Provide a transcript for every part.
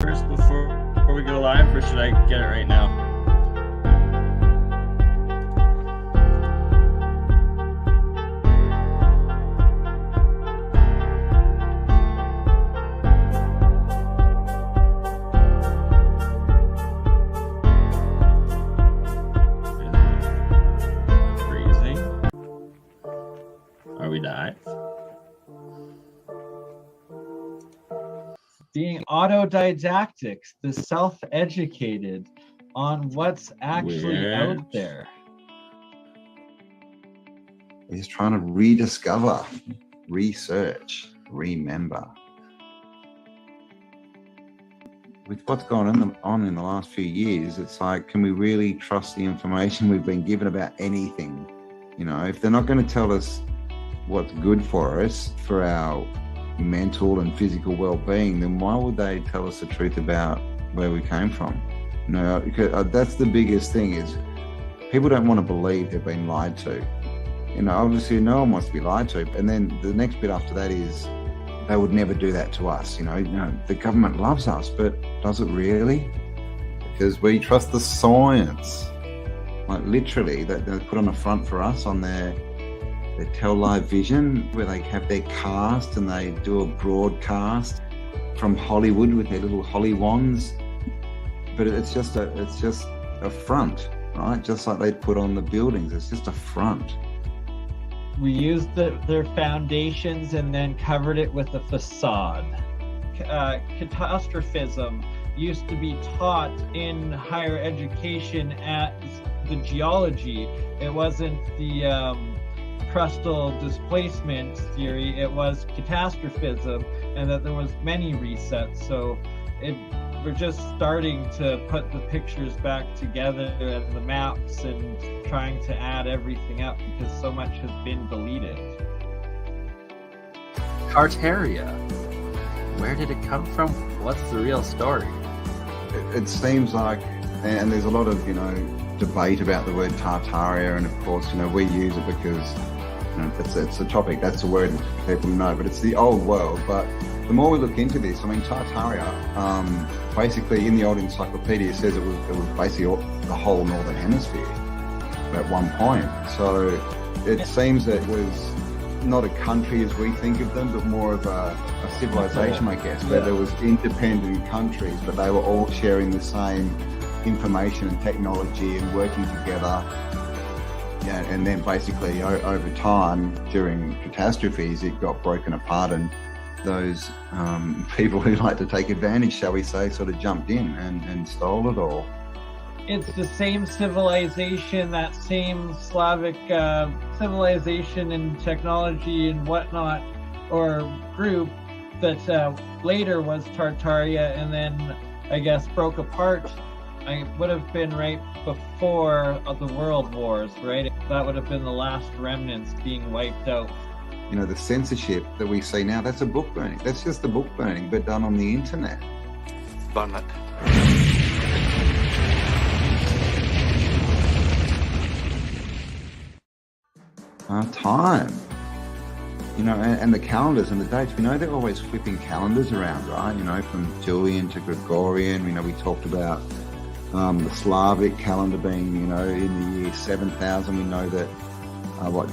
first before we go live, or should I get it right now? Freezing. Are we live? Being autodidactic, the self-educated on what's actually out there. He's trying to rediscover, research, remember. With what's gone on in the last few years, it's like, can we really trust the information we've been given about anything? You know, if they're not going to tell us what's good for us, for our mental and physical well-being, then why would they tell us the truth about where we came from? You know, because that's the biggest thing, is people don't want to believe they've been lied to. You know, obviously no one wants to be lied to, and then the next bit after that is they would never do that to us. You know, the government loves us, but does it really? Because we trust the science. Like literally, they put on a front for us on their Tell Live Vision, where they have their cast and they do a broadcast from Hollywood with their little holly wands. But it's just a front, right? Just like they'd put on the buildings. It's just a front. We used their foundations and then covered it with a facade. Catastrophism used to be taught in higher education as the geology. It wasn't the crustal displacement theory, it was catastrophism, and that there was many resets. So we're just starting to put the pictures back together and the maps and trying to add everything up, because so much has been deleted. Tartaria, where did it come from? What's the real story? It seems like, and there's a lot of, debate about the word Tartaria, and of course, we use it because it's a topic, that's a word that people know, but it's the old world. But the more we look into this, Tartaria, basically in the old encyclopedia says it was basically the whole northern hemisphere at one point. So it seems that it was not a country as we think of them, but more of a civilization, I guess, where there was independent countries, but they were all sharing the same information and technology and working together. Yeah, and then basically over time, during catastrophes, it got broken apart, and those people who like to take advantage, shall we say, sort of jumped in and stole it all. It's the same civilization, that same Slavic civilization and technology and whatnot, or group that later was Tartaria, and then I guess broke apart. It would have been right before the World Wars, right? That would have been the last remnants being wiped out. The censorship that we see now, that's a book burning. That's just the book burning, but done on the internet. Burn it. Time. And the calendars and the dates, they're always flipping calendars around, right? From Julian to Gregorian. We talked about the Slavic calendar being, in the year 7000. We know that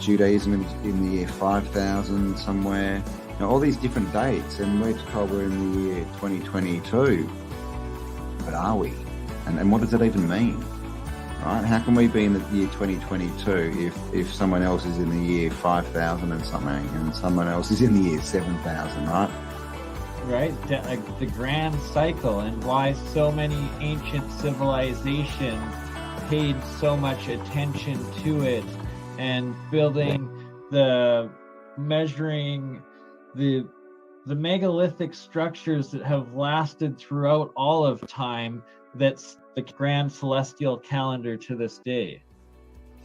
Judaism is in the year 5000 somewhere. All these different dates, and we're told we're in the year 2022. But are we? And what does it even mean? Right? How can we be in the year 2022 if someone else is in the year 5000 and something, and someone else is in the year 7000, right? Right, the grand cycle, and why so many ancient civilizations paid so much attention to it, and measuring the megalithic structures that have lasted throughout all of time. That's the grand celestial calendar to this day.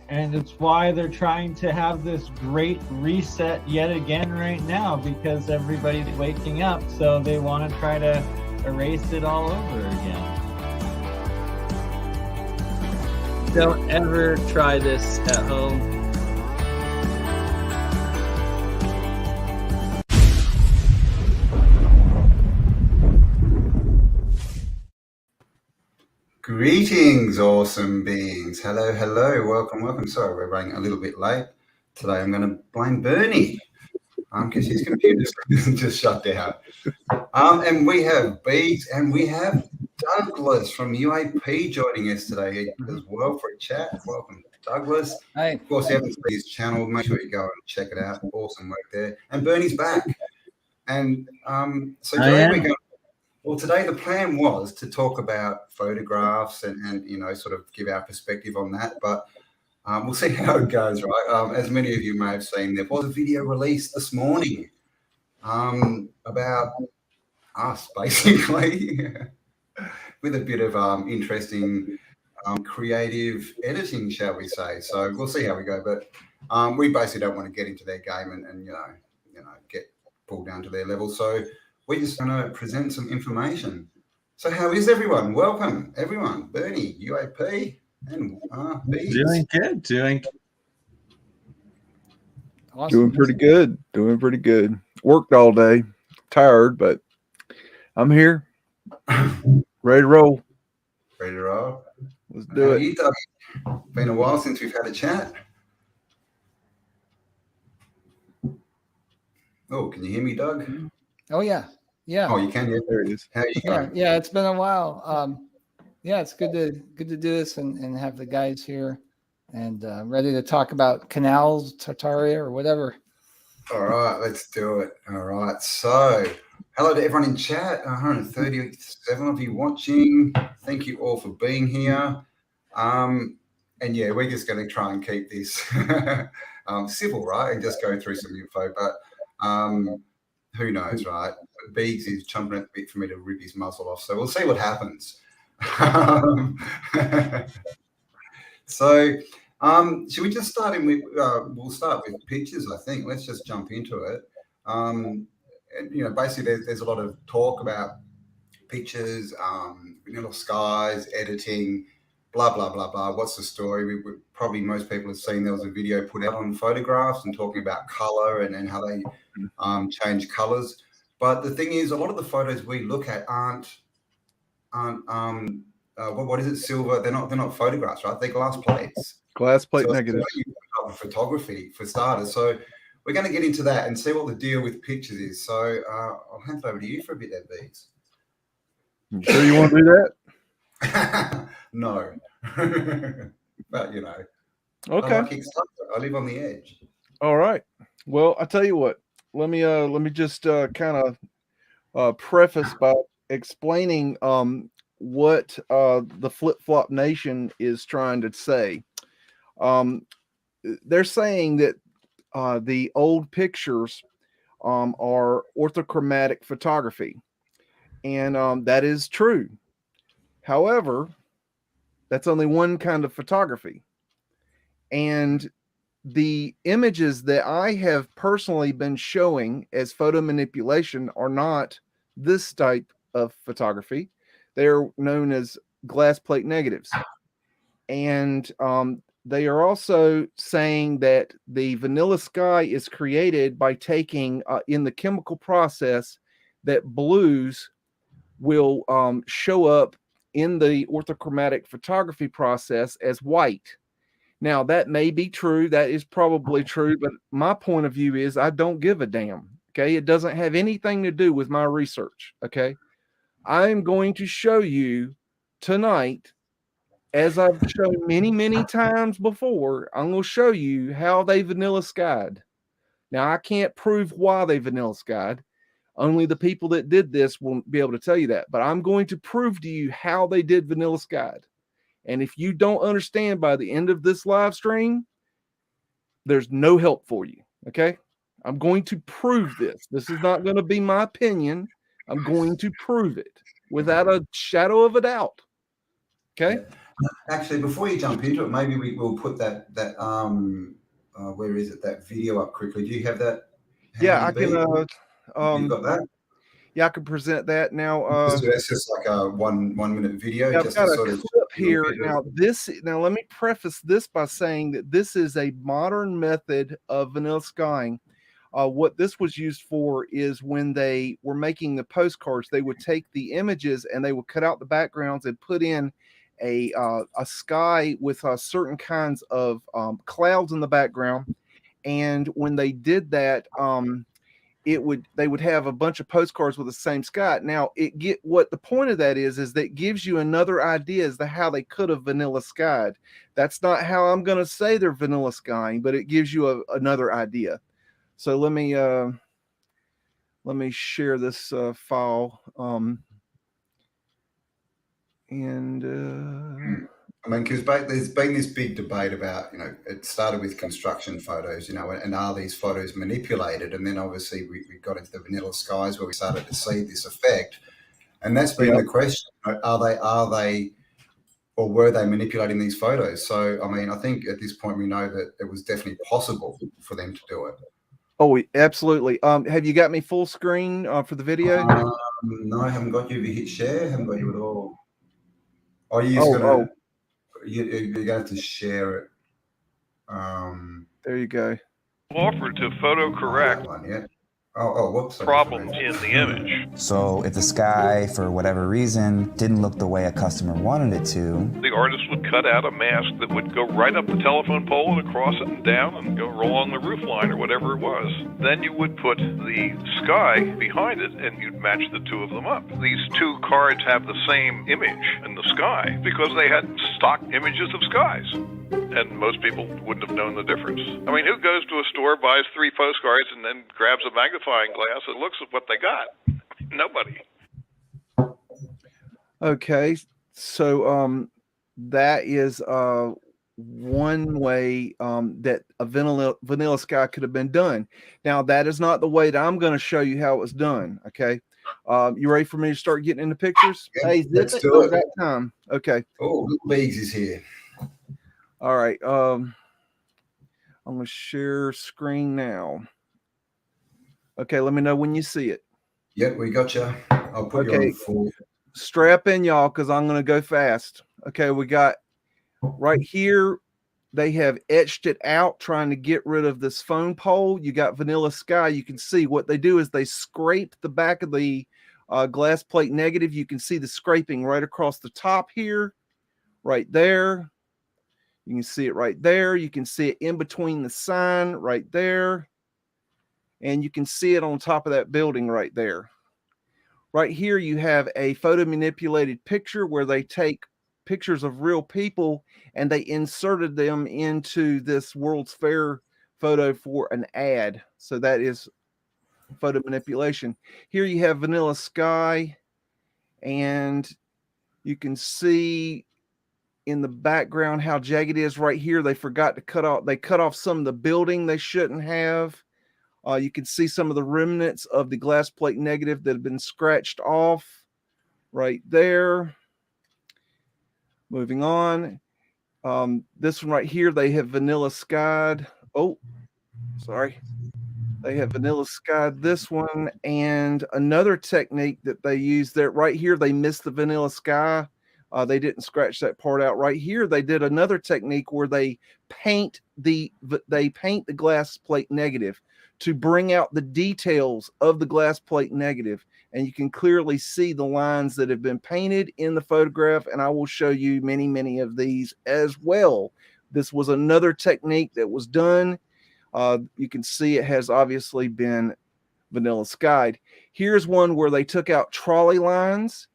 And it's why they're trying to have this great reset yet again right now, because everybody's waking up, so they want to try to erase it all over again. Don't ever try this at home. Greetings, awesome beings. Hello, hello. Welcome, welcome. Sorry, we're running a little bit late. Today I'm going to blame Bernie because his computer just shut down. And we have Beats and we have Douglas from UAP joining us today as well for a chat. Welcome, Douglas. Hi. Of course, you haven't seen his channel. Make sure you go and check it out. Awesome work there. And Bernie's back. And so today we're going. Well, today the plan was to talk about photographs and you know, sort of give our perspective on that, but we'll see how it goes, right? As many of you may have seen, there was a video released this morning about us, basically, with a bit of interesting creative editing, shall we say. So we'll see how we go, but we basically don't want to get into their game and you know, get pulled down to their level. So we're just going to present some information. So how is everyone? Welcome, everyone. Bernie, UAP, and Beats. Doing good. Awesome. Doing pretty good. Doing pretty good. Worked all day. Tired, but I'm here. Ready to roll. Ready to roll? Let's do it. You, Doug? Been a while since we've had a chat. Oh, can you hear me, Doug? Oh yeah. Yeah. Oh, you can. Yeah. There it is. How you going? Yeah. It's been a while. Yeah, it's good to do this and have the guys here and ready to talk about canals, Tartaria, or whatever. All right, let's do it. All right. So, hello to everyone in chat. 137 of you watching. Thank you all for being here. And yeah, we're just going to try and keep this civil, right? And just go through some info. But who knows, right? Beegs is chomping at the bit for me to rip his muzzle off. So we'll see what happens. So should we just start in with, we'll start with pictures, I think. Let's just jump into it. And, you know, basically there's a lot of talk about pictures, vanilla skies, editing, blah, blah, blah, blah. What's the story? Probably most people have seen there was a video put out on photographs and talking about color and how they change colors. But the thing is, a lot of the photos we look at aren't what is it, silver? They're not photographs, right? They're glass plates. Glass plate So negative. photography for starters. So we're going to get into that and see what the deal with pictures is. So I'll hand it over to you for a bit there, Beats. You sure you want to do that? No. But, you know. Okay. I like Kickstarter. I live on the edge. All right. Well, I tell you what. Let me just kind of preface by explaining what the Flip Flop Nation is trying to say. They're saying that the old pictures are orthochromatic photography, and that is true. However, that's only one kind of photography, and the images that I have personally been showing as photo manipulation are not this type of photography. They're known as glass plate negatives. And they are also saying that the vanilla sky is created by taking in the chemical process that blues will show up in the orthochromatic photography process as white. Now, that may be true. That is probably true. But my point of view is I don't give a damn. Okay. It doesn't have anything to do with my research. Okay. I'm going to show you tonight, as I've shown many, many times before, I'm going to show you how they vanilla skied. Now, I can't prove why they vanilla skied. Only the people that did this will be able to tell you that. But I'm going to prove to you how they did vanilla skied. And if you don't understand by the end of this live stream, there's no help for you. Okay. I'm going to prove this. This is not going to be my opinion. I'm going to prove it without a shadow of a doubt. Okay. Actually, before you jump into it, maybe we will put that where is it? That video up quickly. Do you have that? Yeah, I can. You've got that? Yeah, I can present that now. That's just like a one minute video. Yeah, just I've got to a sort of clip here. Now let me preface this by saying that this is a modern method of vanilla skying. What this was used for is when they were making the postcards, they would take the images and they would cut out the backgrounds and put in a sky with certain kinds of clouds in the background. And when they did that, they would have a bunch of postcards with the same sky. Now, what the point of that is that it gives you another idea as to how they could have vanilla skied. That's not how I'm going to say they're vanilla skying, but it gives you another idea. So let me share this file. I mean, because there's been this big debate about, it started with construction photos, and are these photos manipulated? And then obviously we got into the vanilla skies where we started to see this effect. And that's been the question. Are they, or were they manipulating these photos? So, I mean, I think at this point we know that it was definitely possible for them to do it. Oh, absolutely. Have you got me full screen for the video? No, I haven't got you. Have you hit share? I haven't got you at all. Oh, you're going to have to share it. There you go. Offered to photo correct whoops. problems in the image. So if the sky, for whatever reason, didn't look the way a customer wanted it to, The artist would cut out a mask that would go right up the telephone pole and across it and down and go along the roof line or whatever it was. Then you would put the sky behind it and you'd match the two of them up. These two cards have the same image in the sky because they had stock images of skies. And most people wouldn't have known the difference. I mean, who goes to a store, buys 3 postcards, and then grabs a magnifying glass and looks at what they got? Nobody. Okay, so that is one way that a vanilla sky could have been done. Now, that is not the way that I'm going to show you how it was done. Okay, you ready for me to start getting into pictures? Yeah, hey, let's do it. That time. Okay. Oh, Little Leagues is here. All right. I'm going to share screen now. Okay, let me know when you see it. Yep, we got you. I'll put you on full. Strap in, y'all, because I'm going to go fast. Okay, we got right here. They have etched it out, trying to get rid of this phone pole. You got vanilla sky. You can see what they do is they scrape the back of the glass plate negative. You can see the scraping right across the top here, right there. You can see it right there. You can see it in between the sign right there. And you can see it on top of that building right there. Right here, you have a photo manipulated picture where they take pictures of real people and they inserted them into this World's Fair photo for an ad. So that is photo manipulation. Here you have vanilla sky, and you can see in the background how jagged it is right here. They forgot to cut off some of the building they shouldn't have. You can see some of the remnants of the glass plate negative that have been scratched off right there. Moving on. This one right here, they have vanilla skied. Oh, sorry. They have vanilla skied this one, and another technique that they use there right here, they missed the vanilla sky. They didn't scratch that part out. Right here, they did another technique where they paint the glass plate negative to bring out the details of the glass plate negative. And you can clearly see the lines that have been painted in the photograph. And I will show you many, many of these as well. This was another technique that was done. You can see it has obviously been vanilla skied. Here's one where they took out trolley lines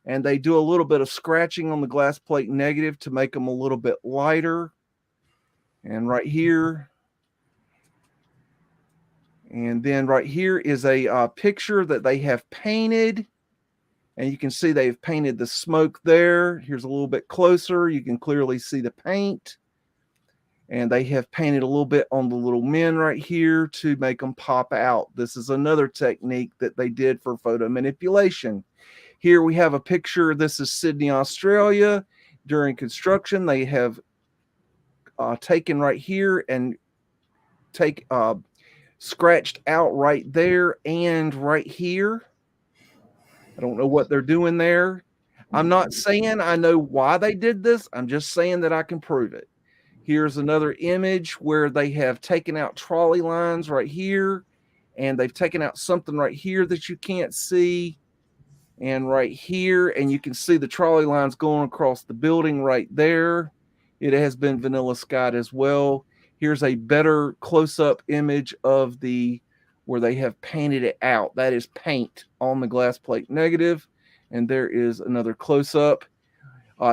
and they do a little bit of scratching on the glass plate negative to make them a little bit lighter. And right here. And then right here is a picture that they have painted. And you can see they've painted the smoke there. Here's a little bit closer. You can clearly see the paint. And they have painted a little bit on the little men right here to make them pop out. This is another technique that they did for photo manipulation. Here we have a picture. This is Sydney, Australia. During construction, they have taken right here and scratched out right there and right here. I don't know what they're doing there. I'm not saying I know why they did this. I'm just saying that I can prove it. Here's another image where they have taken out trolley lines right here, and they've taken out something right here that you can't see. and right here, and you can see the trolley lines going across the building right there. It has been vanilla skied as well. Here's a better close-up image of where they have painted it out. That is paint on the glass plate negative. And there is another close-up.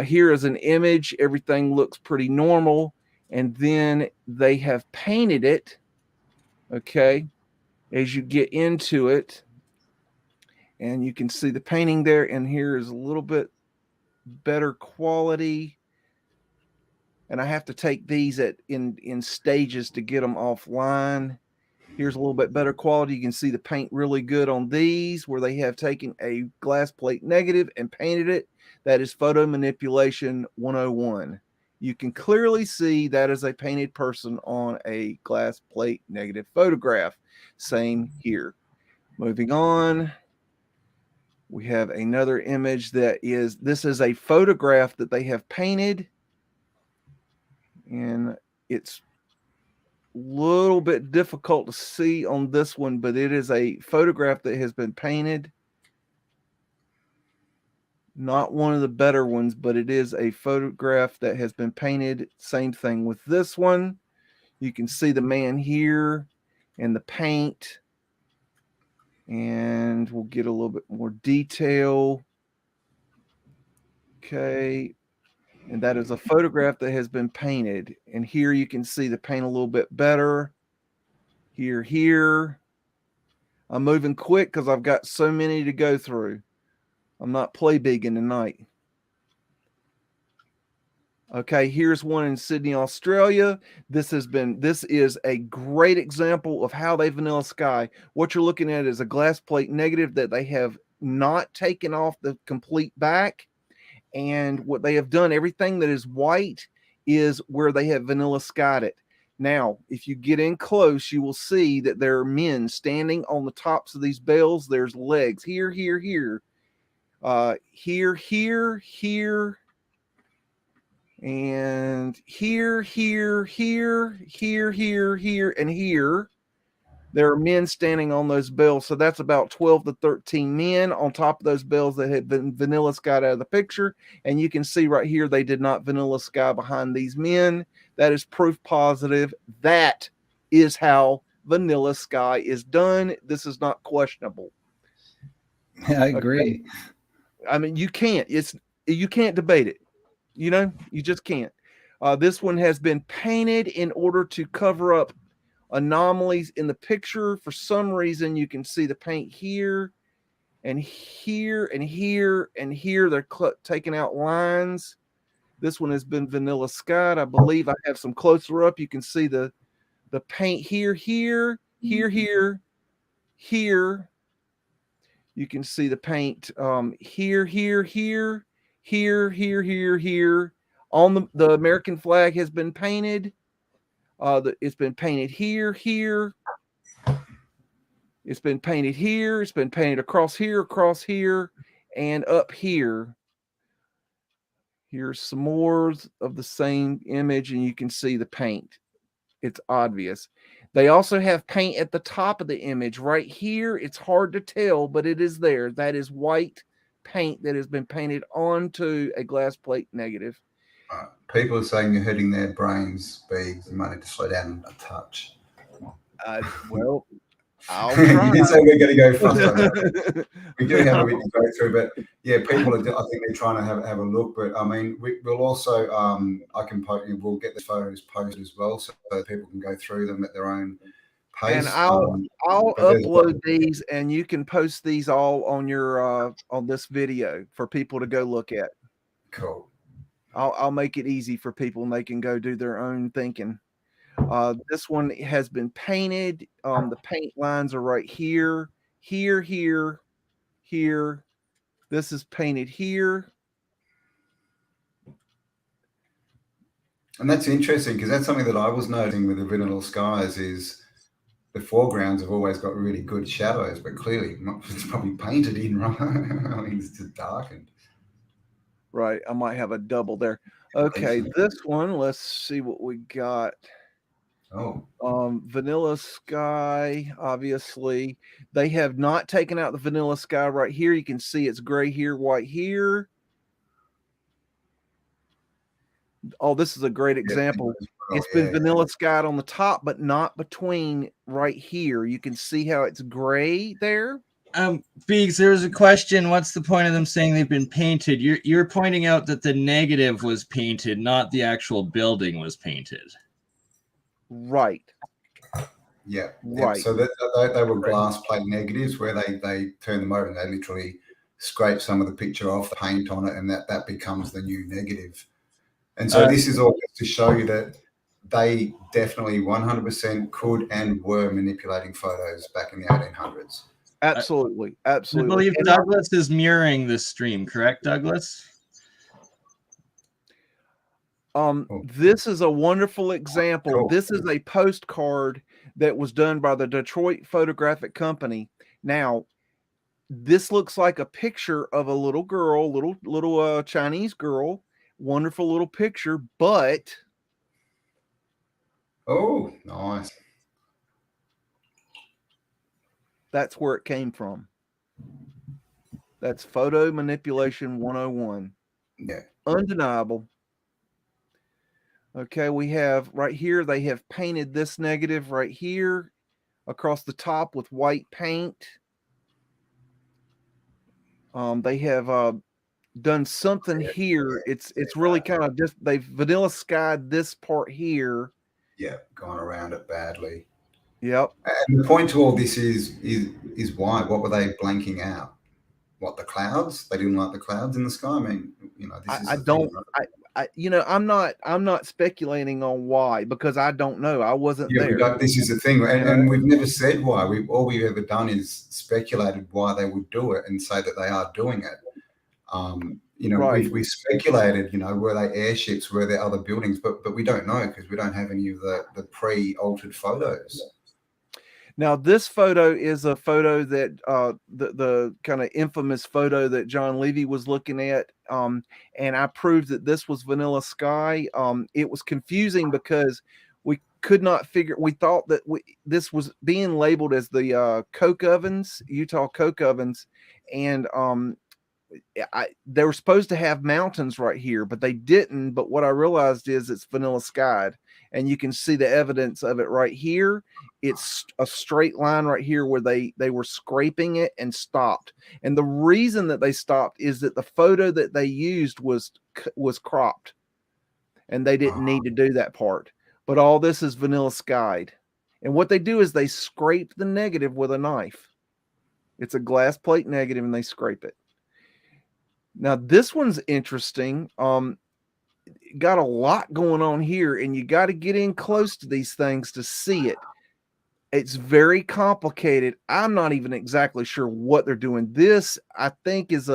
Here is an image. Everything looks pretty normal. And then they have painted it, okay, as you get into it. And you can see the painting there. And here is a little bit better quality. And I have to take these in stages to get them offline. Here's a little bit better quality. You can see the paint really good on these, where they have taken a glass plate negative and painted it. That is photo manipulation 101. You can clearly see that is a painted person on a glass plate negative photograph. Same here. Moving on. We have another image this is a photograph that they have painted. And it's a little bit difficult to see on this one, but it is a photograph that has been painted. Not one of the better ones, but it is a photograph that has been painted. Same thing with this one. You can see the man here and the paint. And we'll get a little bit more detail. Okay. And that is a photograph that has been painted. And here you can see the paint a little bit better. Here. I'm moving quick because I've got so many to go through. I'm not play bigging tonight. Okay, here's one in Sydney, Australia. This is a great example of how they vanilla sky. What you're looking at is a glass plate negative that they have not taken off the complete back. And what they have done, everything that is white is where they have vanilla skied it. Now, if you get in close, you will see that there are men standing on the tops of these bales. There's legs here, here, here, here, here, here, and here, here, here, here, here, here, and here. There are men standing on those bales. So that's about 12 to 13 men on top of those bales that had been vanilla skied out of the picture. And you can see right here, they did not vanilla sky behind these men. That is proof positive. That is how vanilla sky is done. This is not questionable. Yeah, I agree. Okay? I mean, you can't debate it. You know, you just can't. This one has been painted in order to cover up anomalies in the picture. For some reason, you can see the paint here and here and here and here. They're taking out lines. This one has been vanilla skied. I believe I have some closer up. You can see the paint here, here, here, here, here. You can see the paint here, here, here, here, here, here, here. On the American flag has been painted. It's been painted here, here. It's been painted here. It's been painted across here, and up here. Here's some more of the same image, and you can see the paint. It's obvious. They also have paint at the top of the image right here. It's hard to tell, but it is there. That is white paint that has been painted onto a glass plate negative. People are saying you're hurting their brains, Biggs. You might need to slow down a touch. Well, I'll try. You did say we're going to go faster. We do have a bit to go through, but yeah, people are. I think they're trying to have a look. But I mean, we'll also. We'll get the photos posted as well, so people can go through them at their own pace. And I'll upload these, and you can post these all on your on this video for people to go look at. Cool. I'll make it easy for people, and they can go do their own thinking. This one has been painted. The paint lines are right here, here, here, here. This is painted here. And that's interesting because that's something that I was noticing with the vanilla skies is the foregrounds have always got really good shadows, but clearly it's probably painted in, right? I mean, it's just darkened. Right, I might have a double there. Okay, this one, let's see what we got. Oh, Vanilla sky, obviously. They have not taken out the vanilla sky right here. You can see it's gray here, white here. Oh, this is a great example. It's been vanilla skied on the top, but not between right here. You can see how it's gray there. Beeks, there was a question. What's the point of them saying they've been painted? You're pointing out that the negative was painted, not the actual building was painted. Right. Yeah. Right. So they were glass plate negatives where they turn them over and they literally scrape some of the picture off, the paint on it, and that becomes the new negative. And so this is all just to show you that they definitely 100% could and were manipulating photos back in the 1800s. Absolutely. Absolutely. I believe Douglas is mirroring this stream, correct, Douglas? This is a wonderful example. Cool. This is a postcard that was done by the Detroit Photographic Company. Now, this looks like a picture of a little girl, little Chinese girl. Wonderful little picture, but oh, nice. That's where it came from. That's photo manipulation 101. Yeah. Undeniable. Okay, we have right here, they have painted this negative right here across the top with white paint. They have done something here. It's really kind of just, they've vanilla skied this part here. Yeah, gone around it badly. Yep. And the point to all this is why? What were they blanking out? What, the clouds? They didn't like the clouds in the sky. I mean, this is I don't. I'm not speculating on why, because I don't know. I wasn't there. This is the thing, and we've never said why. All we've ever done is speculated why they would do it and say that they are doing it. Right. We speculated. Were they airships? Were there other buildings? But we don't know because we don't have any of the pre-altered photos. Now, this photo is a photo that the kind of infamous photo that John Levy was looking at, and I proved that this was vanilla sky. It was confusing because we could not figure. We thought that this was being labeled as the coke ovens, Utah coke ovens, and they were supposed to have mountains right here, but they didn't. But what I realized is it's vanilla skied, and you can see the evidence of it right here. It's a straight line right here where they were scraping it and stopped. And the reason that they stopped is that the photo that they used was cropped, and they didn't need to do that part. But all this is vanilla skied. And what they do is they scrape the negative with a knife. It's a glass plate negative, and they scrape it. Now, this one's interesting. Got a lot going on here, and you got to get in close to these things to see it. It's very complicated. I'm not even exactly sure what they're doing. This, I think, is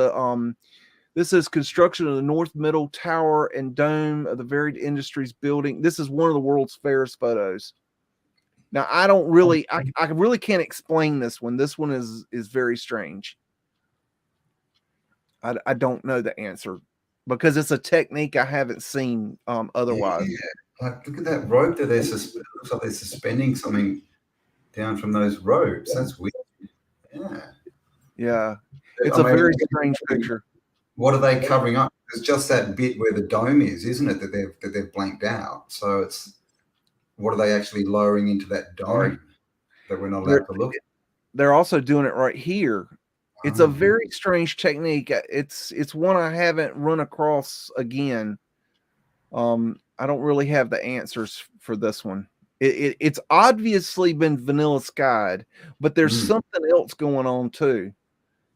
this is construction of the North Middle Tower and Dome of the Varied Industries Building. This is one of the World's Fairest photos. Now, I really can't explain this one. This one is very strange. I don't know the answer because it's a technique I haven't seen otherwise. Yeah. Like, look at that rope that looks like they're suspending something down from those ropes. That's weird. Yeah. It's a very strange picture. What are they covering up? It's just that bit where the dome is, isn't it? That they've blanked out. So it's, what are they actually lowering into that dome that we're not allowed to look at? They're also doing it right here. It's a very strange technique. It's one I haven't run across again. I don't really have the answers for this one. It's obviously been vanilla skied, but there's something else going on too.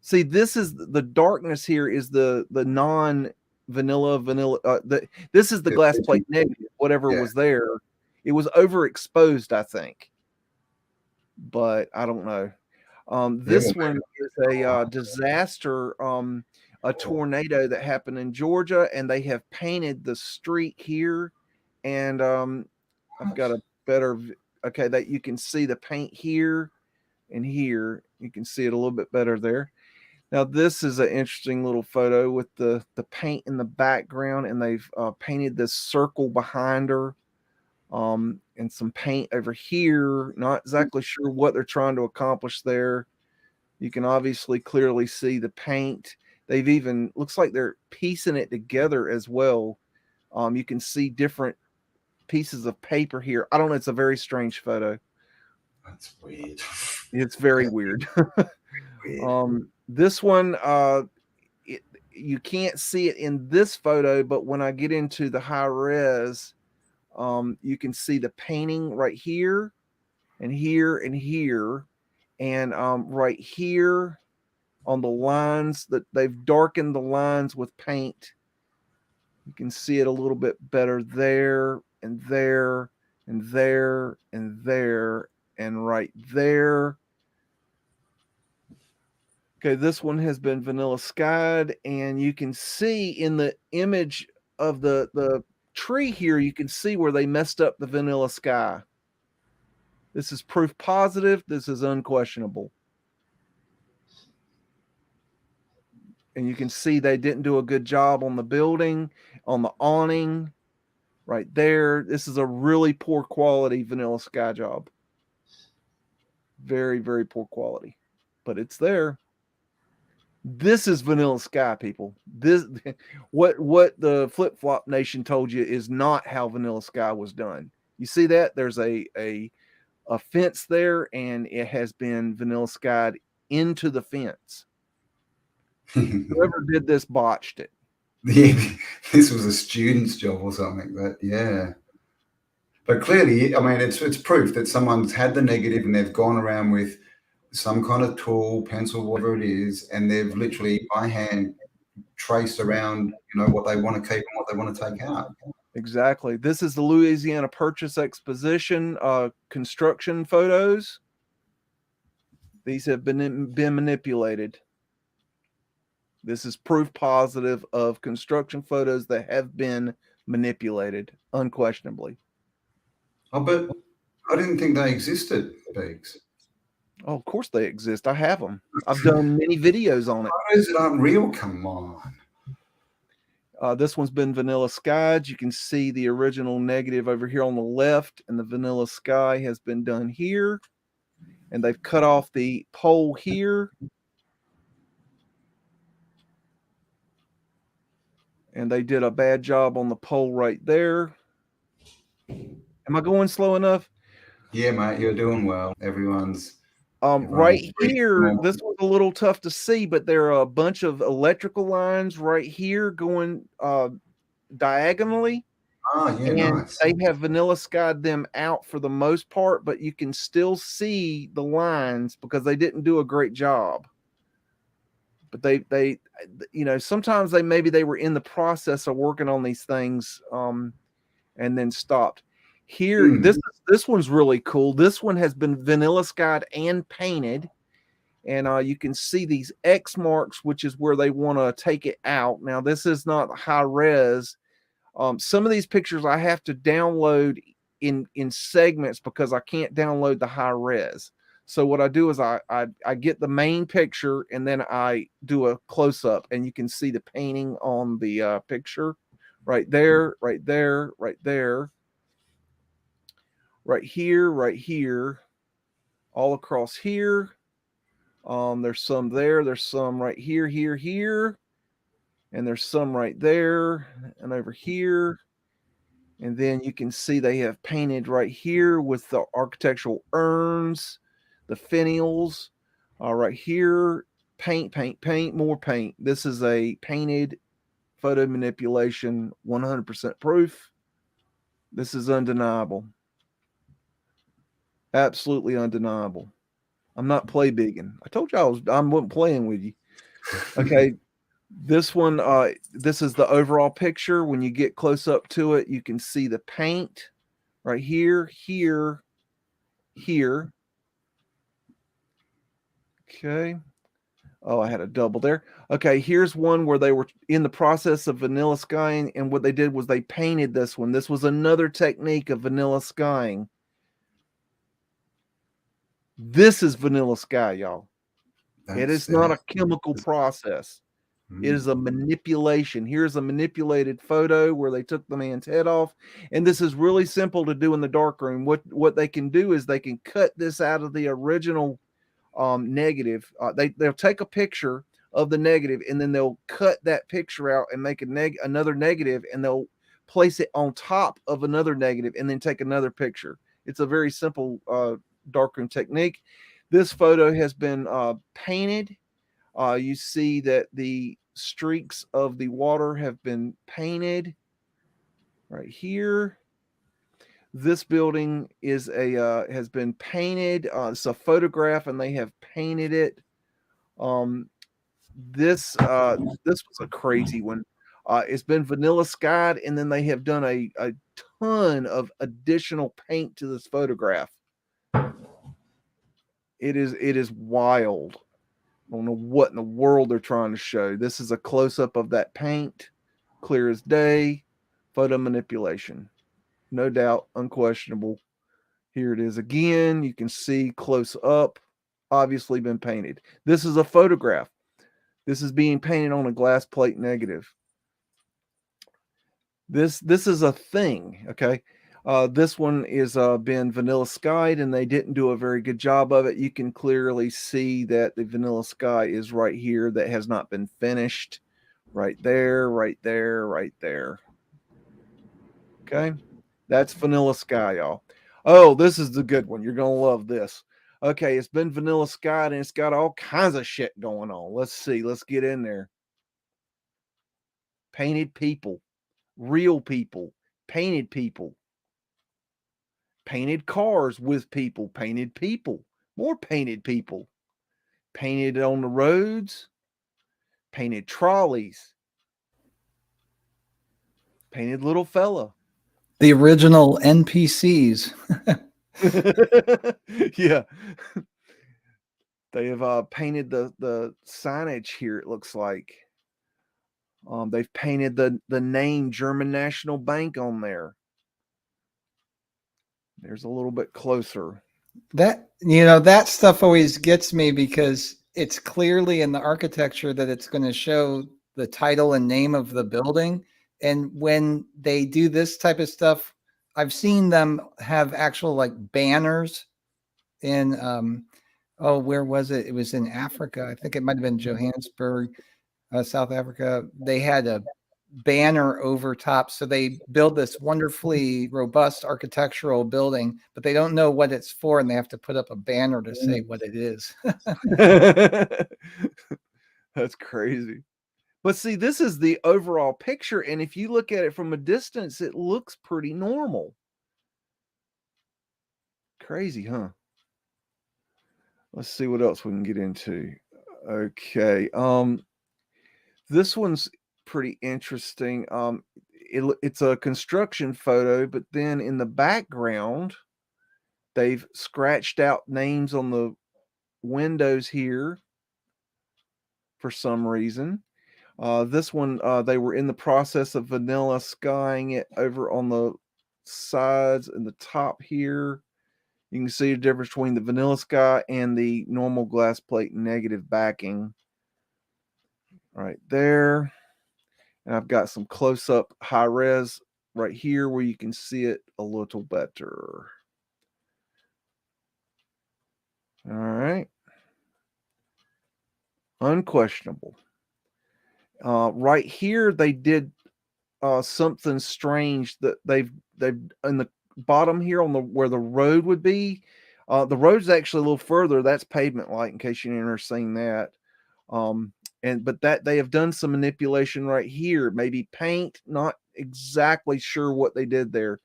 See, this is the darkness here is the non-vanilla. This is the glass plate negative, whatever was there. It was overexposed, I think. But I don't know. This one is a disaster, a tornado that happened in Georgia, and they have painted the street here. And I've got a better, that you can see the paint here and here. You can see it a little bit better there. Now, this is an interesting little photo with the paint in the background, and they've painted this circle behind her. and some paint over here. Not exactly sure what they're trying to accomplish there. You can obviously clearly see the paint. They've even, looks like they're piecing it together as well. You can see different pieces of paper here. I don't know. It's a very strange photo. That's weird. It's very weird. Weird. This one, you can't see it in this photo, but when I get into the high res, you can see the painting right here and here and here. And right here on the lines that they've darkened the lines with paint. You can see it a little bit better there and there and there and there and right there. Okay, this one has been vanilla skied, and you can see in the image of the tree here, you can see where they messed up the vanilla sky. This is proof positive. This is unquestionable. And you can see they didn't do a good job on the building, on the awning, right there. This is a really poor quality vanilla sky job. Very, very poor quality, but it's there. This is vanilla sky, people. This, what the Flip Flop Nation told you is not how vanilla sky was done. You see that? There's a fence there, and it has been vanilla skied into the fence. Whoever did this botched it. Yeah, this was a student's job or something. Yeah. But clearly, I mean, it's proof that someone's had the negative and they've gone around with some kind of tool, pencil, whatever it is, and they've literally by hand traced around, what they want to keep and what they want to take out. Exactly. This is the Louisiana Purchase Exposition construction photos. These have been manipulated. This is proof positive of construction photos that have been manipulated, unquestionably. Oh, but I didn't think they existed, Biggs. Oh, of course they exist. I have them. I've done many videos on it. Photos that aren't real? Come on. This one's been vanilla skied. You can see the original negative over here on the left, and the vanilla sky has been done here. And they've cut off the pole here. And they did a bad job on the pole right there. Am I going slow enough? Yeah, mate, you're doing well. Everyone's right here, this was a little tough to see, but there are a bunch of electrical lines right here going diagonally. Oh, yeah, and nice. They have vanilla skied them out for the most part, but you can still see the lines because they didn't do a great job. But they sometimes maybe they were in the process of working on these things and then stopped. Here, this one's really cool. This one has been vanilla skied and painted, and you can see these X marks, which is where they want to take it out. Now, this is not high res. Some of these pictures I have to download in segments because I can't download the high res. So what I do is I get the main picture and then I do a close up, and you can see the painting on the picture right there, right there, right there, right here, all across here. There's some there. There's some right here, here, and there's some right there and over here. And then you can see they have painted right here with the architectural urns, the finials, right here, paint, more paint. This is a painted photo manipulation, 100% proof. This is undeniable. Absolutely undeniable. I'm not play bigging. I told you I wasn't playing with you. Okay. This one, this is the overall picture. When you get close up to it, you can see the paint right here, here, here. Okay. Oh, I had a double there. Okay, here's one where they were in the process of vanilla skying, and what they did was they painted this one. This was another technique of vanilla skying. This is vanilla sky, y'all. It is not a chemical process. It is a manipulation. Here's a manipulated photo where they took the man's head off. And this is really simple to do in the darkroom. What they can do is they can cut this out of the original negative. They'll take a picture of the negative and then they'll cut that picture out and make another negative, and they'll place it on top of another negative and then take another picture. It's a very simple darkroom technique. This photo has been painted. You see that the streaks of the water have been painted right here. This building is has been painted. It's a photograph, and they have painted it. This was a crazy one. It's been vanilla skied, and then they have done a ton of additional paint to this photograph. It is wild. I don't know what in the world they're trying to show. This is a close-up of that paint, clear as day, photo manipulation. No doubt, unquestionable. Here it is again. You can see close up, obviously been painted. This is a photograph. This is being painted on a glass plate negative. This is a thing, okay? This one is been vanilla skied, and they didn't do a very good job of it. You can clearly see that the vanilla sky is right here that has not been finished. Right there, right there, right there. Okay, that's vanilla sky, y'all. Oh, this is the good one. You're going to love this. Okay, it's been vanilla skied, and it's got all kinds of shit going on. Let's see. Let's get in there. Painted people. Real people. Painted people. Painted cars with people, painted people, more painted people, painted on the roads, painted trolleys, painted little fella. The original NPCs. Yeah. They have painted the signage here, it looks like. They've painted the name German National Bank on there. There's a little bit closer. That, that stuff always gets me because it's clearly in the architecture that it's going to show the title and name of the building. And when they do this type of stuff, I've seen them have actual like banners in, where was it? It was in Africa. I think it might've been Johannesburg, South Africa. They had a banner over top, so they build this wonderfully robust architectural building, but they don't know what it's for, and they have to put up a banner to say what it is. That's crazy. But see, this is the overall picture, and if you look at it from a distance, it looks pretty normal. Crazy, huh? Let's see what else we can get into. Okay, this one's pretty interesting. It's a construction photo, but then in the background they've scratched out names on the windows here for some reason. This one, they were in the process of vanilla skying it over on the sides and the top here. You can see the difference between the vanilla sky and the normal glass plate negative backing right there. And I've got some close-up high res right here where you can see it a little better. All right. Unquestionable. Right here, they did something strange that they've in the bottom here on the where the road would be. The road's actually a little further. That's pavement light, in case you never seen that. But that they have done some manipulation right here, maybe paint, not exactly sure what they did there,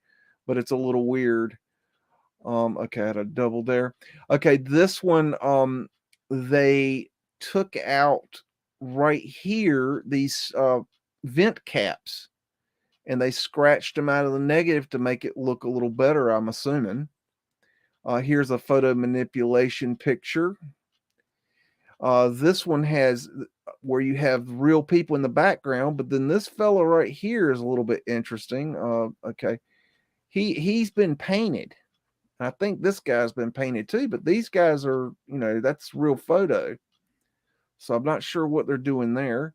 but it's a little weird. Okay, I had a double there. Okay, this one, they took out right here these vent caps, and they scratched them out of the negative to make it look a little better, I'm assuming. Here's a photo manipulation picture. This one has where you have real people in the background, but then this fellow right here is a little bit interesting. Okay, he's been painted. I think this guy's been painted too, but these guys are, that's real photo. So I'm not sure what they're doing there.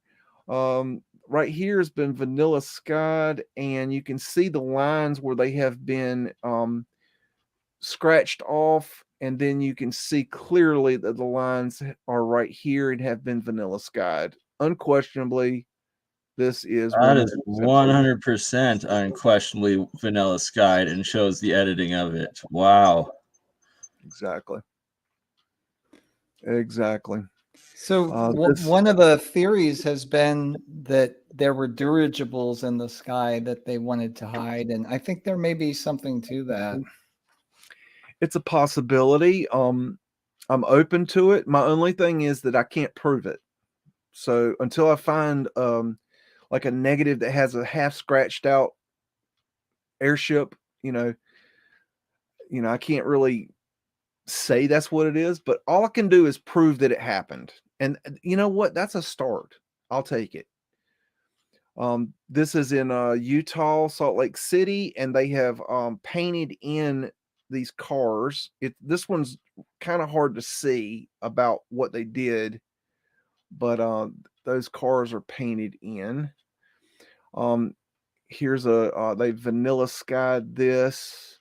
Right here has been vanilla skied, and you can see the lines where they have been scratched off, and then you can see clearly that the lines are right here and have been vanilla skied. Unquestionably, this is That is 100% 100% unquestionably vanilla skied and shows the editing of it. Wow. exactly. Exactly. So one of the theories has been that there were dirigibles in the sky that they wanted to hide, and I think there may be something to that. It's a possibility. I'm open to it. My only thing is that I can't prove it. So until I find like a negative that has a half scratched out airship, I can't really say that's what it is, but all I can do is prove that it happened. And you know what? That's a start. I'll take it. This is in Utah, Salt Lake City, and they have painted in these cars. This one's kind of hard to see about what they did, but those cars are painted in. Here's they vanilla skied this,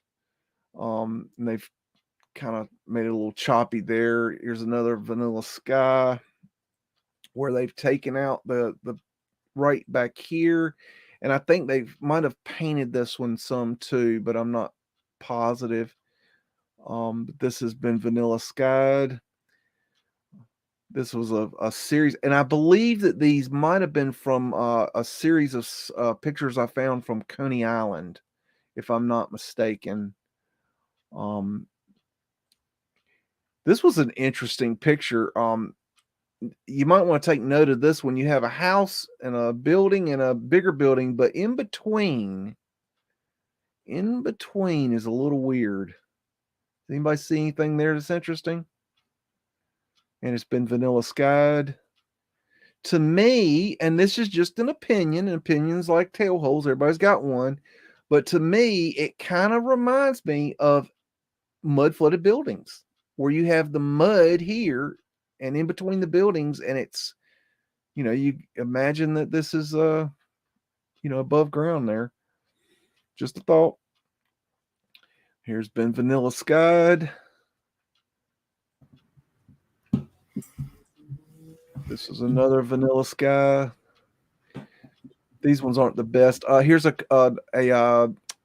and they've kind of made it a little choppy there. Here's another vanilla sky where they've taken out the right back here, and I think they might have painted this one some too, but I'm not positive. But this has been vanilla skied. This was a series, and I believe that these might have been from a series of pictures I found from Coney Island, if I'm not mistaken. This was an interesting picture. You might want to take note of this when you have a house and a building and a bigger building, but in between is a little weird. Does anybody see anything there that's interesting? And it's been vanilla skied. To me, and this is just an opinion, and opinions like tail holes, everybody's got one, but to me, it kind of reminds me of mud flooded buildings where you have the mud here and in between the buildings, and it's, you imagine that this is above ground there. Just a thought. Here's been vanilla skied. This is another vanilla sky. These ones aren't the best. Here's a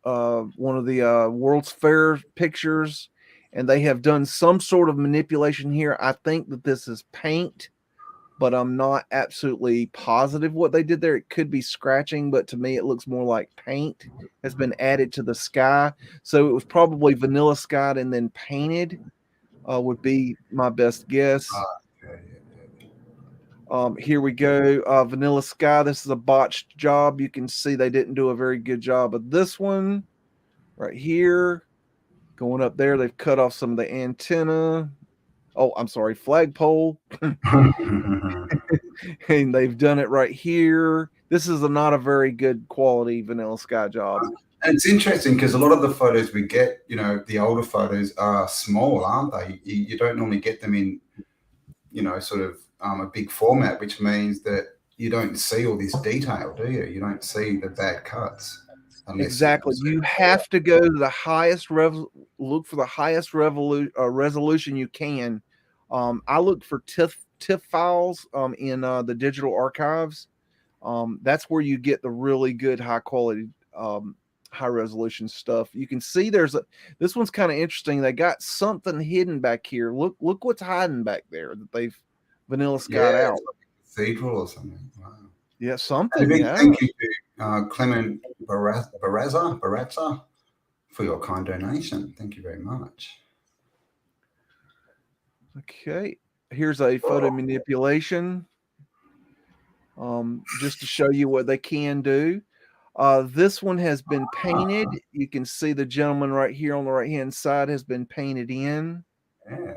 one of the World's Fair pictures, and they have done some sort of manipulation here. I think that this is paint, but I'm not absolutely positive what they did there. It could be scratching, but to me, it looks more like paint has been added to the sky. So it was probably vanilla skied and then painted, would be my best guess. Here we go. Vanilla sky. This is a botched job. You can see they didn't do a very good job of this one right here. Going up there, they've cut off some of the antenna. Oh, I'm sorry, flagpole. And they've done it right here. This is not a very good quality vanilla sky job. And it's interesting because a lot of the photos we get, the older photos are small, aren't they? You don't normally get them in, sort of a big format, which means that you don't see all this detail, do you? You don't see the bad cuts. Exactly. You have to go to the highest look for the highest resolution you can. I look for TIFF files in the digital archives. That's where you get the really good high quality high resolution stuff. You can see this one's kind of interesting. They got something hidden back here. Look what's hiding back there that they've vanilla skied out. Like a cathedral or something. Wow. Yeah, something. Thank you to Clement Barazza for your kind donation. Thank you very much. Okay, here's a photo manipulation. Just to show you what they can do. This one has been painted. You can see the gentleman right here on the right-hand side has been painted in. Yeah.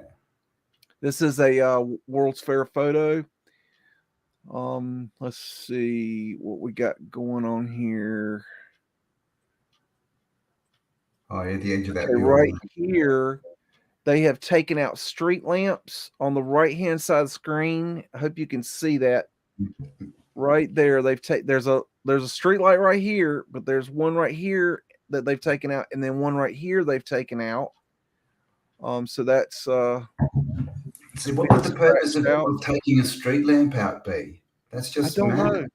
This is a World's Fair photo. Let's see what we got going on here. Oh, yeah, the edge of that building. Right here, they have taken out street lamps on the right-hand side of the screen. I hope you can see that. right there. There's a street light right here, but there's one right here that they've taken out, and then one right here they've taken out. So that's See, what would the purpose of taking a street lamp out be? That's just mad.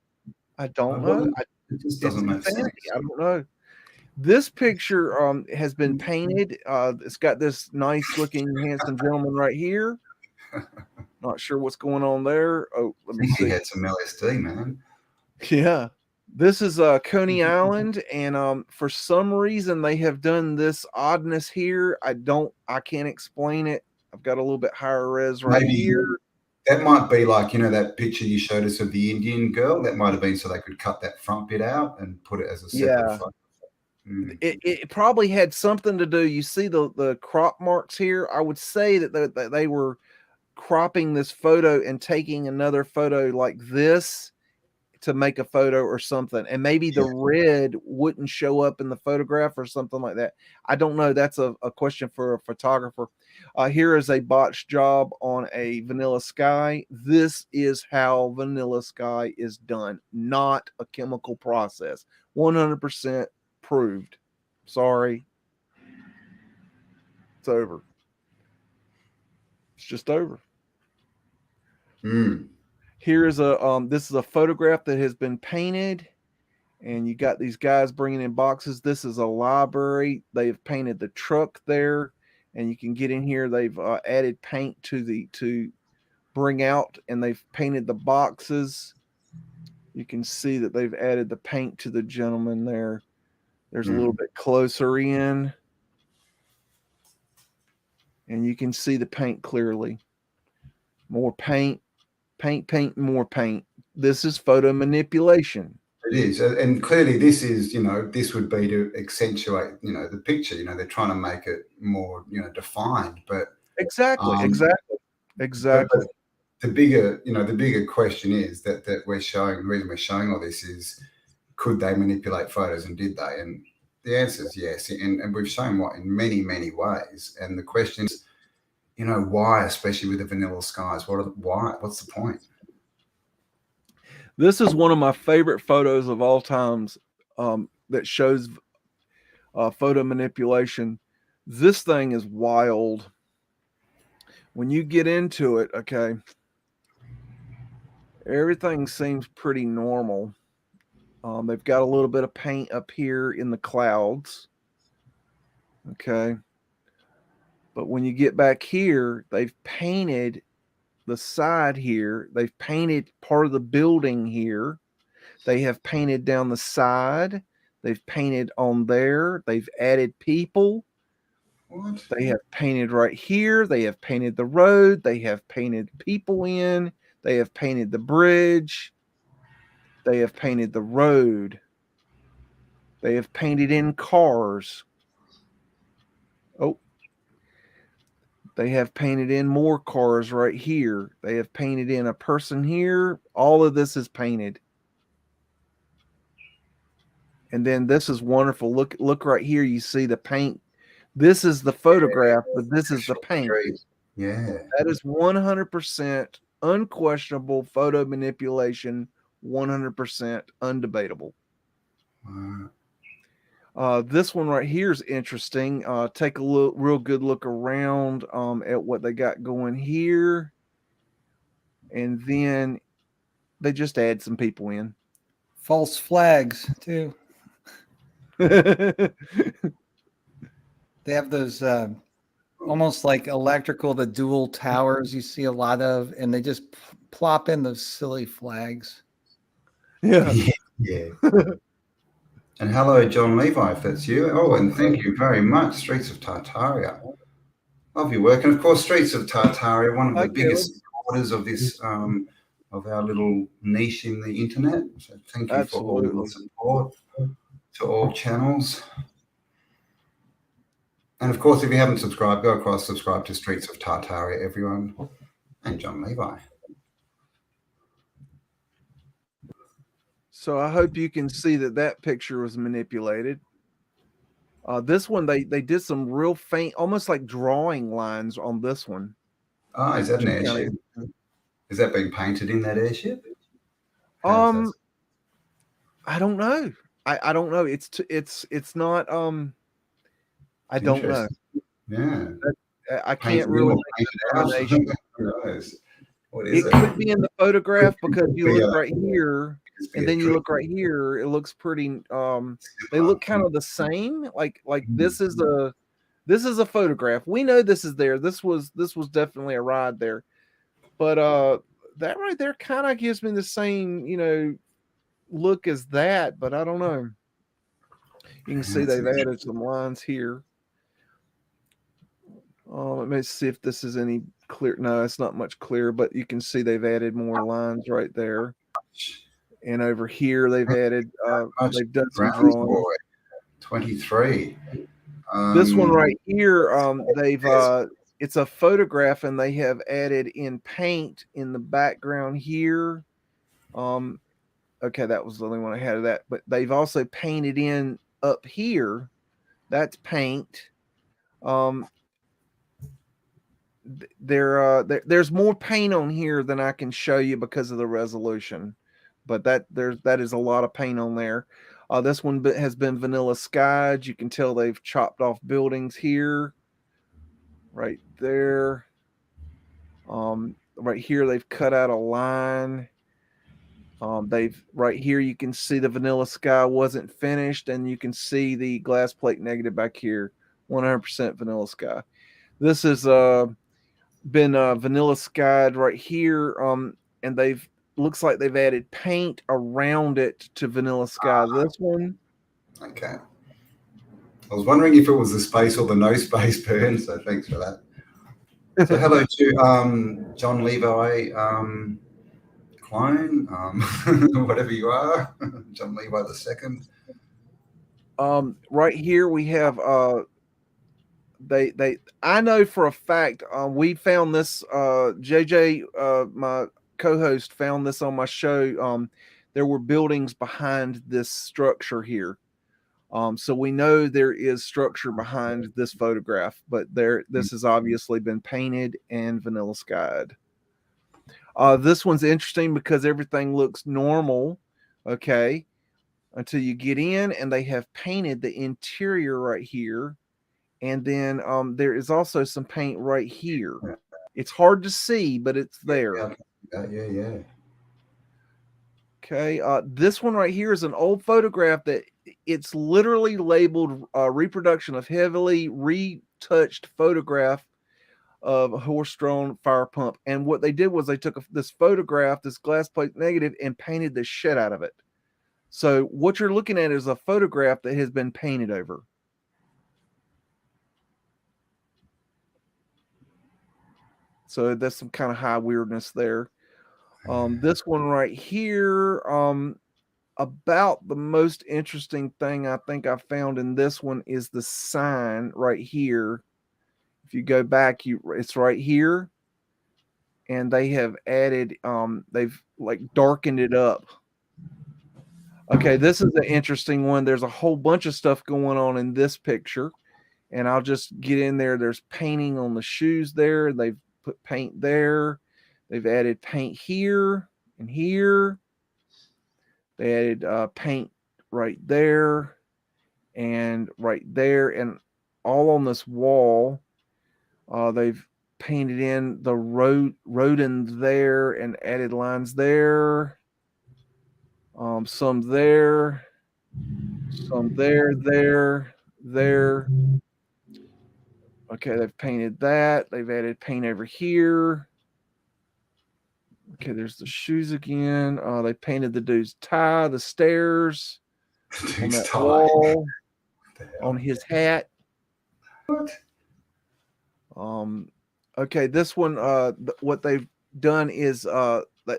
I don't know. It just doesn't make sense. I don't know. This picture has been painted. It's got this nice looking handsome gentleman right here. Not sure what's going on there. Oh, let me see. He had some LSD, man. Yeah. This is Coney Island, and for some reason they have done this oddness here. I can't explain it. I've got a little bit higher res right here. That might be like, that picture you showed us of the Indian girl. That might have been so they could cut that front bit out and put it as a separate photo. It probably had something to do. You see the crop marks here. I would say that they were cropping this photo and taking another photo like this to make a photo or something, and maybe the red wouldn't show up in the photograph or something like that. I don't know. That's a question for a photographer. Here is a botched job on a vanilla sky. This is how vanilla sky is done, not a chemical process. 100% proved. Sorry, it's over. It's just over. Here is this is a photograph that has been painted, and you got these guys bringing in boxes. This is a library. They've painted the truck there, and you can get in here. They've added paint to bring out, and they've painted the boxes. You can see that they've added the paint to the gentleman there. There's a little bit closer in, and you can see the paint clearly. More paint. Paint, more paint. This is photo manipulation. It is. And clearly this is, this would be to accentuate, the picture. They're trying to make it more, defined. But exactly. But the bigger question is that we're showing, the reason we're showing all this is, could they manipulate photos, and did they? And the answer is yes. And we've shown in many, many ways. And the question is, why, especially with the vanilla skies? Why? What's the point? This is one of my favorite photos of all times that shows photo manipulation. This thing is wild. When you get into it, okay, everything seems pretty normal. They've got a little bit of paint up here in the clouds. Okay. But when you get back here, they've painted the side here. They've painted part of the building here. They have painted down the side. They've painted on there. They've added people. What? They have painted right here. They have painted the road. They have painted people in. They have painted the bridge. They have painted the road. They have painted in cars. Oh. They have painted in more cars right here. They have painted in a person here. All of this is painted. And then this is wonderful. Look right here. You see the paint. This is the photograph, but this is the paint. Yeah. That is 100% unquestionable photo manipulation. 100% undebatable. Wow. This one right here is interesting. Take a real good look around at what they got going here. And then they just add some people in. False flags, too. That's They have those almost like electrical, the dual towers you see a lot of, and they just plop in those silly flags. Yeah. Yeah. And hello, John Levi, if that's you. Oh, and thank you very much, Streets of Tartaria. Love your work. And of course, Streets of Tartaria, one of the biggest supporters of this, of our little niche in the internet. So thank you for all your support to all channels. And of course, if you haven't subscribed, go across, subscribe to Streets of Tartaria, everyone, and John Levi. So I hope you can see that picture was manipulated. This one, they did some real faint, almost like drawing lines on this one. Oh, is that an airship? Is that being painted in that airship? I don't know. I don't know. It's not. I don't know. Yeah. I can't really make a determination. Who knows? What is It could be in the photograph because you look right here and then you trick. look right here. It looks pretty. They look kind of the same. Like this is a photograph. We know this is there. This was definitely a ride there. But that right there kind of gives me the same, look as that. But I don't know. You can see they've added some lines here. Let me see if this is any clear. No, it's not much clearer, but you can see they've added more lines right there. And over here, they've added, they've done some drawings. 23. This one right here, it's a photograph, and they have added in paint in the background here. Okay, that was the only one I had of that, but they've also painted in up here. That's paint. There's more paint on here than I can show you because of the resolution, but that is a lot of paint on there. This one has been vanilla skied. You can tell they've chopped off buildings here, right there. Right here they've cut out a line. Right here you can see the vanilla sky wasn't finished, and you can see the glass plate negative back here. 100% vanilla sky. This has been vanilla skied right here, and looks like they've added paint around it to vanilla sky. This one. Okay. I was wondering if it was the space or the no space burn, so thanks for that. So hello to John Levi clone, whatever you are, John Levi the second. Right here we have I know for a fact we found this, JJ, my co-host, found this on my show. There were buildings behind this structure here, so we know there is structure behind this photograph, but this has obviously been painted and vanilla skied. This one's interesting because everything looks normal, okay, until you get in, and they have painted the interior right here. And then there is also some paint right here. It's hard to see, but it's there. Yeah. Okay. This one right here is an old photograph that it's literally labeled reproduction of heavily retouched photograph of a horse-drawn fire pump. And what they did was they took this photograph, this glass plate negative, and painted the shit out of it. So what you're looking at is a photograph that has been painted over. So that's some kind of high weirdness there. This one right here, about the most interesting thing I think I found in this one is the sign right here. If you go back, it's right here, and they have added, they've like darkened it up. Okay, this is an interesting one. There's a whole bunch of stuff going on in this picture, and I'll just get in there. There's painting on the shoes there. They've put paint there. They've added paint here and here. They added paint right there and right there, and all on this wall. They've painted in the rodent there and added lines there. Some there, some there. Okay, they've painted that. They've added paint over here. Okay, there's the shoes again. They painted the dude's tie, the stairs, on that wall, on his hat. What? Okay, this one, what they've done is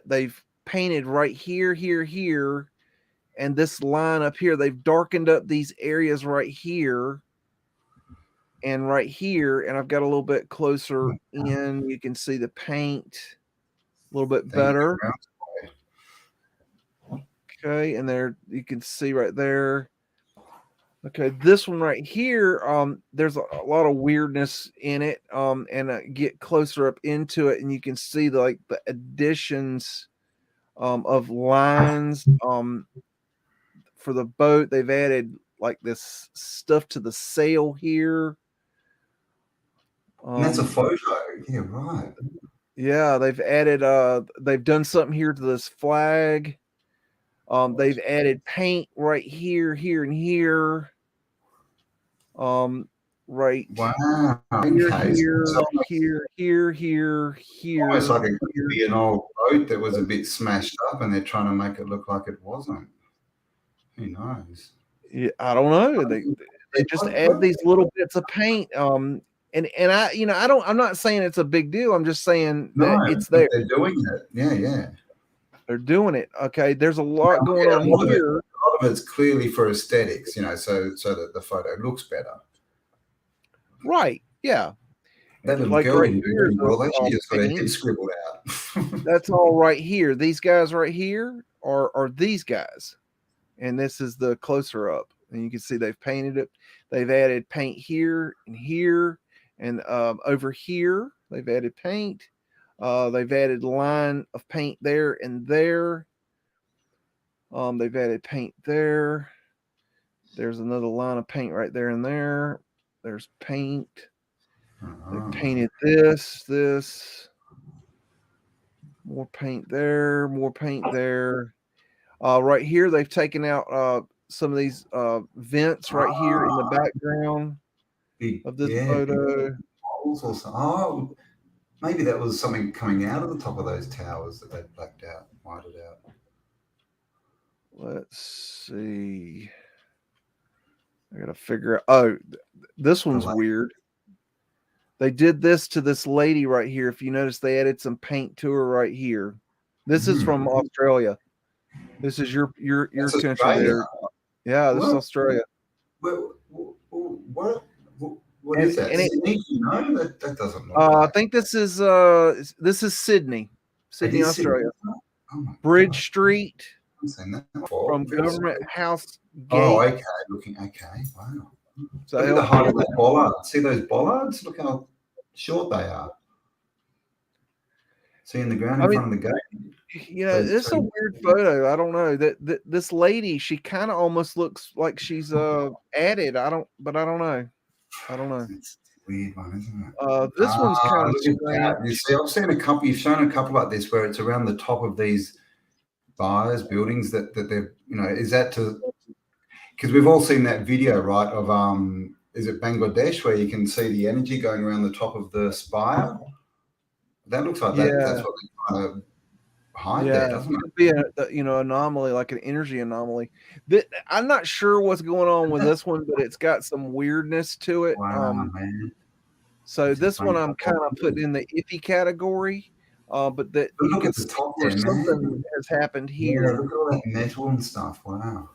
they've painted right here, and this line up here. They've darkened up these areas right here and right here, and I've got a little bit closer in. You can see the paint a little bit better. Okay, and there you can see right there. Okay, this one right here, there's a lot of weirdness in it, and I get closer up into it, and you can see the additions of lines for the boat. They've added like this stuff to the sail here. And that's a photo. Yeah, right. Yeah, they've added they've done something here to this flag. They've added paint right here, here, and here. Right. Wow. Here, Okay. here, So here. almost like it could be an old boat that was a bit smashed up, and they're trying to make it look like it wasn't. Who knows? Yeah, I don't know. They just add these little bits of paint. And I, I'm not saying it's a big deal. I'm just saying that it's there. They're doing it. Yeah. They're doing it. Okay. There's a lot going on here. A lot of it's clearly for aesthetics, so that the photo looks better. Right. Yeah. That little like girl right didn't do here, very well. She just got her head scribbled out. That's all right here. These guys right here are these guys. And this is the closer up. And you can see they've painted it. They've added paint here and here. And over here, they've added paint. They've added line of paint there and there. They've added paint there. There's another line of paint right there and there. There's paint. They've painted this. More paint there. More paint there. Right here, they've taken out some of these vents right here in the background of this photo. Oh, maybe that was something coming out of the top of those towers that they blacked out, whited out. Let's see. I gotta figure out. Oh, this one's weird. They did this to this lady right here. If you notice, they added some paint to her right here. This is from Australia. This is your country there. Yeah, this is Australia. What is that? Sydney? No, that doesn't look I think this is Sydney, Australia. Bridge Street from Government House Gate. Oh, okay. Wow. So look at the height of that bollard. See those bollards? Look how short they are. See in the ground in front of the gate. It's a weird photo. I don't know that this lady. She kind of almost looks like she's added. I don't know. It's a weird one, isn't it? This one's kind of strange. You see, I've seen a couple. You've shown a couple like this where it's around the top of these spires, buildings that they're. Is that to? Because we've all seen that video, right? Of is it Bangladesh where you can see the energy going around the top of the spire? That looks like that. That's what they're trying to hide there, doesn't it? It could be an anomaly, like an energy anomaly. I'm not sure what's going on with this one, but it's got some weirdness to it. Wow, man. So this one I'm kind of putting in the iffy category. But look at the top there, something has happened here. Yeah, look at all that metal and stuff. Wow.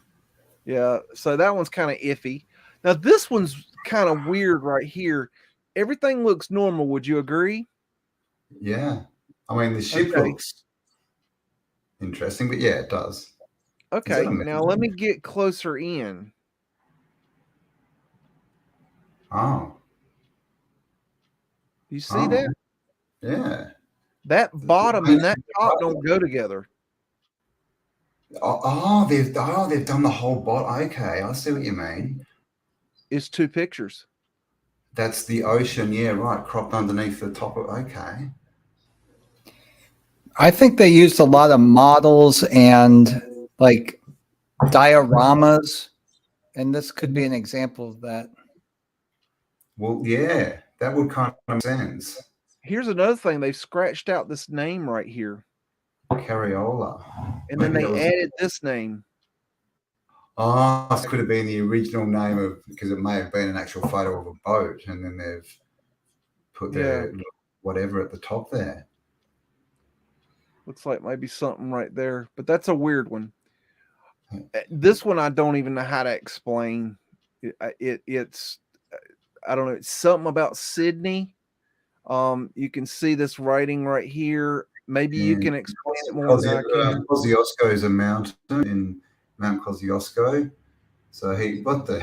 Yeah, so that one's kind of iffy. Now this one's kind of weird right here. Everything looks normal. Would you agree? Yeah. I mean, the ship looks interesting, but yeah, it does. Okay, now let me get closer in. Oh. You see that? Yeah. That bottom and that top don't go together. They've done the whole bottom. Okay, I see what you mean. It's two pictures. That's the ocean, yeah, right, cropped underneath the top of. Okay. I think they used a lot of models and like dioramas, and this could be an example of that. Well, yeah, that would kind of make sense. Here's another thing. They've scratched out this name right here. Carriola. And then they added this name. Oh, this could have been the original name because it may have been an actual photo of a boat, and then they've put their whatever at the top there. Looks like maybe something right there, but that's a weird one. This one I don't even know how to explain. It's I don't know. It's something about Sydney. You can see this writing right here. Maybe you can explain it more than I can. Kosciuszko is a mountain in Mount Kosciuszko. So what the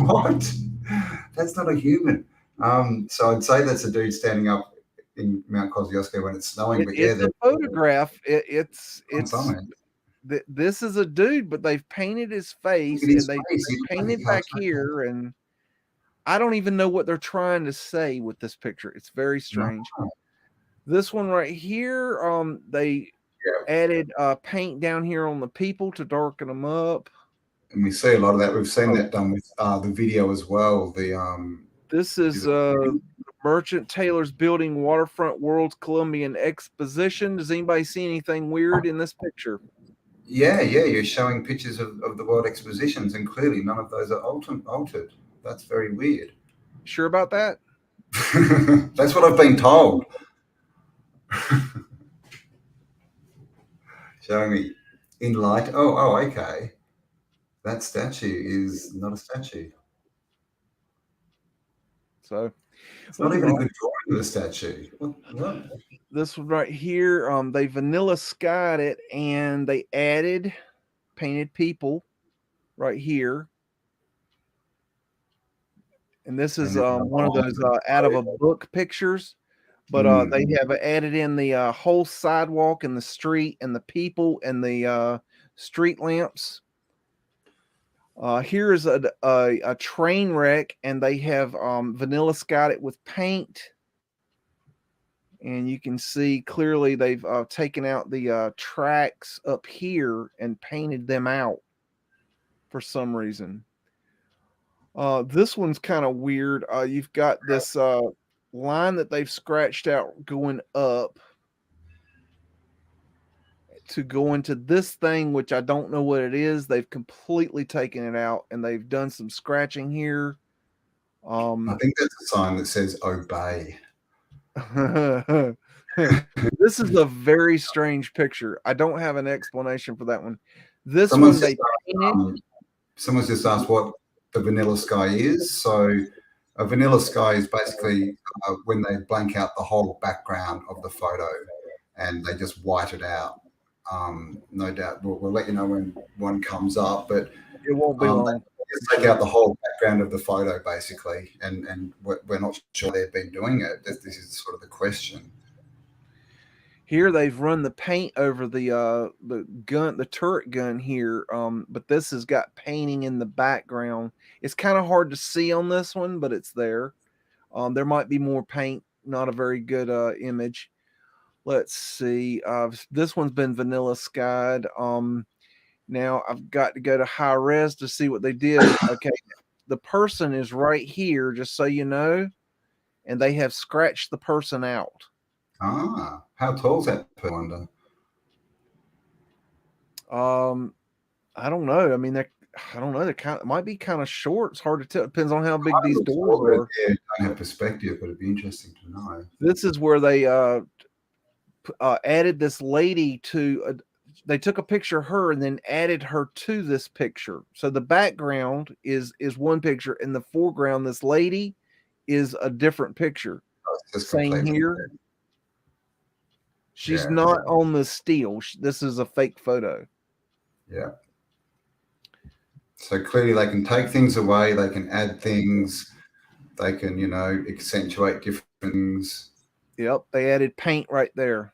what? That's not a human. So I'd say that's a dude standing up in Mount Kosciuszko when it's snowing. But It's a photograph. It's something. This is a dude, but they've painted his face, and they painted back here, and I don't even know what they're trying to say with this picture. It's very strange. No. This one right here, they added paint down here on the people to darken them up. And we see a lot of that. We've seen that done with the video as well. This is Merchant Taylor's building Waterfront World's Columbian Exposition. Does anybody see anything weird in this picture? Yeah, you're showing pictures of the World Expositions, and clearly none of those are altered. That's very weird. Sure about that? That's what I've been told. Showing me in light. Oh, okay. That statue is not a statue. So it's not even a good drawing of the statue. What? This one right here, they vanilla skied it, and they added painted people right here. And this is one of those out of a book pictures, but they have added in the whole sidewalk and the street and the people and the street lamps. Here's a train wreck, and they have vanilla skied it with paint. And you can see clearly they've taken out the tracks up here and painted them out for some reason. This one's kind of weird. You've got this line that they've scratched out going up to go into this thing, which I don't know what it is. They've completely taken it out, and they've done some scratching here. I think that's a sign that says obey. This is a very strange picture. I don't have an explanation for that one. This one they painted. Someone's just asked what the vanilla sky is. So a vanilla sky is basically when they blank out the whole background of the photo and they just white it out. No doubt we'll let you know when one comes up, but it won't be long. Just take out the whole background of the photo basically, and we're not sure they've been doing it. This is sort of the question. Here they've run the paint over the gun, the turret gun here, but this has got painting in the background. It's kind of hard to see on this one, but it's there. There might be more paint. Not a very good image. Let's see. This one's been vanilla skied. Now I've got to go to high res to see what they did. Okay, the person is right here, just so you know, and they have scratched the person out. Ah, how tall is that, I wonder? I don't know. I mean, I don't know. They might be kind of short. It's hard to tell. It depends on how big these doors are. Yeah, I don't have perspective, but it'd be interesting to know. This is where they added this lady to. They took a picture of her and then added her to this picture. So the background is one picture, and the foreground, this lady, is a different picture. Same here. She's not on the steel. This is a fake photo. Yeah. So clearly they can take things away. They can add things. They can, accentuate different things. Yep. They added paint right there.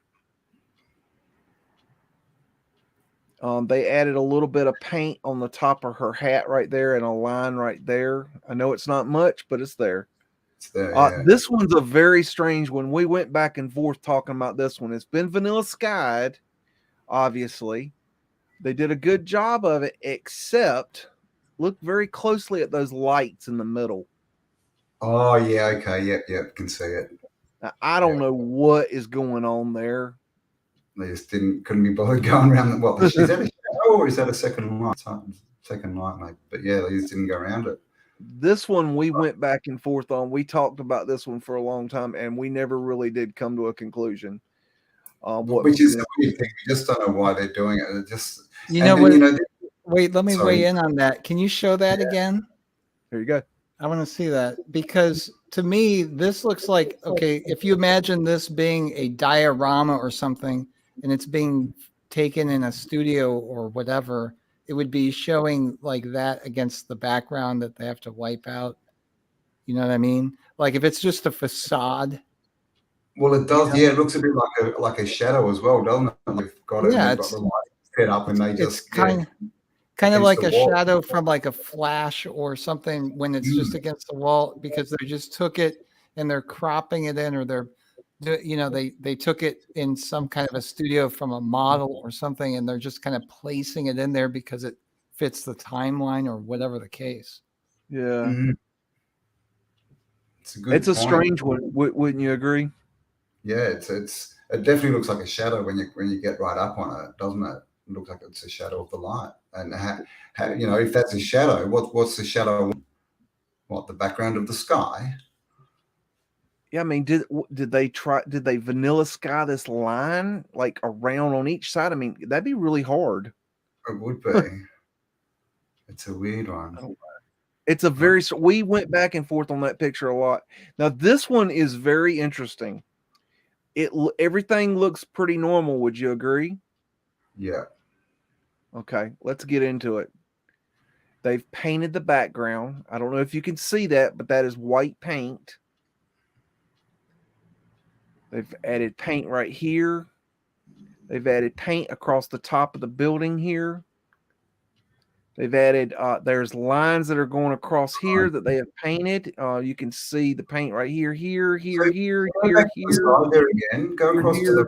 They added a little bit of paint on the top of her hat right there and a line right there. I know it's not much, but it's there. It's there, yeah. This one's a very strange one. We went back and forth talking about this one. It's been vanilla skied, obviously. They did a good job of it, except look very closely at those lights in the middle. Oh, yeah, okay, yep, can see it. Now, I don't know what is going on there. They just couldn't be bothered going around. What is that a shadow or is that a second light? Second light, mate. But yeah, they just didn't go around it. This one we went back and forth on. We talked about this one for a long time, and we never really did come to a conclusion. Which is a weird thing. We just don't know why they're doing it. It just wait, let me weigh in on that. Can you show that again? Here you go. I want to see that, because to me this looks like, okay, if you imagine this being a diorama or something, and it's being taken in a studio or whatever, it would be showing like that against the background that they have to wipe out. You know what I mean? Like if it's just a facade, Well, it does. Yeah, it looks a bit like a shadow as well, doesn't it? They've got it. Yeah, They've got the light set up, and they it's just kind of against like the a wall. shadow from like a flash or something when it's just against the wall, because they just took it and they're cropping it in, or they took it in some kind of a studio from a model or something, and they're just kind of placing it in there because it fits the timeline or whatever the case. Yeah. It's a good. It's a point. strange one, wouldn't you agree? Yeah, it definitely looks like a shadow when you get right up on it, doesn't it? It looks like it's a shadow of the light. And how if that's a shadow, what's the shadow? What, the background of the sky? Yeah, I mean, did they vanilla sky this line like around on each side? I mean, that'd be really hard. It would be. It's a weird one. It's we went back and forth on that picture a lot. Now this one is very interesting. Everything looks pretty normal. Would you agree? Yeah. Okay, let's get into it. They've painted the background. I don't know if you can see that, but that is white paint. They've added paint right here. They've added paint across the top of the building here. They've added, there's lines that are going across here that they have painted. You can see the paint right here, here. There again. Go across to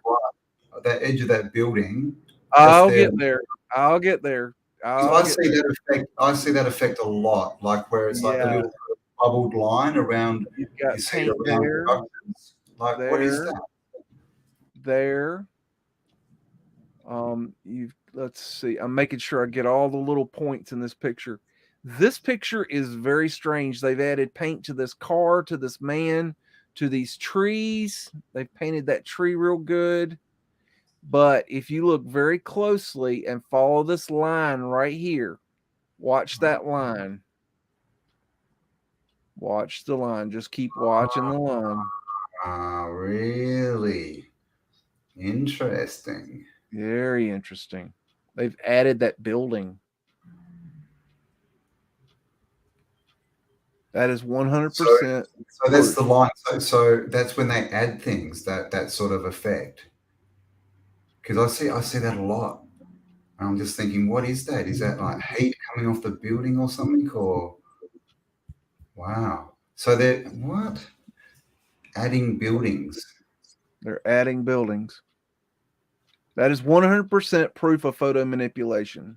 that edge of that building. I'll get there. I see that effect a lot, like where it's like a little bubbled line around. You've got paint there. Like, what is that? There. Let's see. I'm making sure I get all the little points in this picture. This picture is very strange. They've added paint to this car, to this man, to these trees. They've painted that tree real good. But if you look very closely and follow this line right here, watch that line. Watch the line. Just keep watching the line. Really interesting. Very interesting. They've added that building. That is 100%. So that's the line. So that's when they add things, that sort of effect. Because I see that a lot. And I'm just thinking, what is that? Is that like heat coming off the building or something? Or wow. So they're adding buildings. They're adding buildings. That is 100% proof of photo manipulation.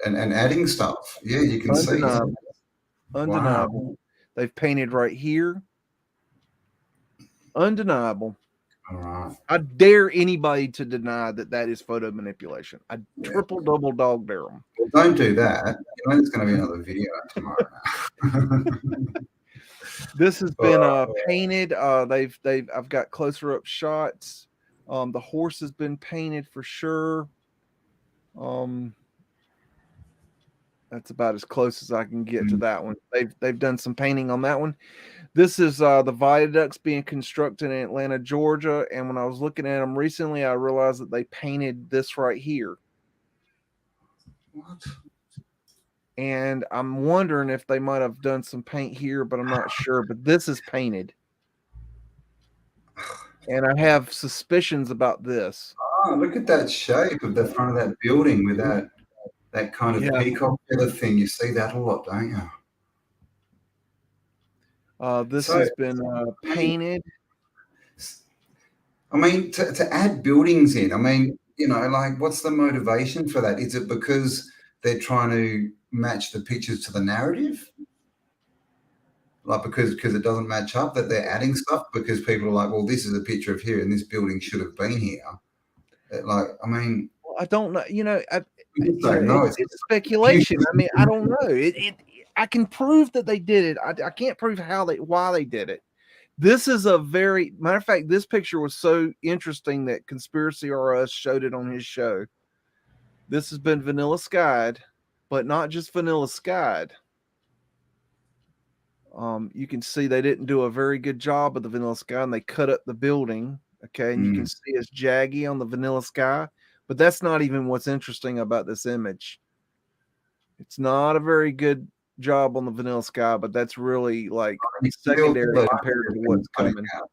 And adding stuff. Yeah, you can see. Undeniable. Wow. They've painted right here. Undeniable. All right. I dare anybody to deny that is photo manipulation. I triple double dog dare them. Well, don't do that. You know, there's going to be another video tomorrow. This has been painted. I've got closer up shots. The horse has been painted for sure. That's about as close as I can get to that one. They've done some painting on that one. This is the viaducts being constructed in Atlanta, Georgia. And when I was looking at them recently, I realized that they painted this right here. What? And I'm wondering if they might have done some paint here, but I'm not sure. But this is painted. And I have suspicions about this. Oh, look at that shape of the front of that building with that kind of peacock feather thing. You see that a lot, don't you? This has been painted. I mean, to add buildings in, I mean, you know, like, what's the motivation for that? Is it because they're trying to match the pictures to the narrative? Like, because it doesn't match up, that they're adding stuff because people are like, well, this is a picture of here and this building should have been here. Like, I mean, well, I don't know. You know, it's speculation. I mean, I don't know. I can prove that they did it. I can't prove why they did it. This is a matter of fact, this picture was so interesting that Conspiracy RS showed it on his show. This has been vanilla skied, but not just vanilla skied. You can see they didn't do a very good job of the vanilla sky, and they cut up the building. Okay, and you can see it's jaggy on the vanilla sky, but that's not even what's interesting about this image. It's not a very good job on the vanilla sky, but that's really like secondary compared to what's coming out.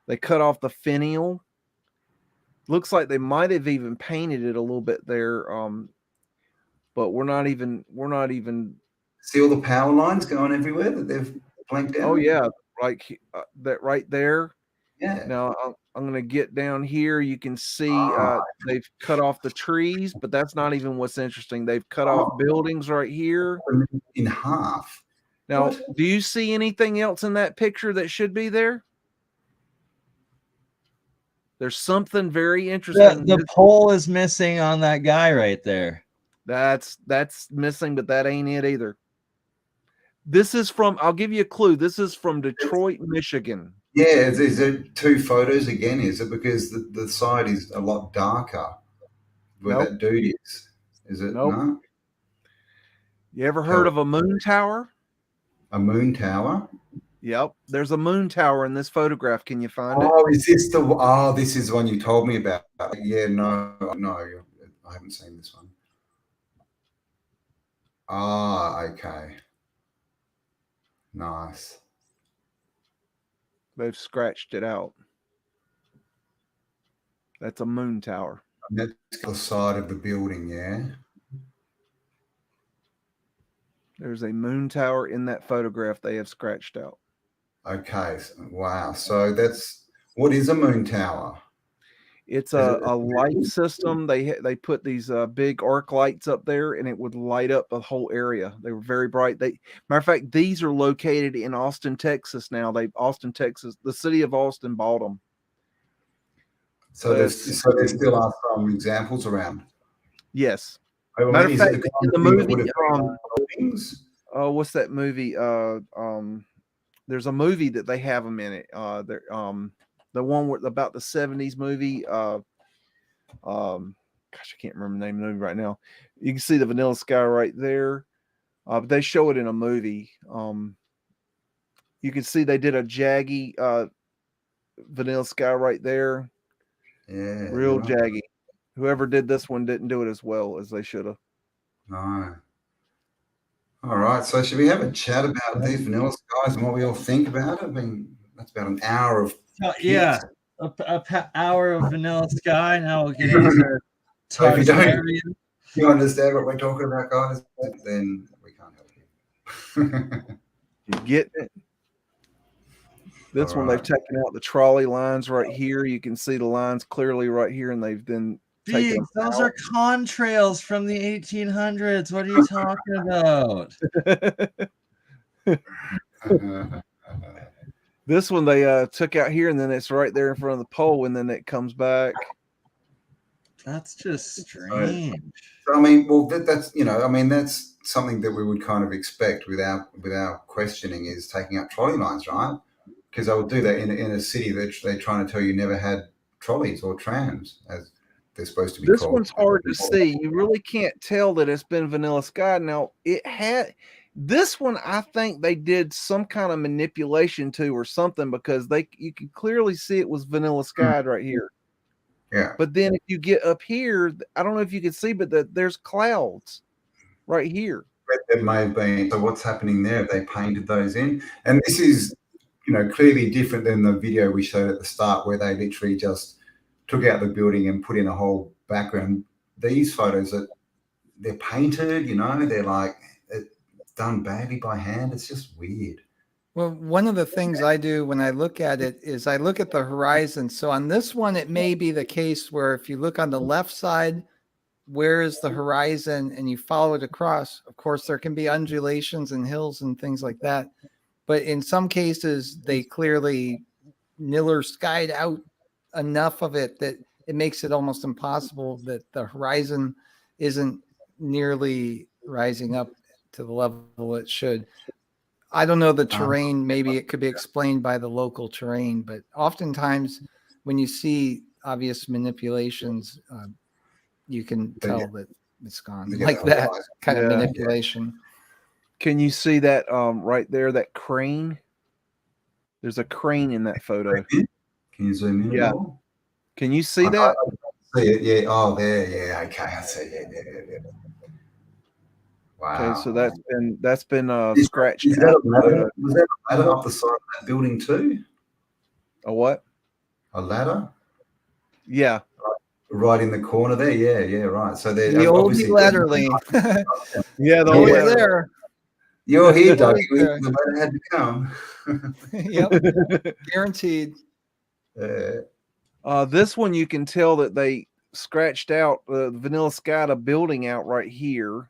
They cut off the finial. Looks like they might have even painted it a little bit there. But we're not even See all the power lines going everywhere that they've blanked out? Oh yeah, like that right there. Yeah. Now I'm going to get down here. You can see Ah. they've cut off the trees, but that's not even what's interesting. They've cut off buildings right here in half. Now, What? do you see anything else in that picture that should be there? There's something very interesting. The pole is missing on that guy right there. That's missing, but that ain't it either. This is from, I'll give you a clue. This is from Detroit, Michigan. Yeah, is there two photos again? Is it because the side is a lot darker where Nope. that dude is? Is it? Nope. No? You ever heard of a moon tower? A moon tower? Yep. There's a moon tower in this photograph. Can you find it? Oh, is this the? Oh, this is the one you told me about. Yeah, no, I haven't seen this one. Ah, okay. Nice. They've scratched it out. That's a moon tower. That's the side of the building, yeah. There's a moon tower in that photograph they have scratched out. Okay. Wow. So that's, what is a moon tower? It's a light system. They put these big arc lights up there, and it would light up the whole area. They were very bright. Matter of fact, these are located in Austin, Texas now. Austin, Texas, the city of Austin bought them. So there still are some examples around. Yes. Oh, Matter of fact, in the movie, what's that movie? There's a movie that they have them in it. The one about the 70s movie. Gosh, I can't remember the name of the movie right now. You can see the vanilla sky right there. But they show it in a movie. You can see they did a jaggy vanilla sky right there. Yeah. Real jaggy. Whoever did this one didn't do it as well as they should have. No. All right. So should we have a chat about these vanilla skies and what we all think about it? I mean, that's about an hour of yeah, a hour of vanilla sky. Now we'll get into so if you understand what we're talking about, guys, then we can't help you. You get it? This one, they've taken out the trolley lines right here. You can see the lines clearly right here, and they've been taken those are contrails from the 1800s. What are you talking about? This one they took out here, and then it's right there in front of the pole, and then it comes back. That's just strange. So, I mean, well, that's that's something that we would kind of expect without questioning is taking out trolley lines, right? Because I would do that in a city that they're trying to tell you never had trolleys or trams as they're supposed to be. This called. one's hard to see. You really can't tell that it's been vanilla sky. Now it had. This one, I think they did some kind of manipulation to or something because you can clearly see it was vanilla skied right here. Yeah. But then if you get up here, I don't know if you can see, but there's clouds right here. There may have been. So what's happening there? They painted those in, and this is, clearly different than the video we showed at the start where they literally just took out the building and put in a whole background. These photos they're painted. They're like. Done badly by hand. It's just weird. Well, one of the things I do when I look at it is I look at the horizon. So on this one, it may be the case where if you look on the left side, where is the horizon and you follow it across, of course, there can be undulations and hills and things like that. But in some cases, they clearly Miller skied out enough of it that it makes it almost impossible that the horizon isn't nearly rising up to the level it should. I don't know the terrain. Maybe it could be explained by the local terrain, but oftentimes when you see obvious manipulations, you can tell that it's gone like that kind of manipulation. Can you see that right there, that crane? There's a crane in that photo. Can you zoom in? Yeah. Can you see that? I see it, yeah. Oh, there, yeah. Okay, I see it. Yeah. Wow. Okay, so that's been scratched out. Was that a ladder up the side of that building too? A what? A ladder? Yeah. Right in the corner there. Yeah, right. So they're The oldie obviously latterly. Yeah, the Always ladder. there. You're here, Doug. Always there. The ladder had to come. Yep. Guaranteed. This one you can tell that they scratched out the Vanilla Sky building out right here.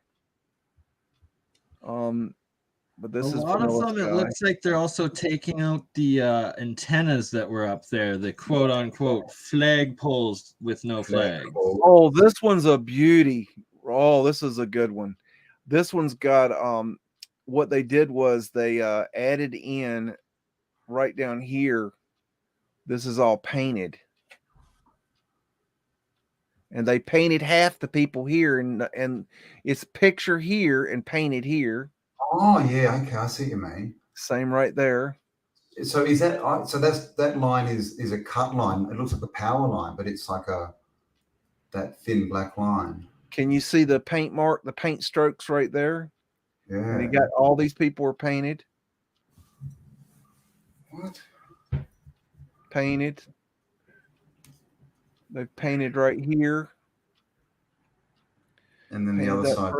But this A is lot of Vanilla them, it Sky. looks like they're also taking out the antennas that were up there, the quote unquote flag poles with no flags. Oh, this one's a beauty. Oh, this is a good one. This one's got what they did was they added in right down here. This is all painted. And they painted half the people here, and it's picture here and painted here. Oh yeah, okay, I see what you mean. Same right there. So is that so? That line is a cut line. It looks like a power line, but it's like that thin black line. Can you see the paint mark, the paint strokes right there? Yeah. And you got all these people are painted. What? Painted. They've painted right here. And then the other side.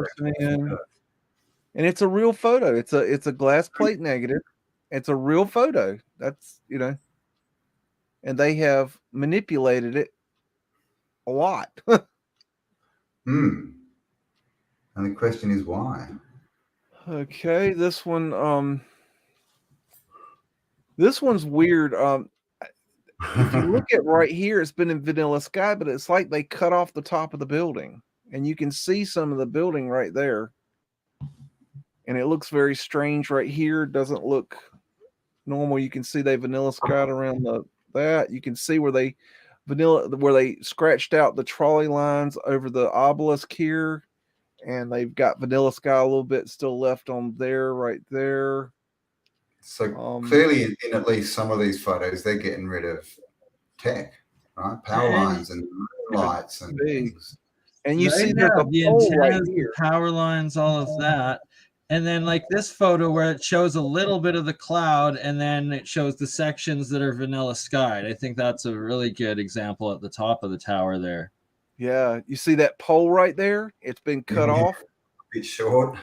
And it's a real photo. It's a glass plate negative. It's a real photo. That's, and they have manipulated it a lot. And the question is why? Okay, this one this one's weird. If you look at right here, it's been in Vanilla Sky, but it's like they cut off the top of the building, and you can see some of the building right there. And it looks very strange right here. It doesn't look normal. You can see they Vanilla Sky'd around that. You can see where they scratched out the trolley lines over the obelisk here, and they've got Vanilla Sky a little bit still left on there, right there. So clearly, in at least some of these photos, they're getting rid of tech, right? Power lines and lights and things. And you see the antennas, right here, power lines, all of that. And then like this photo where it shows a little bit of the cloud and then it shows the sections that are Vanilla Sky. I think that's a really good example at the top of the tower there. Yeah, you see that pole right there? It's been cut off. A bit short.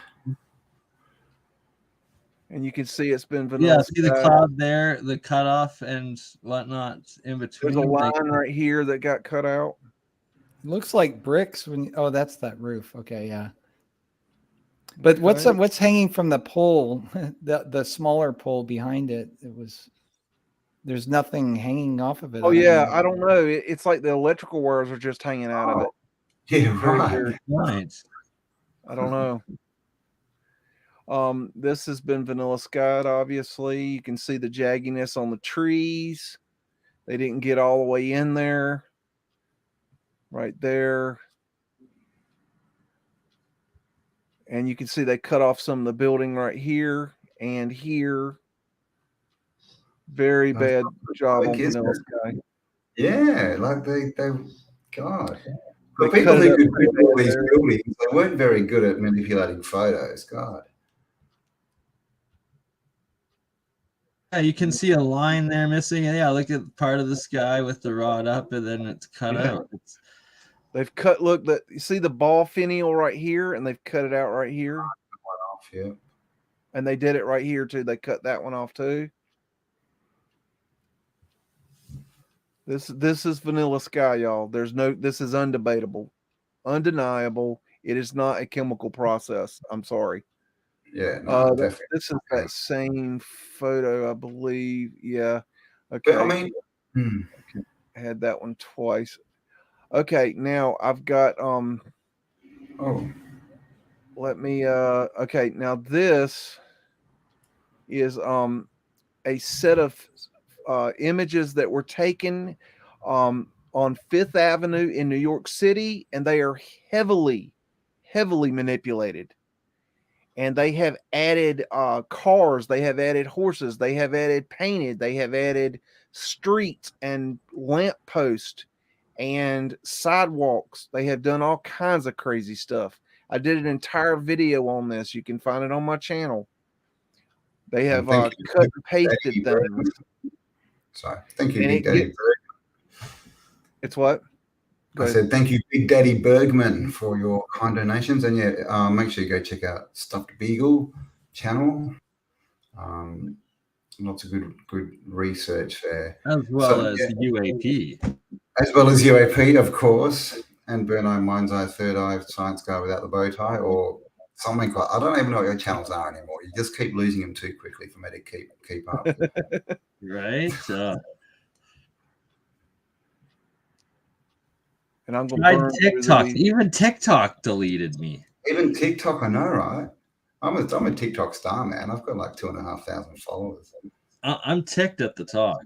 And you can see it's been Vanilla Yeah, see the Sky. cloud there, the cutoff and whatnot in between. There's a line right here that got cut out. Looks like bricks when that's that roof. Okay, yeah. But what's hanging from the pole, the smaller pole behind it? There's nothing hanging off of it. Oh yeah, I don't know. It's like the electrical wires are just hanging out of it. Yeah, right. I don't know. This has been Vanilla Sky, obviously. You can see the jagginess on the trees. They didn't get all the way in there. Right there. And you can see they cut off some of the building right here and here. Very bad job on Vanilla Sky. Yeah, like they God. The people who could build all these buildings, they weren't very good at manipulating photos. God. Yeah, you can see a line there missing. Yeah, look at part of the sky with the rod up and then it's cut out. They've cut, look, you see the ball finial right here, and they've cut it out right here. Yeah. And they did it right here too. They cut that one off too. This is Vanilla Sky, y'all. This is undebatable, undeniable. It is not a chemical process. I'm sorry. Yeah, no, definitely. This is that same photo, I believe. Yeah. Okay. But, I mean, I had that one twice. Okay, now I've got let me okay, now this is a set of images that were taken on Fifth Avenue in New York City, and they are heavily manipulated. And they have added cars, they have added horses, they have added painted, they have added streets and lamp posts and sidewalks. They have done all kinds of crazy stuff. I did an entire video on this. You can find it on my channel. They have cut and pasted things. Sorry. Thank you, Nick. It's what? Go I ahead. said thank you, Big Daddy Bergman, for your kind donations, and yeah, make sure you go check out Stuffed Beagle channel. Lots of good research there, as well as UAP. as well as UAP, of course, and Burno Mind's Eye, Third Eye, Science Guy Without the Bow Tie, or something like. I don't even know what your channels are anymore. You just keep losing them too quickly for me to keep up. Right? And I'm going Tried to burn TikTok. Even TikTok deleted me. Even TikTok, I know, right? I'm a TikTok star, man. I've got like 2,500 followers. I'm ticked at the talk.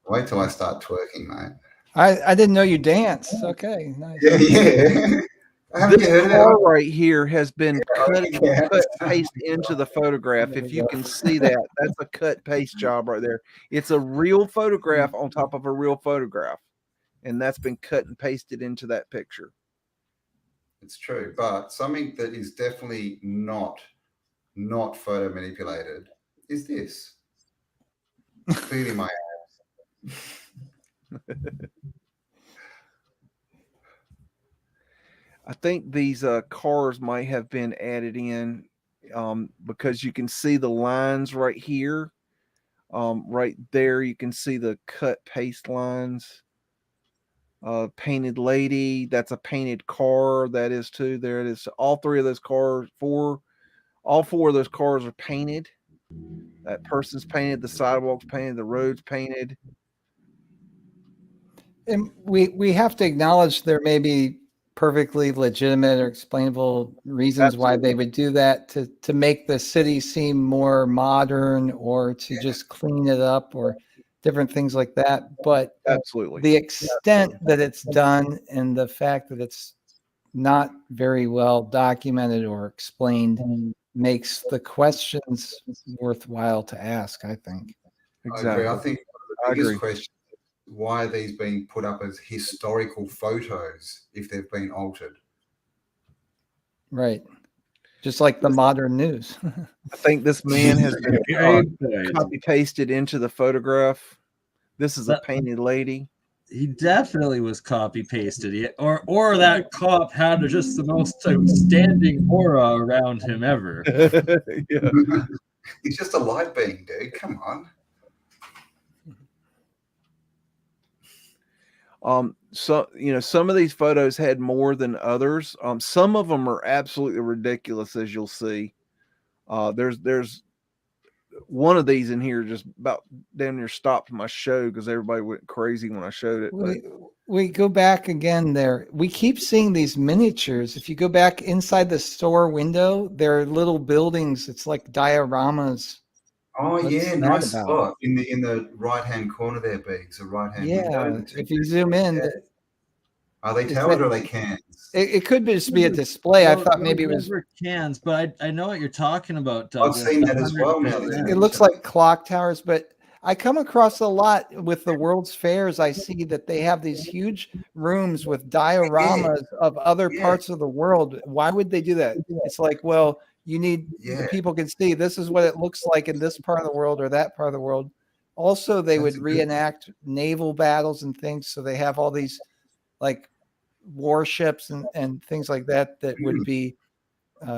Wait till I start twerking, mate. I didn't know you dance. Okay, nice. Yeah. Haven't you heard This of car that? right here has been cut Yeah. paste into the photograph. If you can see that, that's a cut paste job right there. It's a real photograph on top of a real photograph, and that's been cut and pasted into that picture. It's true, but something that is definitely not photo manipulated is this. Clearly my abs. I think these cars might have been added in because you can see the lines right here. Right there, you can see the cut paste lines. Painted lady, that's a painted car. That is too. There it is. All three of those cars, all four of those cars are painted. That person's painted, the sidewalk's painted, the road's painted. And we have to acknowledge there may be perfectly legitimate or explainable reasons why they would do that to make the city seem more modern or to just clean it up or different things like that. But absolutely, the extent that it's done and the fact that it's not very well documented or explained makes the questions worthwhile to ask, I think. Exactly. I agree. I think the biggest question is why are these being put up as historical photos if they've been altered? Right. Just like the modern news. I think this man has been copy pasted into the photograph. This is a painted lady. He definitely was copy pasted, or that cop had just the most outstanding aura around him ever. Yeah. He's just a light being, dude. Come on. So some of these photos had more than others. Some of them are absolutely ridiculous, as you'll see. There's one of these in here just about damn near stopped my show because everybody went crazy when I showed it. We go back again there. We keep seeing these miniatures. If you go back inside the store window, there are little buildings. It's like dioramas. Oh, yeah, nice spot. In the right-hand corner there, Biggs, the right-hand window. If you zoom in. Yeah. Are they towers or are they cans? It could just be a display. I thought maybe it was cans, but I know what you're talking about, Douglas. I've seen that as well now. It looks like clock towers, but I come across a lot with the World's Fairs. I see that they have these huge rooms with dioramas of other parts of the world. Why would they do that? It's like, well, you need people can see this is what it looks like in this part of the world or that part of the world. Also, they would reenact naval battles and things. So they have all these like warships and things like that would be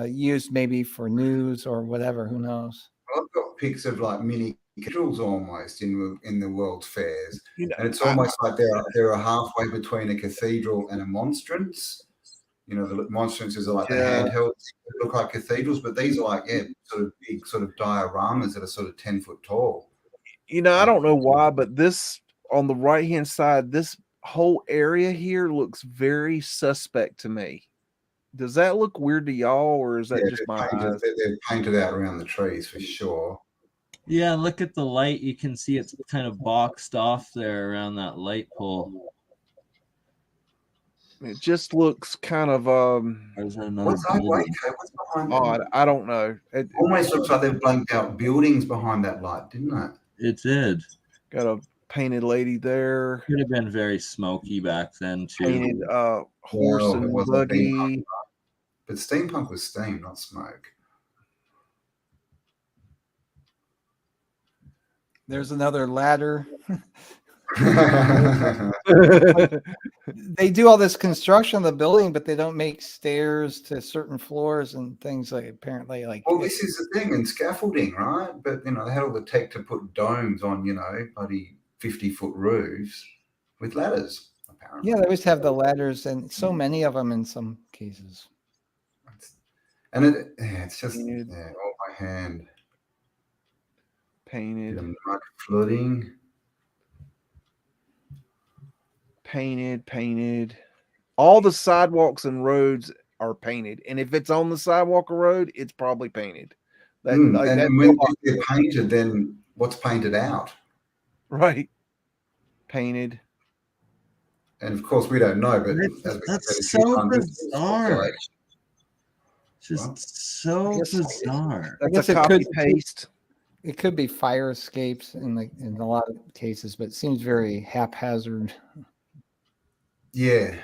used maybe for news or whatever. Who knows? I've got pics of like mini cathedrals almost in the World's Fairs, and it's almost like they're halfway between a cathedral and a monstrance. The monstrances are like the handhelds that look like cathedrals, but these are like sort of big sort of dioramas that are sort of 10 foot tall. I don't know why, but this on the right hand side, this whole area here looks very suspect to me. Does that look weird to y'all, or is that just my eyes? They're painted out around the trees for sure. Yeah, look at the light. You can see it's kind of boxed off there around that light pole. It just looks kind of What's behind odd. I don't know. It almost looks like they've blanked out buildings behind that light, didn't it? It did. Got a painted lady there. Could have been very smoky back then too. Painted horse and buggy. But steampunk was steam, not smoke. There's another ladder. They do all this construction of the building, but they don't make stairs to certain floors and things like apparently like. Well, this is the thing, and scaffolding, right? But they had all the tech to put domes on, bloody 50-foot roofs with ladders, apparently. Yeah, they always have the ladders, and so many of them in some cases. And it's just all by hand. Painted. Mud flooding. Painted. All the sidewalks and roads are painted, and if it's on the sidewalk or road, it's probably painted. And when they're painted, then what's painted out? Right. Painted. And of course, we don't know, but that's so bizarre. Just so bizarre. I guess it could paste. It could be fire escapes in a lot of cases, but it seems very haphazard. Yeah.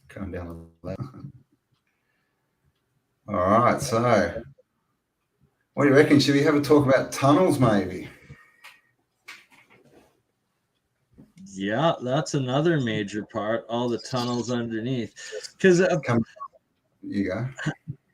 Come down the ladder. All right, so what do you reckon? Should we have a talk about tunnels, maybe? Yeah, that's another major part. All the tunnels underneath, because you go.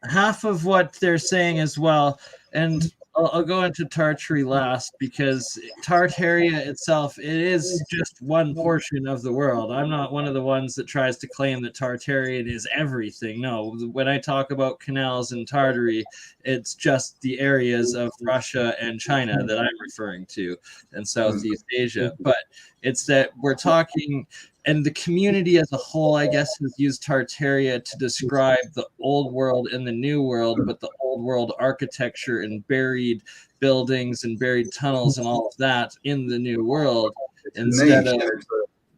Half of what they're saying as well, and I'll go into Tartary last, because Tartaria itself, it is just one portion of the world. I'm not one of the ones that tries to claim that Tartarian is everything. No, when I talk about canals in Tartary, it's just the areas of Russia and China that I'm referring to, and Southeast Asia. But it's that we're talking, and the community as a whole, I guess, has used Tartaria to describe the old world and the new world, but the old world architecture and buried buildings and buried tunnels and all of that in the new world. Instead of,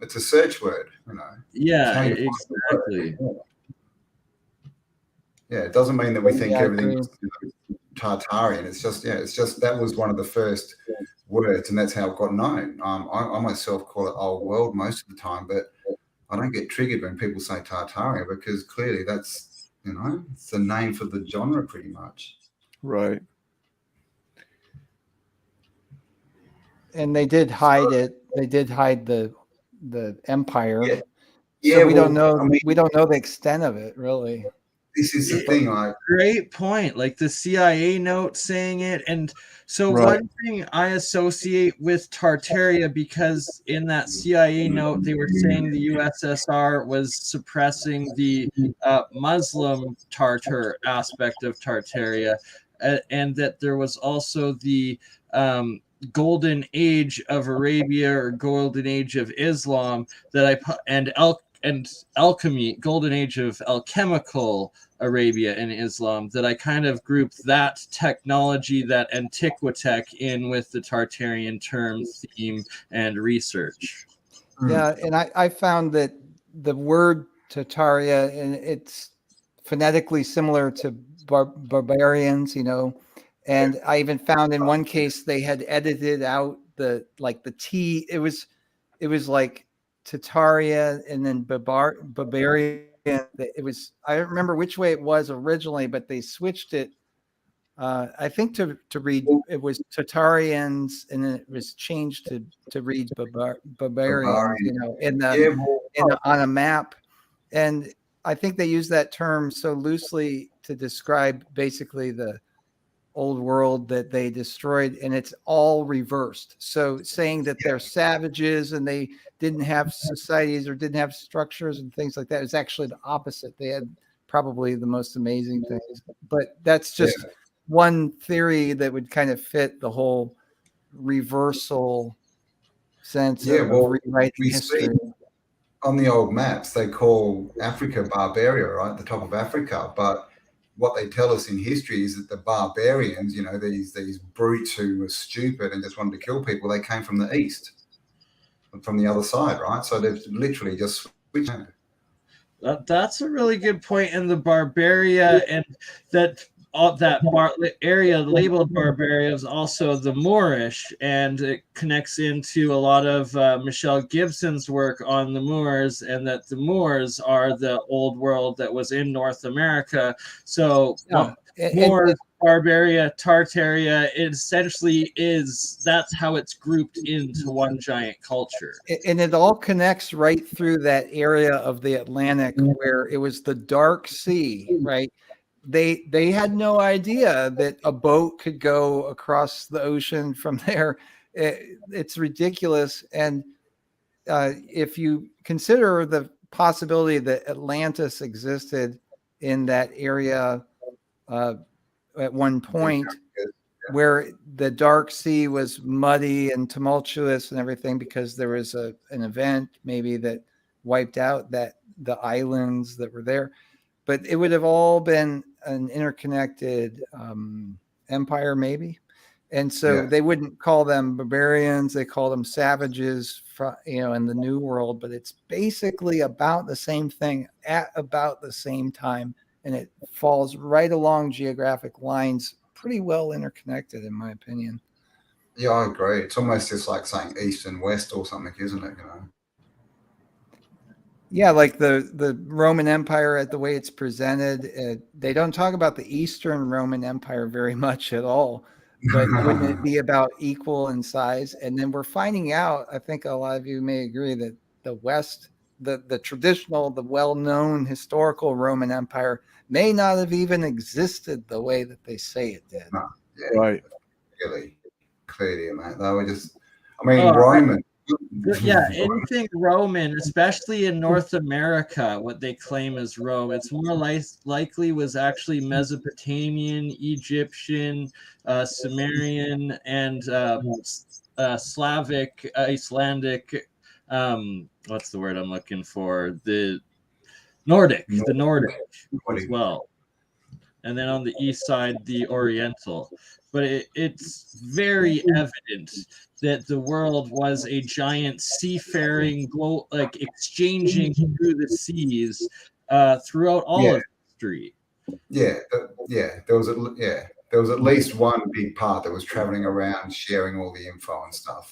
it's a search word, Yeah, exactly. Yeah, it doesn't mean that we think everything's Tartarian. It's just that was one of the first words, and that's how it got known. I myself call it old world most of the time, but I don't get triggered when people say Tartaria, because clearly that's it's the name for the genre pretty much. Right. And they did hide it. They did hide the empire. Yeah. So we don't know. We don't know the extent of it, really. This is the thing. Great point. Like the CIA note saying it, and so one thing I associate with Tartaria, because in that CIA note they were saying the USSR was suppressing the Muslim Tartar aspect of Tartaria, and that there was also the golden age of Arabia or golden age of Islam and alchemy, golden age of alchemical Arabia and Islam, that I kind of grouped that technology, that antiquitech, in with the Tartarian term, theme, and research. Yeah, and I found that the word Tartaria, and it's phonetically similar to barbarians, and I even found in one case they had edited out the T. It was like Tartaria and then barbarian. It was, I don't remember which way it was originally, but they switched it. I think to read, it was Tartarians, and then it was changed to read barbarians, on a map. And I think they use that term so loosely to describe basically the old world that they destroyed, and it's all reversed. So saying that they're savages and they didn't have societies or didn't have structures and things like that is actually the opposite. They had probably the most amazing things, but that's just one theory that would kind of fit the whole reversal sense of rewriting history. On the old maps, they call Africa Barbaria, right? The top of Africa, but what they tell us in history is that the barbarians, these brutes who were stupid and just wanted to kill people, they came from the east, from the other side, right? So they've literally just switched. That's a really good point. In the Barbaria, and that area labeled Barbaria is also the Moorish, and it connects into a lot of Michelle Gibson's work on the Moors, and that the Moors are the old world that was in North America. So Moors, Barbaria, Tartaria, it essentially that's how it's grouped into one giant culture. And it all connects right through that area of the Atlantic where it was the Dark Sea, right? They had no idea that a boat could go across the ocean from there. It's ridiculous. And if you consider the possibility that Atlantis existed in that area at one point, where the Dark Sea was muddy and tumultuous and everything because there was an event maybe that wiped out the islands that were there, but it would have all been an interconnected empire maybe. And so they wouldn't call them barbarians, they call them savages, in the New World, but it's basically about the same thing at about the same time. And it falls right along geographic lines, pretty well interconnected, in my opinion. Yeah, I agree. It's almost just like saying east and west or something, isn't it? Yeah, like the Roman Empire, the way it's presented, they don't talk about the Eastern Roman Empire very much at all. But wouldn't it be about equal in size? And then we're finding out, I think a lot of you may agree, that the West, the traditional, the well-known historical Roman Empire may not have even existed the way that they say it did. No, Right. Really clearly, mate. They were just, Roman. Yeah, anything Roman, especially in North America, what they claim is Rome, it's more likely was actually Mesopotamian, Egyptian, Sumerian, and Slavic, Icelandic. What's the word I'm looking for? The Nordic as well. And then on the east side, the Oriental. But it's very evident that the world was a giant seafaring, exchanging through the seas throughout all of history. There was at least one big part that was traveling around, sharing all the info and stuff.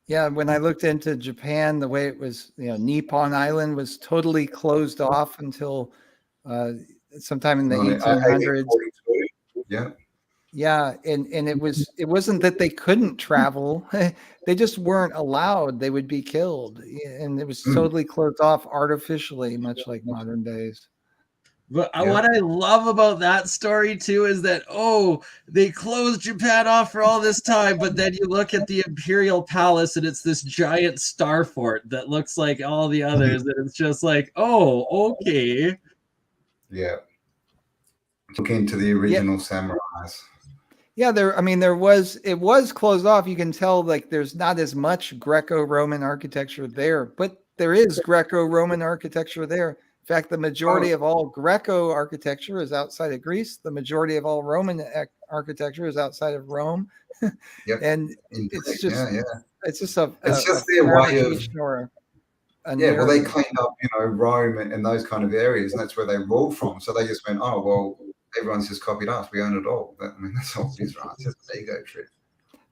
Yeah, when I looked into Japan, the way it was, Nippon Island was totally closed off until sometime in the 1800s. Yeah. Yeah, and it wasn't that they couldn't travel; they just weren't allowed. They would be killed, and it was totally closed off artificially, much like modern days. But what I love about that story too is that they closed Japan off for all this time, but then you look at the Imperial Palace and it's this giant star fort that looks like all the others, and it's just like, okay. Yeah. Look into the original samurais. Yeah, it was closed off. You can tell there's not as much Greco-Roman architecture there, but there is Greco-Roman architecture there. In fact, the majority of all Greco architecture is outside of Greece. The majority of all Roman architecture is outside of Rome. Yep. And it's just it's just their way of well, they cleaned up, Rome and those kind of areas, and that's where they ruled from. So they just went, everyone's just copied us. We own it all. That's all it is, right? It's just an ego trip.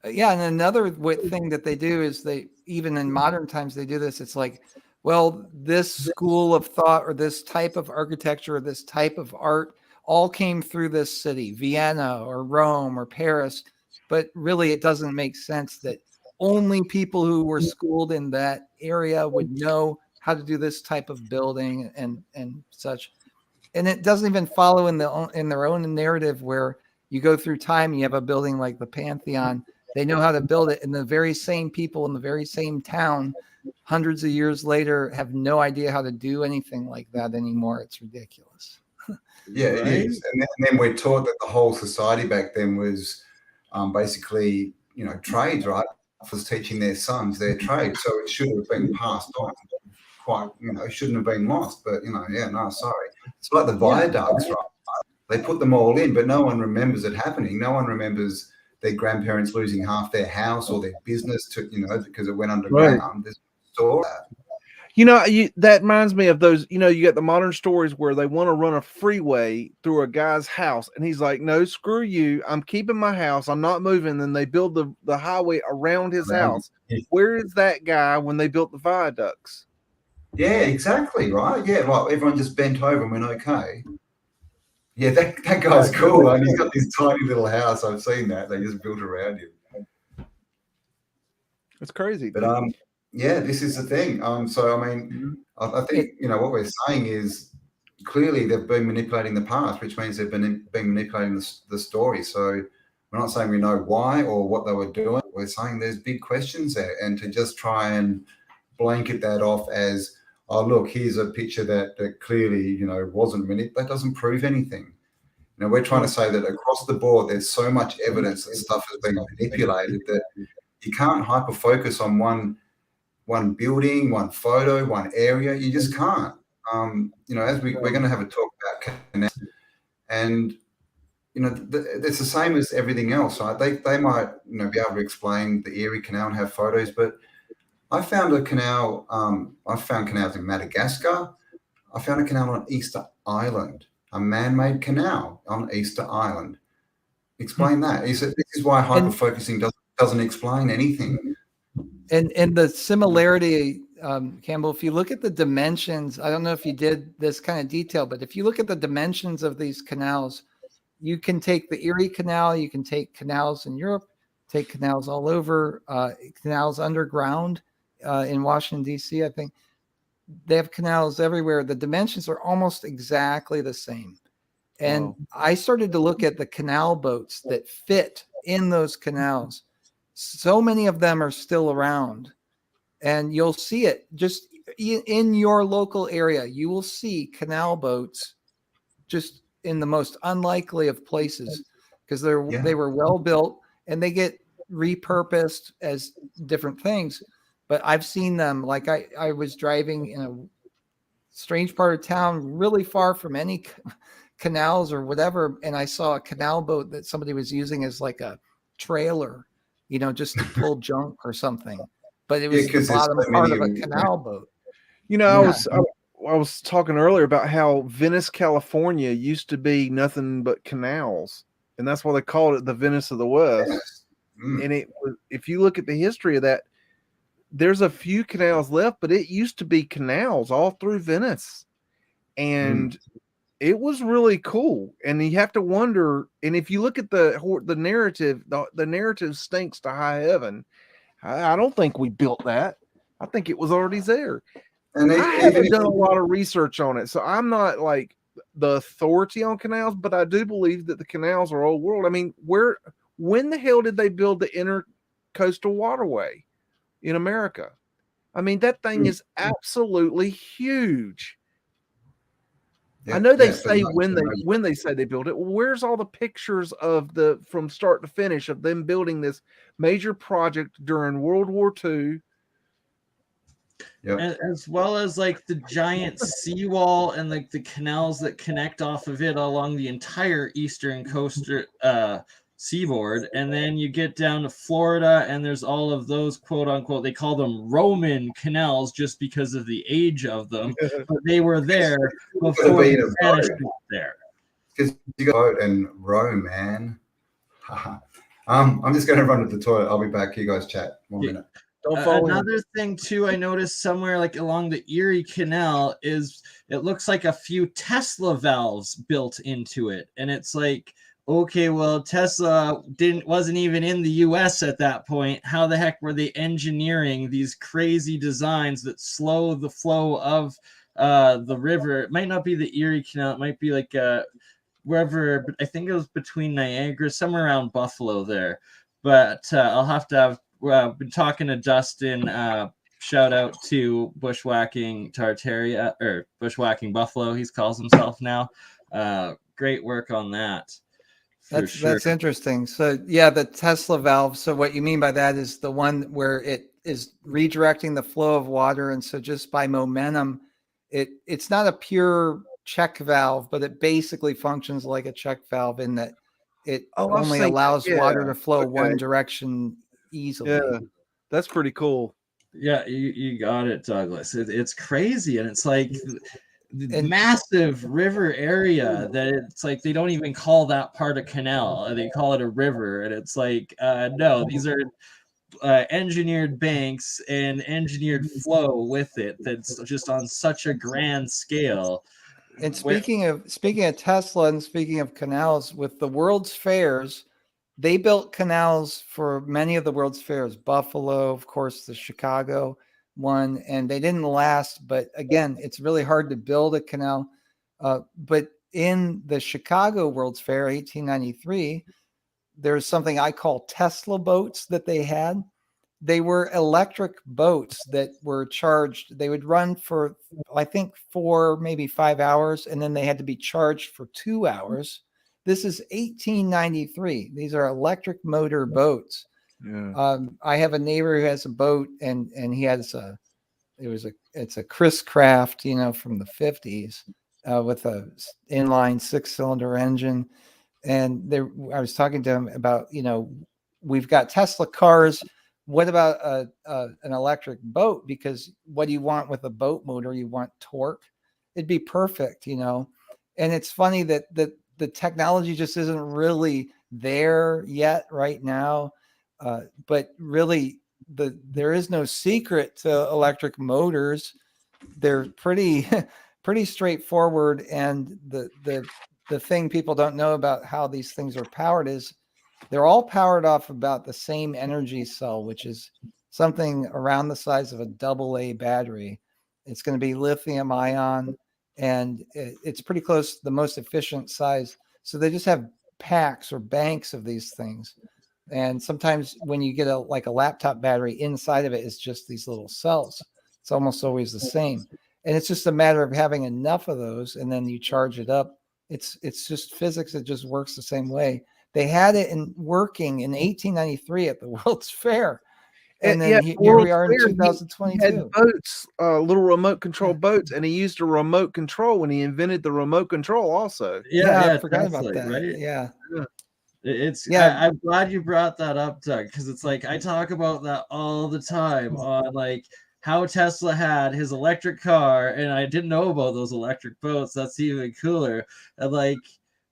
Yeah, and another thing that they do is even in modern times, they do this. It's like, well, this school of thought or this type of architecture or this type of art all came through this city, Vienna or Rome or Paris. But really, it doesn't make sense that only people who were schooled in that area would know how to do this type of building and such. And it doesn't even follow in their own narrative where you go through time, you have a building like the Pantheon. They know how to build it, and the very same people in the very same town, hundreds of years later, have no idea how to do anything like that anymore. It's ridiculous. Yeah, right? It is. And then we're taught that the whole society back then was basically, trade, right? Was teaching their sons their trade. So it should have been passed on. Quite, shouldn't have been lost, but sorry. It's like the viaducts, right? They put them all in, but no one remembers it happening. No one remembers their grandparents losing half their house or their business because it went underground. Right. There's all that. That reminds me of those, you got the modern stories where they want to run a freeway through a guy's house and he's like, no, screw you. I'm keeping my house. I'm not moving. Then they build the highway around his house. Where is that guy when they built the viaducts? Yeah, exactly. Right. Yeah. Well, everyone just bent over and went, okay. Yeah, that guy's cool. And he's got this tiny little house. I've seen that. They just built around him. It's crazy. But yeah, this is the thing. So I mean, I think what we're saying is clearly they've been manipulating the past, which means they've been manipulating the story. So we're not saying we know why or what they were doing. We're saying there's big questions there, and to just try and blanket that off as, oh look, here's a picture that clearly wasn't manipulated. That doesn't prove anything. We're trying to say that across the board, there's so much evidence that stuff has been manipulated that you can't hyper focus on one building, one photo, one area. You just can't. As we're going to have a talk about canals, and it's the same as everything else, right? They might be able to explain the Erie Canal and have photos, but I found a canal. I found canals in Madagascar. I found a canal on Easter Island, a man-made canal on Easter Island. Explain that. This is why hyper focusing doesn't explain anything. And the similarity, Campbell, if you look at the dimensions, I don't know if you did this kind of detail, but if you look at the dimensions of these canals, you can take the Erie Canal, you can take canals in Europe, take canals all over, canals underground in Washington, D.C., I think. They have canals everywhere. The dimensions are almost exactly the same. And I started to look at the canal boats that fit in those canals. So many of them are still around, and you'll see it just in your local area. You will see canal boats just in the most unlikely of places because they were well built and they get repurposed as different things. But I've seen them, like I was driving in a strange part of town, really far from any canals or whatever, and I saw a canal boat that somebody was using as like a trailer, just to pull junk or something. But it was the bottom part of a canal boat. I was talking earlier about how Venice, California used to be nothing but canals, and that's why they called it the Venice of the West. And if you look at the history of that, there's a few canals left, but it used to be canals all through Venice. And it was really cool. And you have to wonder, and if you look at the narrative, the narrative stinks to high heaven. I don't think we built that. I think it was already there. And I haven't done a lot of research on it, so I'm not like the authority on canals, but I do believe that the canals are old world. I mean, when the hell did they build the intercoastal waterway in America? I mean, that thing is absolutely huge. I know they say when they say they built it. Well, where's all the pictures of from start to finish of them building this major project during World War II? Yep. As well as like the giant seawall and like the canals that connect off of it along the entire eastern coastal seaboard. And then you get down to Florida and there's all of those quote unquote, they call them Roman canals just because of the age of them, but they were there before the Spanish got there. Because you got and Rome, man. I'm just going to run to the toilet. I'll be back. You guys chat 1 minute. Another thing too I noticed somewhere like along the Erie Canal is it looks like a few Tesla valves built into it, and it's like, okay, well, Tesla wasn't even in the US at that point. How the heck were they engineering these crazy designs that slow the flow of the river? It might not be the Erie Canal, it might be like wherever, but I think it was between Niagara, somewhere around Buffalo there. But I'll have to have been talking to Dustin. Shout out to Bushwhacking Tartaria, or Bushwhacking Buffalo, he calls himself now. Great work on that. That's interesting. So yeah, the Tesla valve. So what you mean by that is the one where it is redirecting the flow of water, and so just by momentum, it's not a pure check valve, but it basically functions like a check valve in that it only allows water to flow one direction easily. Yeah, that's pretty cool. Yeah, you got it, Douglas. It's crazy, and it's like massive river area that it's like they don't even call that part a canal. They call it a river, and it's like no, these are engineered banks and engineered flow with it that's just on such a grand scale And speaking of Tesla and speaking of canals, with the World's Fairs, they built canals for many of the World's Fairs, Buffalo, of course, the Chicago one, and they didn't last. But again, it's really hard to build a canal. But in the Chicago World's Fair, 1893, there's something I call Tesla boats that they had. They were electric boats that were charged. They would run for, I think, 4, maybe 5 hours, and then they had to be charged for 2 hours. This is 1893. These are electric motor boats. Yeah. I have a neighbor who has a boat, and he has it's a Chris Craft, from the 50s, with a inline 6-cylinder engine. And I was talking to him about, we've got Tesla cars. What about an electric boat? Because what do you want with a boat motor? You want torque. It'd be perfect, And it's funny that the technology just isn't really there yet right now. But really, there is no secret to electric motors. They're pretty straightforward. And the thing people don't know about how these things are powered is they're all powered off about the same energy cell, which is something around the size of a AA battery. It's going to be lithium ion, and it's pretty close to the most efficient size. So they just have packs or banks of these things. And sometimes when you get a laptop battery, inside of it is just these little cells. It's almost always the same. And it's just a matter of having enough of those, and then you charge it up. It's just physics. It just works the same way. They had it working in 1893 at the World's Fair. And then here we are in 2022. He had boats, little remote control boats, and he used a remote control when he invented the remote control also. Yeah, I forgot about that. Right? Yeah. I'm glad you brought that up, Doug, because it's like I talk about that all the time on how Tesla had his electric car, and I didn't know about those electric boats. That's even cooler. And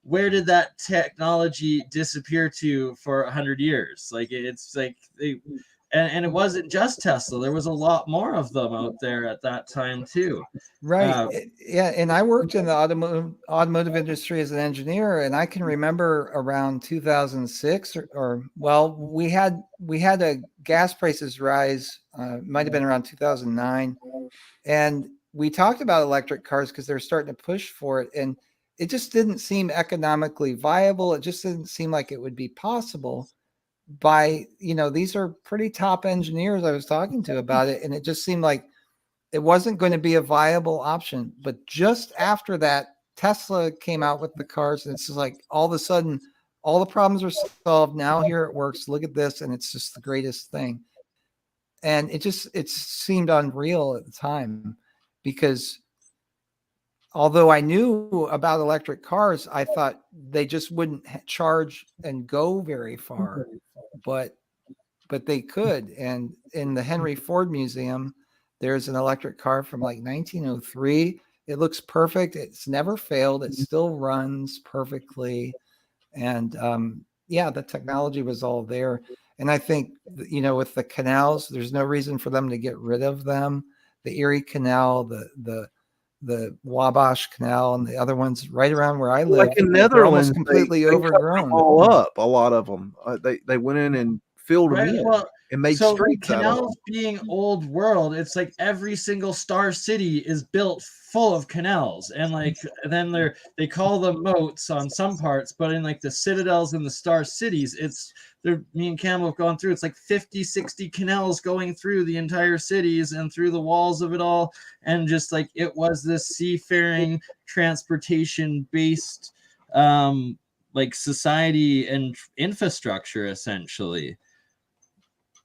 where did that technology disappear to for 100 years? And it wasn't just Tesla. There was a lot more of them out there at that time too. Right. Yeah. And I worked in the automotive industry as an engineer, and I can remember around 2006 we had a gas prices rise. Might have been around 2009. And we talked about electric cars because they're starting to push for it. And it just didn't seem economically viable. It just didn't seem like it would be possible by, these are pretty top engineers I was talking to about it. And it just seemed like it wasn't going to be a viable option. But just after that, Tesla came out with the cars, and it's just like all of a sudden, all the problems are solved. Now here it works. Look at this. And it's just the greatest thing. And it seemed unreal at the time, because although I knew about electric cars, I thought they just wouldn't charge and go very far, but they could. And in the Henry Ford Museum, there's an electric car from 1903. It looks perfect. It's never failed. It still runs perfectly. And the technology was all there. And I think, with the canals, there's no reason for them to get rid of them. The Erie Canal, the Wabash Canal, and the other ones right around where I live, in Netherlands, almost completely overgrown. All up, a lot of them. They went in and filled them in and made streets out of them. Canals being old world, it's like every single star city is built full of canals, and then they call them moats on some parts, but in the citadels and the star cities, me and Campbell have gone through, it's 50, 60 canals going through the entire cities and through the walls of it all. And just it was this seafaring transportation based society and infrastructure, essentially.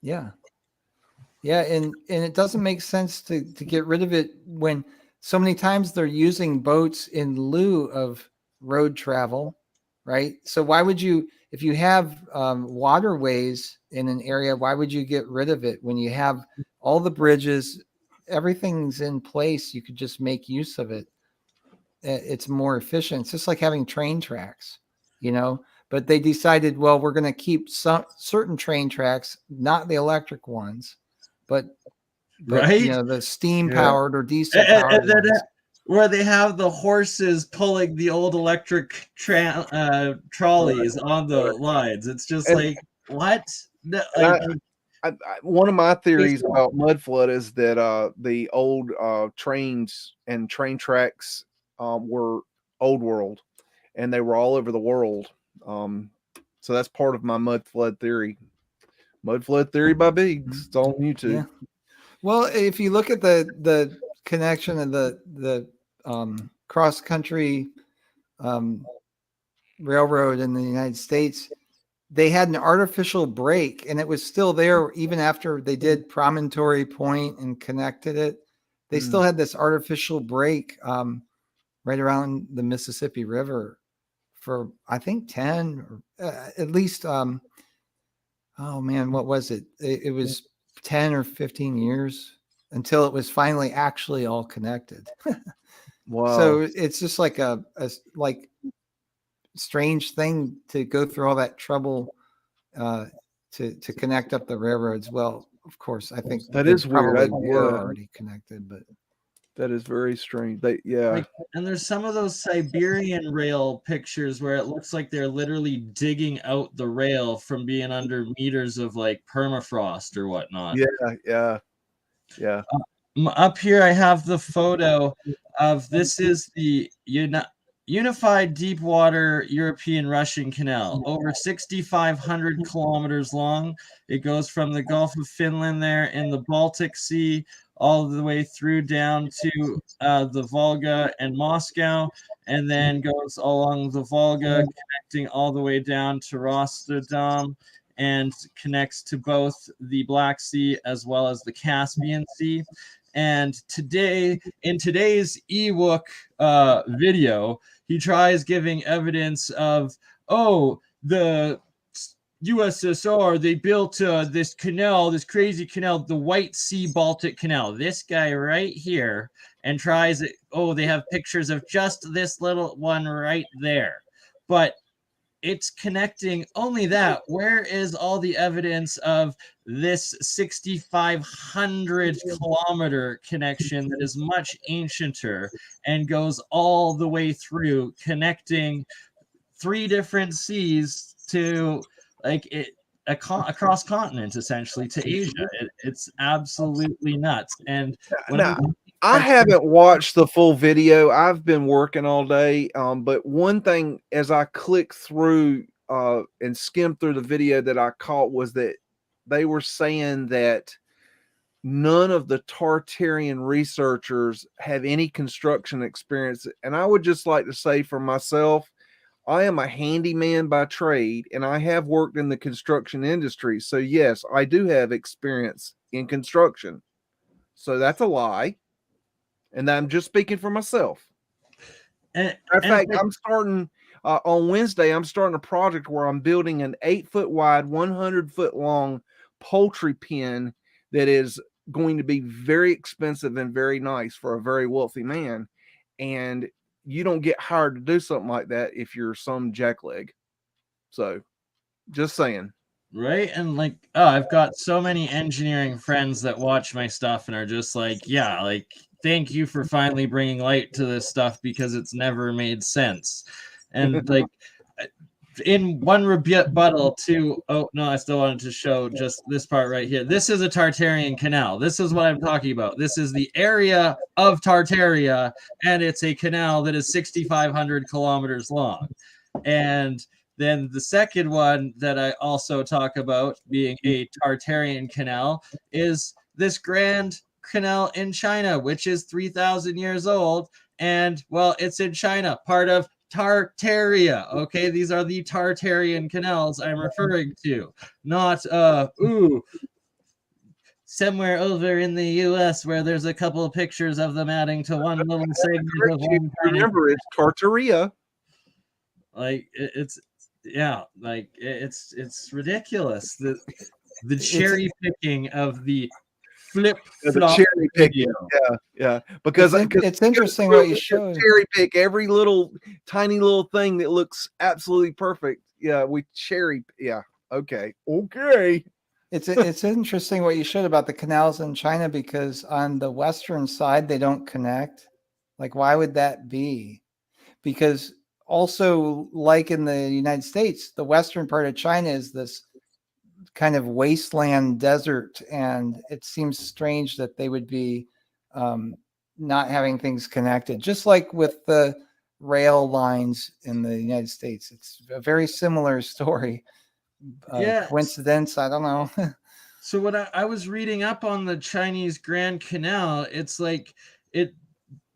Yeah. And it doesn't make sense to get rid of it when so many times they're using boats in lieu of road travel, right? So why would you, if you have waterways in an area, why would you get rid of it when you have all the bridges, everything's in place? You could just make use of it. It's more efficient. It's just like having train tracks, but they decided, well, we're going to keep certain train tracks, not the electric ones, but right, the steam powered or diesel powered ones. where they have the horses pulling the old electric trolleys on the lines. It's just And- like, what? No, and one of my theories Baseball. about mud flood is that the old trains and train tracks were old world, and they were all over the world. So that's part of my mud flood theory. Mud flood theory by Biggs. It's on YouTube. Yeah. Well, if you look at the connection of the cross country railroad in the United States, they had an artificial break, and it was still there even after they did Promontory Point and connected it. They still had this artificial break right around the Mississippi River for, I think, 10 or at least. Oh man, what was it? It was 10 or 15 years until it was finally actually all connected. Wow. So it's just like a like strange thing to go through all that trouble to connect up the railroads. Well, of course, I think That they is weird. probably were Yeah. already connected, but That is very strange. Like, and there's some of those Siberian rail pictures where it looks like they're literally digging out the rail from being under meters of like permafrost or whatnot. Yeah. Up here, I have the photo of this is the Unified Deepwater European Russian Canal, over 6,500 kilometers long. It goes from the Gulf of Finland there in the Baltic Sea all the way through down to the Volga and Moscow, and then goes along the Volga, connecting all the way down to Rostov, and connects to both the Black Sea as well as the Caspian Sea. And today, in today's ebook video, he tries giving evidence of, oh, the USSR, they built this canal, this crazy canal, the White Sea Baltic Canal. This guy right here, and tries it. Oh, they have pictures of just this little one right there. But it's connecting only that. Where is all the evidence of this 6,500 kilometer connection that is much ancienter and goes all the way through, connecting 3 different seas to like it across continents, essentially to Asia? It's absolutely nuts. And when I haven't watched the full video. I've been working all day. But one thing, as I clicked through and skimmed through the video, that I caught was that they were saying that none of the Tartarian researchers have any construction experience. And I would just like to say for myself, I am a handyman by trade, and I have worked in the construction industry. So yes, I do have experience in construction. So that's a lie. And I'm just speaking for myself. In fact, I'm starting on Wednesday. I'm starting a project where I'm building an 8-foot wide, 100-foot long poultry pen that is going to be very expensive and very nice for a very wealthy man. And you don't get hired to do something like that if you're some jackleg. So, just saying. Right. And like, oh, I've got so many engineering friends that watch my stuff and are just like, yeah, like, thank you for finally bringing light to this stuff because it's never made sense. And like, in one rebuttal to, oh no, I still wanted to show just this part right here. This is a Tartarian canal. This is what I'm talking about. This is the area of Tartaria, and it's a canal that is 6,500 kilometers long. And then the second one that I also talk about being a Tartarian canal is this Grand Canal in China, which is 3,000 years old. And well, it's in China, part of Tartaria. Okay, these are the Tartarian canals I'm referring to, not somewhere over in the US where there's a couple of pictures of them adding to one little segment of one. Remember, it's Tartaria. Like it's ridiculous. The cherry picking of the flip-flop cherry picking. Yeah. Because it's interesting what you showed. Cherry pick every little tiny little thing that looks absolutely perfect. Yeah, we cherry. Yeah. Okay. It's interesting what you showed about the canals in China, because on the western side they don't connect. Like, why would that be? Because also, like in the United States, the western part of China is this kind of wasteland desert, and it seems strange that they would be not having things connected, just like with the rail lines in the United States. It's a very similar story. Yeah. Coincidence? I don't know. So what I was reading up on the Chinese Grand Canal, it's like it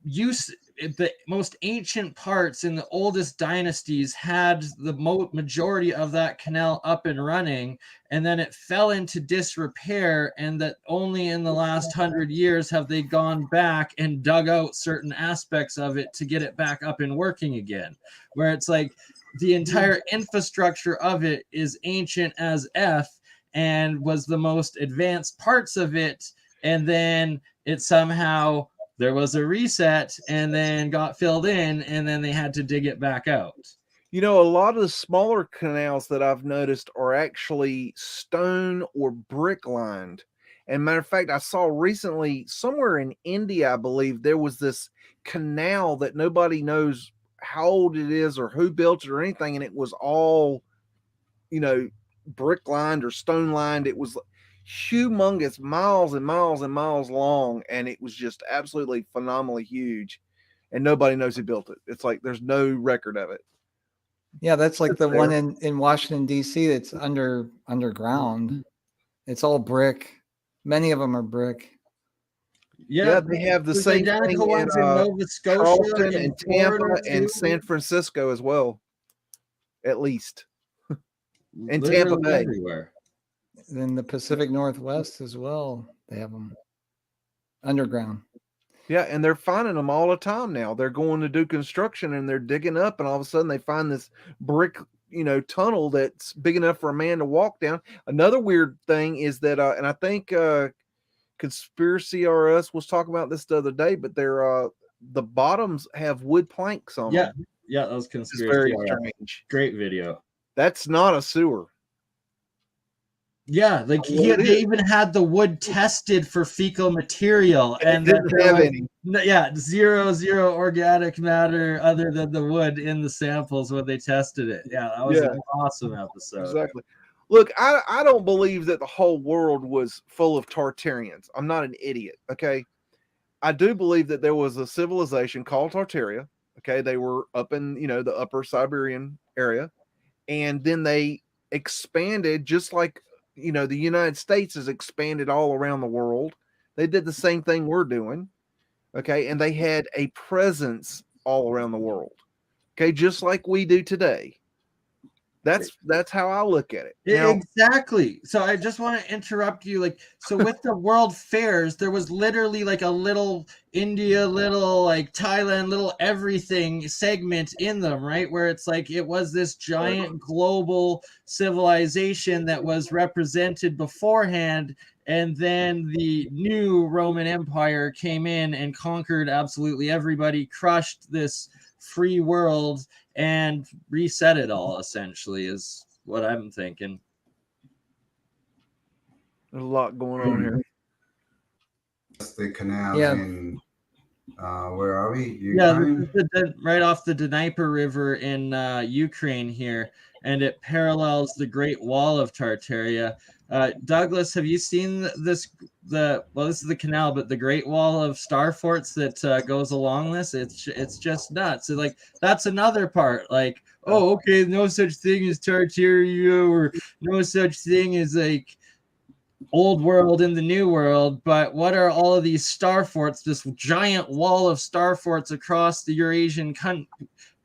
used the most ancient parts in the oldest dynasties had the majority of that canal up and running, and then it fell into disrepair, and that only in the last 100 years have they gone back and dug out certain aspects of it to get it back up and working again, where it's like the entire infrastructure of it is ancient as F and was the most advanced parts of it, and then it somehow there was a reset and then got filled in, and then they had to dig it back out. You know, a lot of the smaller canals that I've noticed are actually stone or brick lined. And matter of fact, I saw recently somewhere in India, I believe, there was this canal that nobody knows how old it is or who built it or anything. And it was all, you know, brick lined or stone lined. It was humongous, miles and miles and miles long, and it was just absolutely phenomenally huge, and nobody knows who built it. It's like there's no record of it. Yeah, that's like the one in Washington D.C. that's underground. It's all brick. Many of them are brick. Yeah, they have the same thing in Nova Scotia, Charleston and Tampa and San Francisco as well, at least. And Tampa Bay. Everywhere. In the Pacific Northwest as well, they have them underground. Yeah, and they're finding them all the time now. They're going to do construction and they're digging up, and all of a sudden they find this brick, you know, tunnel that's big enough for a man to walk down. Another weird thing is that, and I think Conspiracy RS was talking about this the other day, but they're the bottoms have wood planks on them. Yeah, that was Conspiracy. It's very strange. Great video. That's not a sewer. Yeah, like they even had the wood tested for fecal material, and didn't have any. Zero organic matter other than the wood in the samples when they tested it. Yeah, that was an awesome episode. Exactly. Look, I don't believe that the whole world was full of Tartarians. I'm not an idiot, okay? I do believe that there was a civilization called Tartaria, okay? They were up in, you know, the upper Siberian area, and then they expanded just like, you know, the United States has expanded all around the world. They did the same thing we're doing, okay? And they had a presence all around the world, okay? Just like we do today. That's how I look at it. Now, exactly. So I just want to interrupt you. Like, so with the world fairs, there was literally like a little India, little like Thailand, little everything segment in them, right? Where it's like it was this giant global civilization that was represented beforehand. And then the new Roman Empire came in and conquered absolutely everybody, crushed this free world, and reset it all, essentially, is what I'm thinking. There's a lot going on here. The canals in where are we? Ukraine? Yeah, right off the Dnieper River in Ukraine here, and it parallels the Great Wall of Tartaria. Douglas, have you seen this? This is the canal, but the Great Wall of star forts that goes along this. It's just nuts. So, like, that's another part. Like, oh, okay, no such thing as Tartaria, or no such thing as like old world in the new world. But what are all of these star forts? This giant wall of star forts across the Eurasian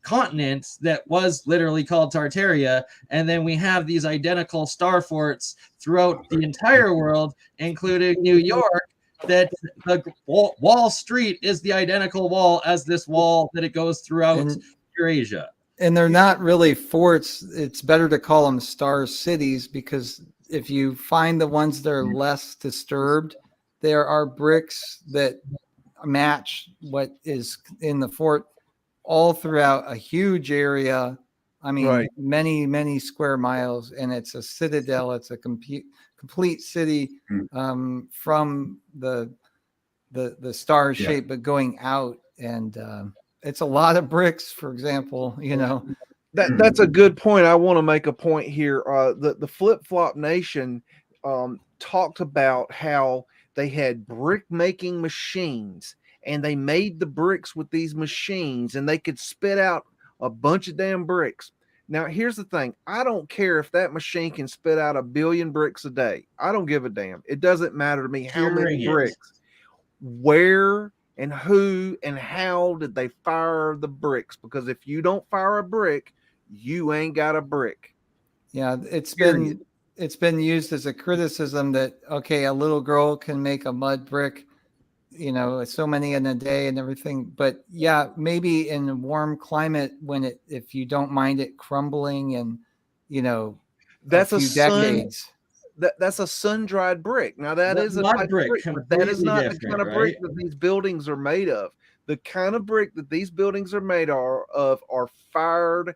continent that was literally called Tartaria, and then we have these identical star forts throughout the entire world, including New York, that the Wall Street is the identical wall as this wall that it goes throughout Eurasia. And they're not really forts. It's better to call them star cities, because if you find the ones that are less disturbed, there are bricks that match what is in the fort all throughout a huge area. I mean, many, many square miles, and it's a citadel. It's a complete city from the star shape, but going out and it's a lot of bricks, for example, you know. That's a good point. I want to make a point here. The Flip Flop Nation talked about how they had brick making machines, and they made the bricks with these machines, and they could spit out a bunch of damn bricks. Now, here's the thing. I don't care if that machine can spit out 1 billion bricks a day. I don't give a damn. It doesn't matter to me how many bricks. Where and who and how did they fire the bricks? Because if you don't fire a brick, you ain't got a brick. Yeah, it's been used as a criticism that, okay, a little girl can make a mud brick, you know, so many in a day and everything. But yeah, maybe in a warm climate, when if you don't mind it crumbling and, you know, that's a few decades. That's a sun-dried brick. Now that is a mud type of brick, but that is not the kind of brick right? that these buildings are made of. The kind of brick that these buildings are made of are fired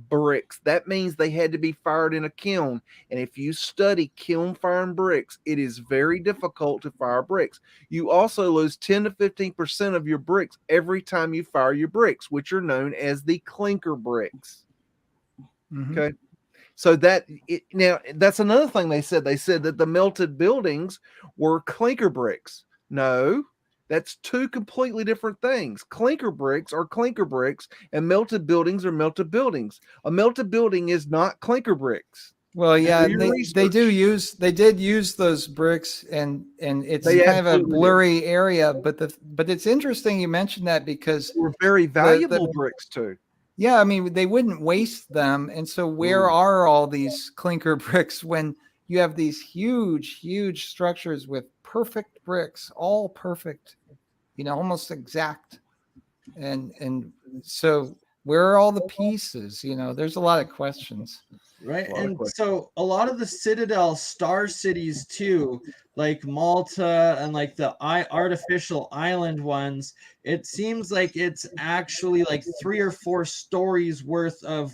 bricks. That means they had to be fired in a kiln. And if you study kiln firing bricks, it is very difficult to fire bricks. You also lose 10 to 15% of your bricks every time you fire your bricks, which are known as the clinker bricks. Mm-hmm. Okay. So now that's another thing they said. They said that the melted buildings were clinker bricks. No, that's two completely different things. Clinker bricks are clinker bricks, and melted buildings are melted buildings. A melted building is not clinker bricks. Well, yeah, they did use those bricks, and it's kind of a blurry area. But it's interesting you mentioned that, because they were very valuable bricks too. Yeah, I mean, they wouldn't waste them. And so where are all these clinker bricks when you have these huge, huge structures with perfect bricks, all perfect, you know, almost exact. And so where are all the pieces? You know, there's a lot of questions. Right. And so a lot of the Citadel star cities too, like Malta and like the artificial island ones, it seems like it's actually like 3 or 4 stories worth of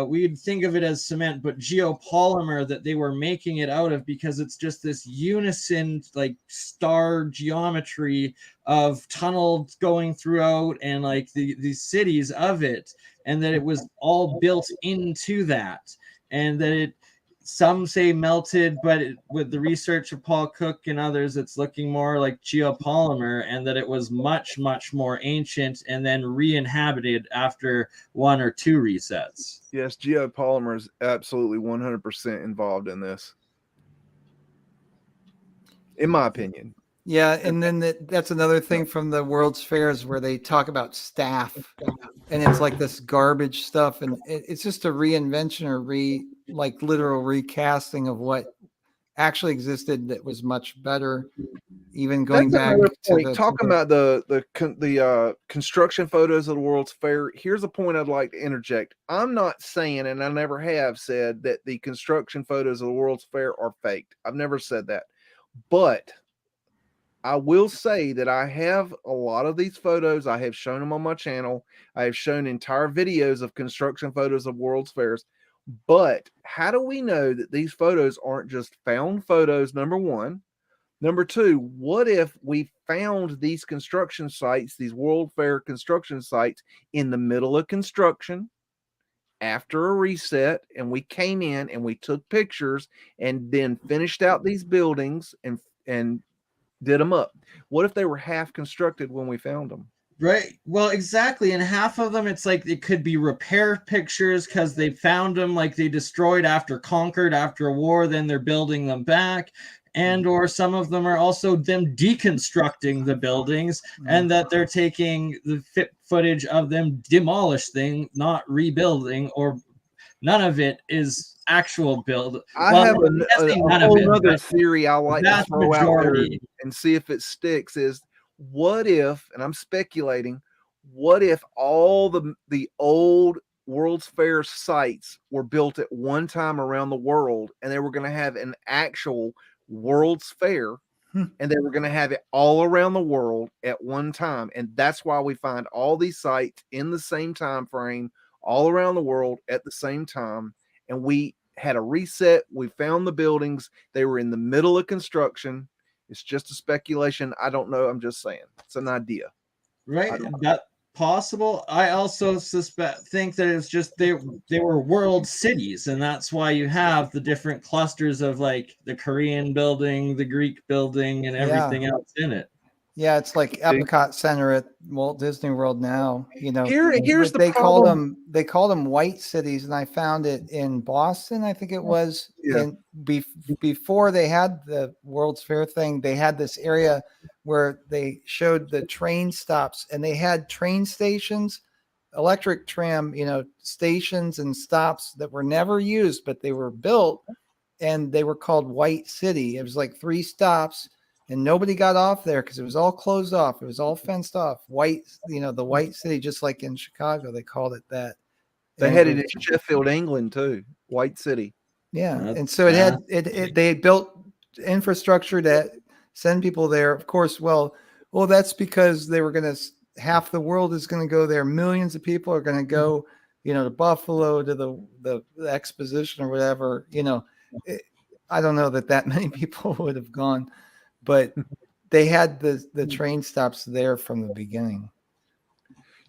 we'd think of it as cement, but geopolymer that they were making it out of, because it's just this unison like star geometry of tunnels going throughout, and like these cities of it, and that it was all built into that. And that it, some say melted, but with the research of Paul Cook and others, it's looking more like geopolymer, and that it was much, much more ancient and then re-inhabited after 1 or 2 resets. Yes, geopolymer is absolutely 100% involved in this, in my opinion. Yeah, and then that's another thing from the World's Fairs, where they talk about staff, and it's like this garbage stuff, and it's just a reinvention or literal recasting of what actually existed that was much better. Even going back to talking about the construction photos of the World's Fair. Here's a point I'd like to interject. I'm not saying, and I never have said, that the construction photos of the World's Fair are faked. I've never said that, but I will say that I have a lot of these photos. I have shown them on my channel. I have shown entire videos of construction photos of World's Fairs. But how do we know that these photos aren't just found photos, number one? Number two, what if we found these construction sites, these World Fair construction sites, in the middle of construction after a reset, and we came in and we took pictures and then finished out these buildings and did them up? What if they were half constructed when we found them? Right. Well, exactly. And half of them, it's like it could be repair pictures because they found them, like they destroyed conquered after a war, then they're building them back. And or some of them are also them deconstructing the buildings, and that they're taking the footage of them demolished thing, not rebuilding, or none of it is actual build. I have a whole other theory I like to throw out there and see if it sticks. Is what if, and I'm speculating, what if all the old World's Fair sites were built at one time around the world, and they were going to have an actual World's Fair, and they were going to have it all around the world at one time, and that's why we find all these sites in the same time frame all around the world at the same time. And we had a reset. We found the buildings. They were in the middle of construction. It's just a speculation. I don't know. I'm just saying it's an idea. Right, that possible. I also think that it's just they were world cities, and that's why you have the different clusters of like the Korean building, the Greek building, and everything else in it. Yeah, it's like Epcot Center at Walt Disney World now. You know, here's the they problem. called them white cities, and I found it in Boston, I think it was. Yeah. And before they had the World's Fair thing, they had this area where they showed the train stops, and they had train stations, electric tram, you know, stations and stops that were never used, but they were built, and they were called White City. It was like 3 stops. And nobody got off there because it was all closed off. It was all fenced off. White, you know, the White City, just like in Chicago, they called it that. They had it in Sheffield, England, too. White City. Yeah, and so it had they had built infrastructure to send people there. Of course, well, that's because they were going to. Half the world is going to go there. Millions of people are going to go, you know, to Buffalo, to the exposition or whatever. You know, I don't know that many people would have gone. But they had the train stops there from the beginning.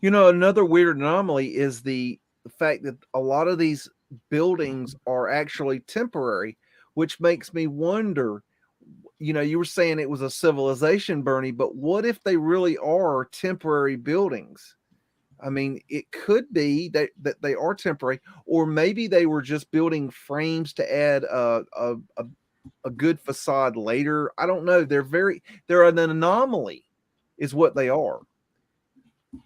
You know, another weird anomaly is the fact that a lot of these buildings are actually temporary, which makes me wonder, you know, you were saying it was a civilization, Bernie, but what if they really are temporary buildings? I mean, it could be that they are temporary, or maybe they were just building frames to add a good facade later. I don't know. They're an anomaly is what they are.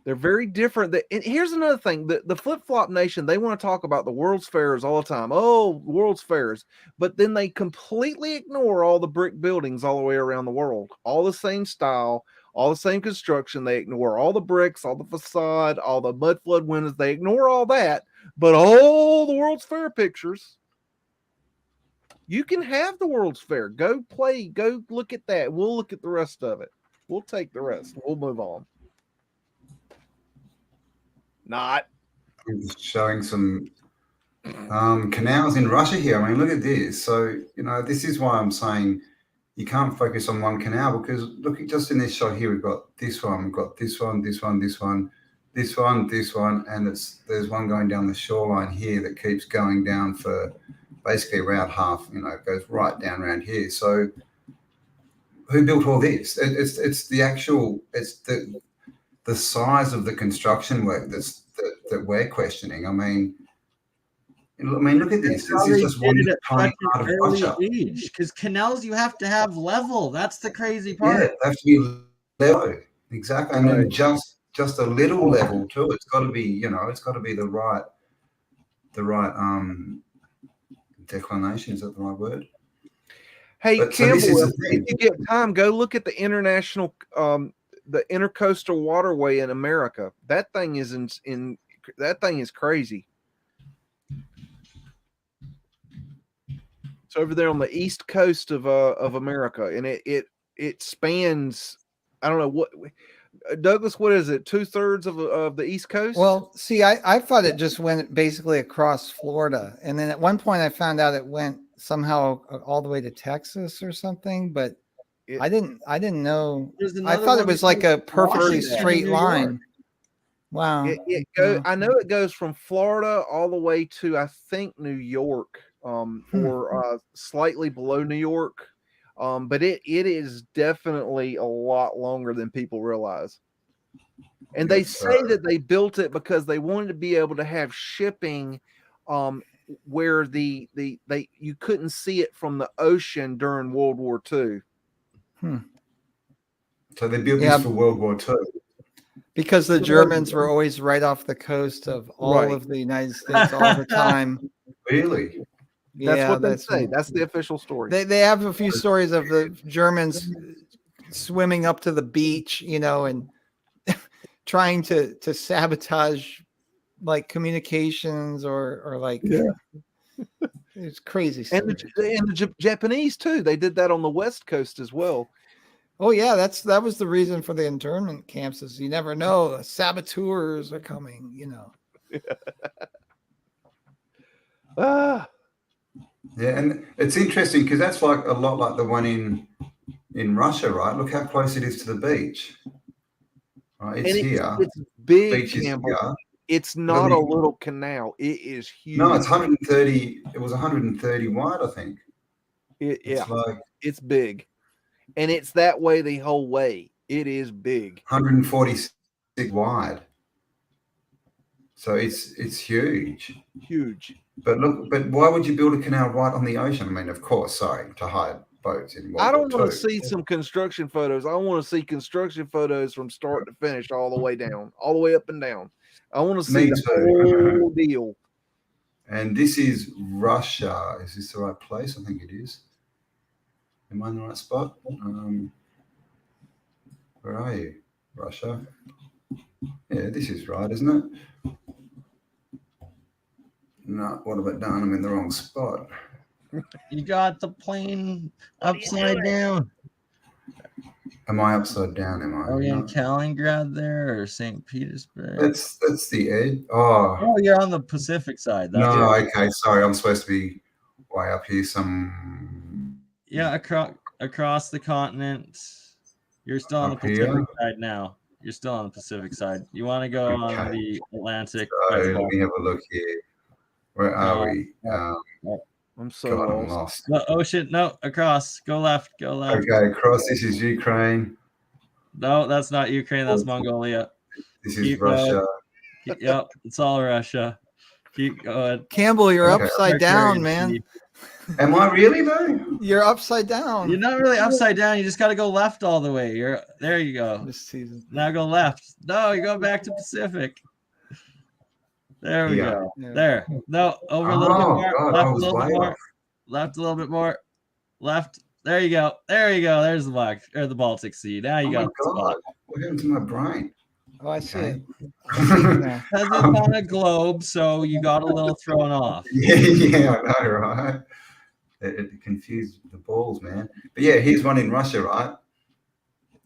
They're very different. And here's another thing. The flip-flop nation, they want to talk about the World's Fairs all the time. Oh, World's Fairs. But then they completely ignore all the brick buildings all the way around the world. All the same style, all the same construction. They ignore all the bricks, all the facade, all the mud flood windows. They ignore all that. But all the World's Fair pictures, you can have the World's Fair. Go play. Go look at that. We'll look at the rest of it. We'll take the rest. We'll move on. Not. I'm just showing some canals in Russia here. I mean, look at this. So, you know, this is why I'm saying you can't focus on one canal, because look at just in this shot here, we've got this one, we've got this one, this one, this one, this one, this one, and there's one going down the shoreline here that keeps going down for basically around half, you know, it goes right down around here. So who built all this? It's the size of the construction work that we're questioning. I mean, look at this. This is just one tiny part of Russia. Because canals, you have to have level. That's the crazy part. Yeah, they have to be level. Exactly. And then just a little level too. It's got to be, you know, it's got to be the right declination. Is that the right word? Hey, Campbell, if you get time, go look at the international the intercoastal waterway in America. That thing is that thing is crazy. It's over there on the east coast of America, and it spans, I don't know what, Douglas, what is it, 2/3 of the east coast? Well, see, I thought it just went basically across Florida, and then at one point I found out it went somehow all the way to Texas or something, but I didn't know. I thought it was like a perfectly straight line. Wow. I know it goes from Florida all the way to, I think, New York, or slightly below New York. But it is definitely a lot longer than people realize. And they say that they built it because they wanted to be able to have shipping where you couldn't see it from the ocean during World War II. So they built this for World War II. Because the Germans were always right off the coast of all of the United States all the time. Really? That's what they say. That's the official story. They have a few stories of the Germans swimming up to the beach, you know, and trying to sabotage like communications or like it's crazy stuff. And the Japanese too. They did that on the West Coast as well. Oh yeah, that was the reason for the internment camps. Is you never know, saboteurs are coming, you know. Yeah, and it's interesting because that's like a lot like the one in Russia, right? Look how close it is to the beach. Right? And It's here. it's big, Beach is Campbell. here. It's not a mean- little canal. It is huge. No, it's 130. It was 130 wide, I think. Yeah, It's like it's big, and it's that way the whole way. It is big. 146 wide. So it's huge. Huge. But look, but why would you build a canal right on the ocean? I mean, of course, sorry, to hide boats in World I don't War want to II. see some construction photos. I want to see construction photos from start to finish, all the way down, all the way up and down. I want to see Me the too. whole deal. And this is Russia. Is this the right place? I think it is. Am I in the right spot? Where are you? Russia. Yeah, this is right, isn't it? No, what have I done? I'm in the wrong spot. You got the plane upside down. Am I upside down? Am I? Are we in No. Kaliningrad there or St. Petersburg? That's the edge. Oh, Oh, you're on the Pacific side. That's no, right. okay, sorry. I'm supposed to be way up here. Yeah, across the continent. You're still on the Up Pacific here? side now. You're still on the Pacific side. You want to go on Okay. the Atlantic? So let me have a look here. Where are we? I'm so God, I'm lost. lost. No, ocean. No, across. Go left. Go left. Okay, across. This is Ukraine. No, that's not Ukraine. That's Mongolia. This is Keep going. Russia. Yep, it's all Russia. Keep going. Campbell, you're Okay. upside down, man. Am I really though? You're upside down. You're not really upside down. You just got to go left all the way. You're there. You go. This season. Now go left. No, you go back to Pacific. There we Yeah. go. Yeah. There. No, over a little bit Oh more. God, Left I a was little bit way more. off. Left a little bit more. Left. There you go. There you go. There's the Black or the Baltic Sea. Now you Oh got my the spot. God, what happened to my brain? Oh, I see it. Okay. I see it now. Because it's on a globe, so you got a little thrown off. Yeah, I know, right? It confused the balls, man. But yeah, here's one in Russia, right?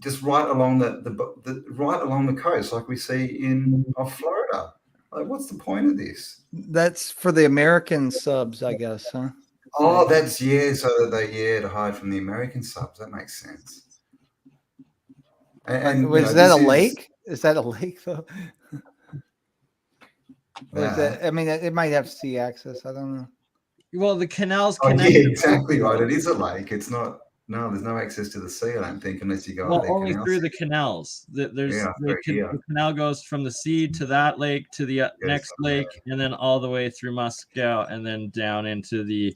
Just right along the right along the coast, like we see in Florida. Like, what's the point of this? That's for the American subs, I guess, huh? Oh, that's so that they to hide from the American subs. That makes sense. And Was that a lake? Is that a lake though? Or is that, I mean, it might have sea access. I don't know. Well, the canal's Oh, yeah, connected. exactly right. It is a lake. It's not. No, there's no access to the sea. I don't think, unless you go. Well, only through the canals. There's Yeah, the canal goes from the sea to that lake to the next lake, and then all the way through Moscow, and then down into the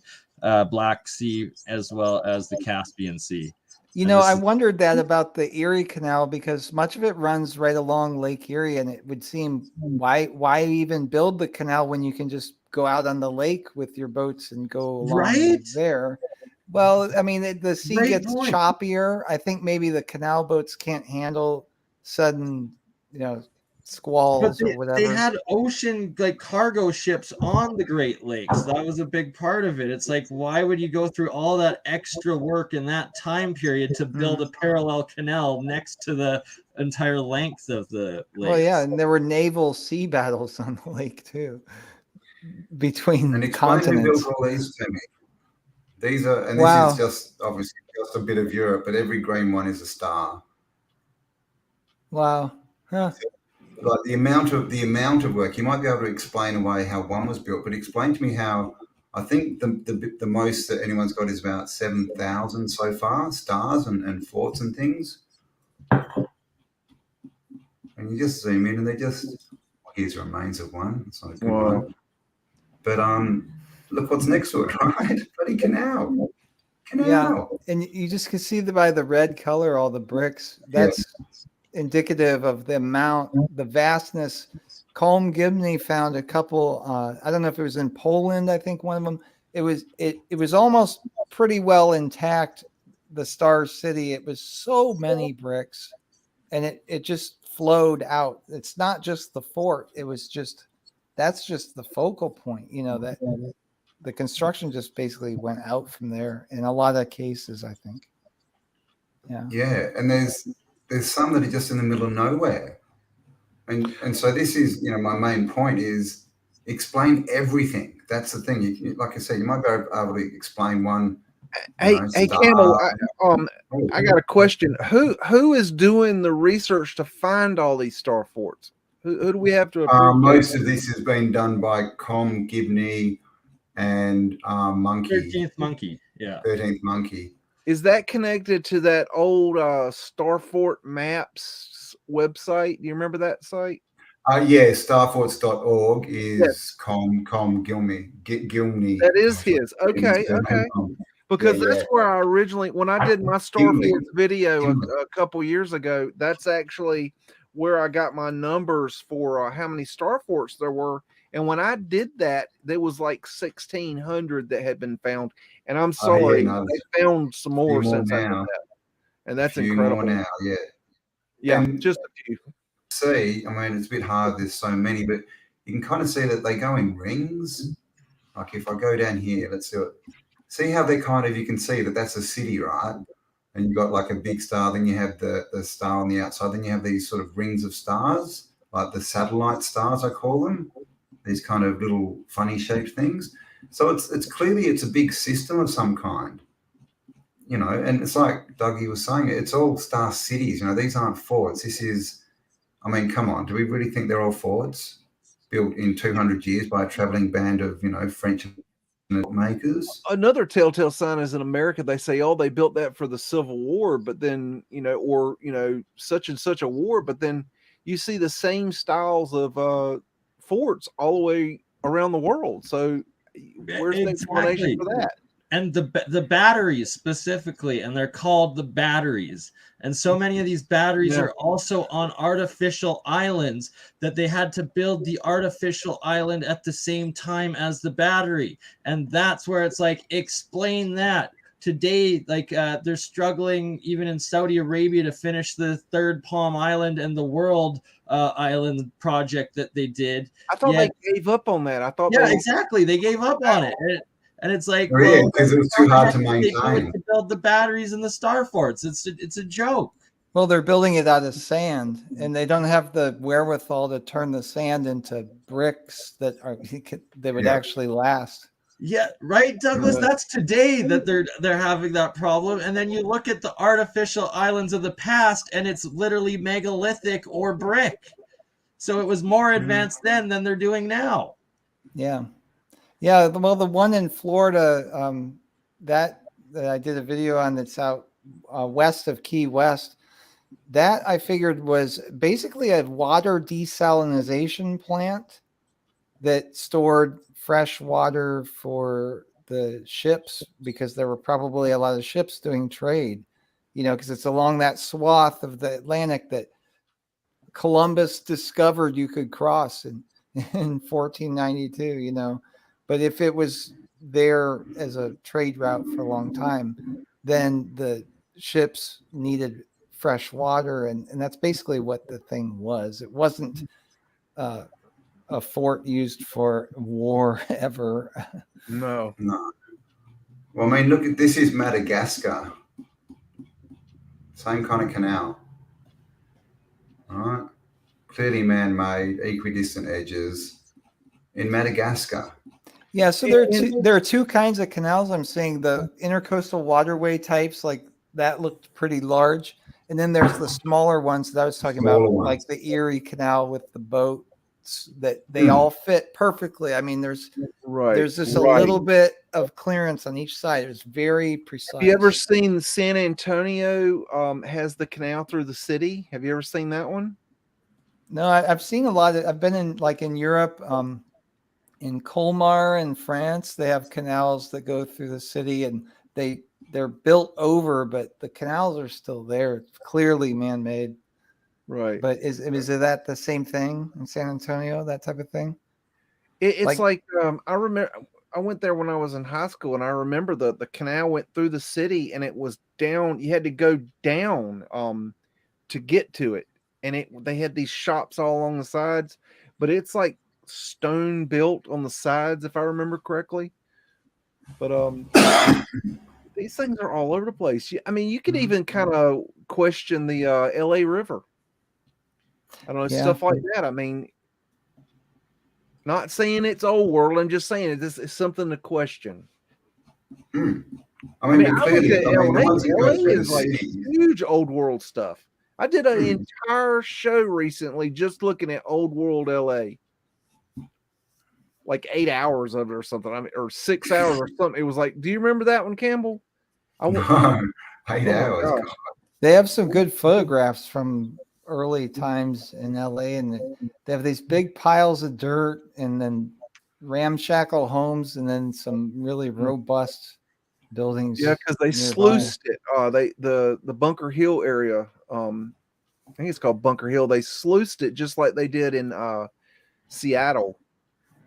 Black Sea as well as the Caspian Sea. You know, I wondered that about the Erie Canal because much of it runs right along Lake Erie, and it would seem why even build the canal when you can just go out on the lake with your boats and go along there. Well, I mean, the sea gets choppier. I think maybe the canal boats can't handle sudden, squalls or whatever. They had ocean cargo ships on the Great Lakes. That was a big part of it. It's like, why would you go through all that extra work in that time period to build a parallel canal next to the entire length of the lake? Well, yeah, and there were naval sea battles on the lake too, between and continents. Built all these to me. These are, and Wow. this is just obviously just a bit of Europe, but every green one is a star. Wow. Huh. Like the amount of work, you might be able to explain away how one was built, but explain to me how. I think the most that anyone's got is about 7,000 so far, stars and forts and things. And you just zoom in, and they just here's remains of one. It's not a good one. But look what's next to it, right? Bloody canal. Yeah, and you just can see by the red color, all the bricks. That's indicative of the amount, the vastness. Colm Gibney found a couple. I don't know if it was in Poland. I think one of them. It was almost pretty well intact. The Star City. It was so many bricks, and it just flowed out. It's not just the fort. It was just that's just the focal point. That the construction just basically went out from there in a lot of cases. I think. Yeah. Yeah, and there's some that are just in the middle of nowhere. And so this is, my main point is explain everything. That's the thing. Like I said, you might be able to explain one Hey, hey, Camel. Oh, I got a question. Who is doing the research to find all these star forts? Who do we have to approve? most of this has been done by Com, Gibney, and Monkey, 13th Monkey. Yeah. 13th Monkey. Is that connected to that old Starfort Maps website? Do you remember that site? Yeah, starforts.org is Com Gilney. That is his. Okay, okay. Because Yeah, that's yeah. where I originally, when I did my Gilney. Starforts video a couple years ago, that's actually where I got my numbers for how many Starforts there were. And when I did that, there was like 1,600 that had been found. And I'm sorry, they found some more since I did that. And that's incredible. More now, yeah. Yeah, And just a few. See, I mean, it's a bit hard. There's so many, but you can kind of see that they go in rings. Like if I go down here, let's see what. See how they kind of, you can see that that's a city, right? And you've got like a big star, then you have the star on the outside, then you have these sort of rings of stars, like the satellite stars, I call them. These kind of little funny shaped things. So it's clearly it's a big system of some kind. You know, and it's like Dougie was saying, it's all star cities. You know, these aren't forts. This is, I mean, come on. Do we really think they're all forts built in 200 years by a traveling band of, you know, French makers? Another telltale sign is in America, they say, oh, they built that for the Civil War, but then, you know, or, you know, such and such a war, but then you see the same styles of forts all the way around the world. So where's the explanation for that? And the batteries specifically, and they're called the batteries. And so many of these batteries are also on artificial islands that they had to build the artificial island at the same time as the battery. And that's where it's like, explain that. Today, like they're struggling even in Saudi Arabia to finish the third Palm Island and the World Island project that they did. I thought they gave up on that. I thought exactly. They gave up on it. And it's like, because it was too hard to maintain. To build the batteries and the star forts. It's a joke. Well, they're building it out of sand, and they don't have the wherewithal to turn the sand into bricks that would actually last. Yeah, right, Douglas. That's today that they're having that problem. And then you look at the artificial islands of the past, and it's literally megalithic or brick. So it was more advanced then than they're doing now. Yeah. Yeah, well, the one in Florida that I did a video on that's out west of Key West, that I figured was basically a water desalination plant that stored fresh water for the ships, because there were probably a lot of ships doing trade, you know, because it's along that swath of the Atlantic that Columbus discovered you could cross in 1492, you know. But if it was there as a trade route for a long time, then the ships needed fresh water. And that's basically what the thing was. It wasn't a fort used for war ever. No. Well, I mean, look at this is Madagascar. Same kind of canal. All right. Clearly man-made, equidistant edges in Madagascar. Yeah, so there are two kinds of canals. I'm saying the intercoastal waterway types, like that looked pretty large. And then there's the smaller ones that I was talking about, like the Erie Canal with the boats, that they all fit perfectly. I mean, there's just a little bit of clearance on each side. It's very precise. Have you ever seen San Antonio has the canal through the city? Have you ever seen that one? No, I've seen a lot of, I've been in Europe, in Colmar in France, they have canals that go through the city, and they're built over, but the canals are still there. It's clearly man-made. Right. But is that the same thing in San Antonio, that type of thing? It's like I remember I went there when I was in high school, and I remember the canal went through the city, and it was down. You had to go down to get to it. And they had these shops all along the sides, but it's like stone built on the sides, if I remember correctly. But these things are all over the place. I mean, you could even kind of question the LA River. I don't know, stuff like that. I mean, not saying it's old world. I'm just saying it's something to question. I I mean, mean, but I look clearly, at I mean, the LA. ones that LA go through the is like city. huge old world stuff. I did an Hmm. entire show recently just looking at old world LA, like 8 hours of it or something. I mean, or 6 hours or something. It was like, do you remember that one, Campbell? No, 8 Oh my hours. gosh. God. They have some good photographs from early times in LA, and they have these big piles of dirt and then ramshackle homes and then some really robust buildings. Yeah, because they nearby. sluiced it. The Bunker Hill area. I think it's called Bunker Hill. They sluiced it just like they did in Seattle.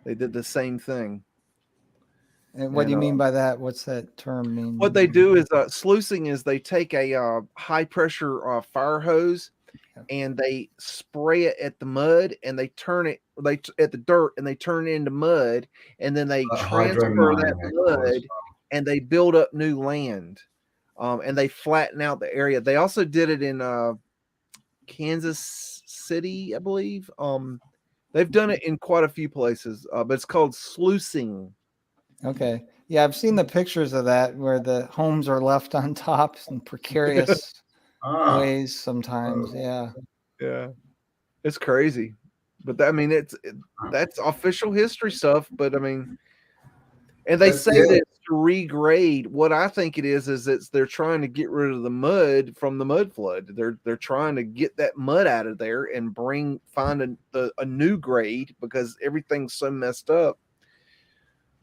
They did the same thing. And what do you And, mean by that? What's that term mean? What they do is sluicing is they take a high pressure fire hose and they spray it at the mud and they turn it at the dirt and they turn it into mud and then they transfer that mud and they build up new land and they flatten out the area. They also did it in Kansas City, I believe. They've done it in quite a few places, but it's called sluicing. Okay. Yeah, I've seen the pictures of that where the homes are left on top in precarious ways sometimes. Yeah. Yeah. It's crazy. But I mean, that's official history stuff. But I mean, and they say that it's to regrade. What I think it is they're trying to get rid of the mud from the mud flood. They're trying to get that mud out of there and find a new grade because everything's so messed up.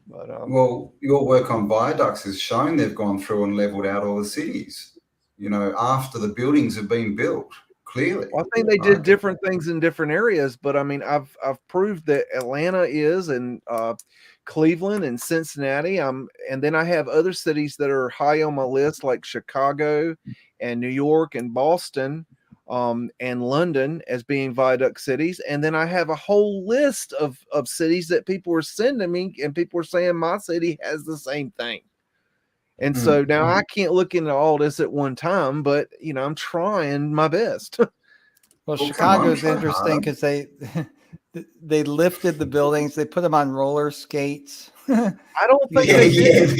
But well, your work on viaducts has shown they've gone through and leveled out all the cities, after the buildings have been built, clearly. Well, I think they did different things in different areas, but I mean, I've proved that Atlanta is and Cleveland and Cincinnati. And then I have other cities that are high on my list, like Chicago and New York and Boston. And London as being viaduct cities. And then I have a whole list of cities that people are sending me, and people are saying my city has the same thing. And so now I can't look into all this at one time, but I'm trying my best. Well, Chicago's interesting because they lifted the buildings, they put them on roller skates. I don't think they did.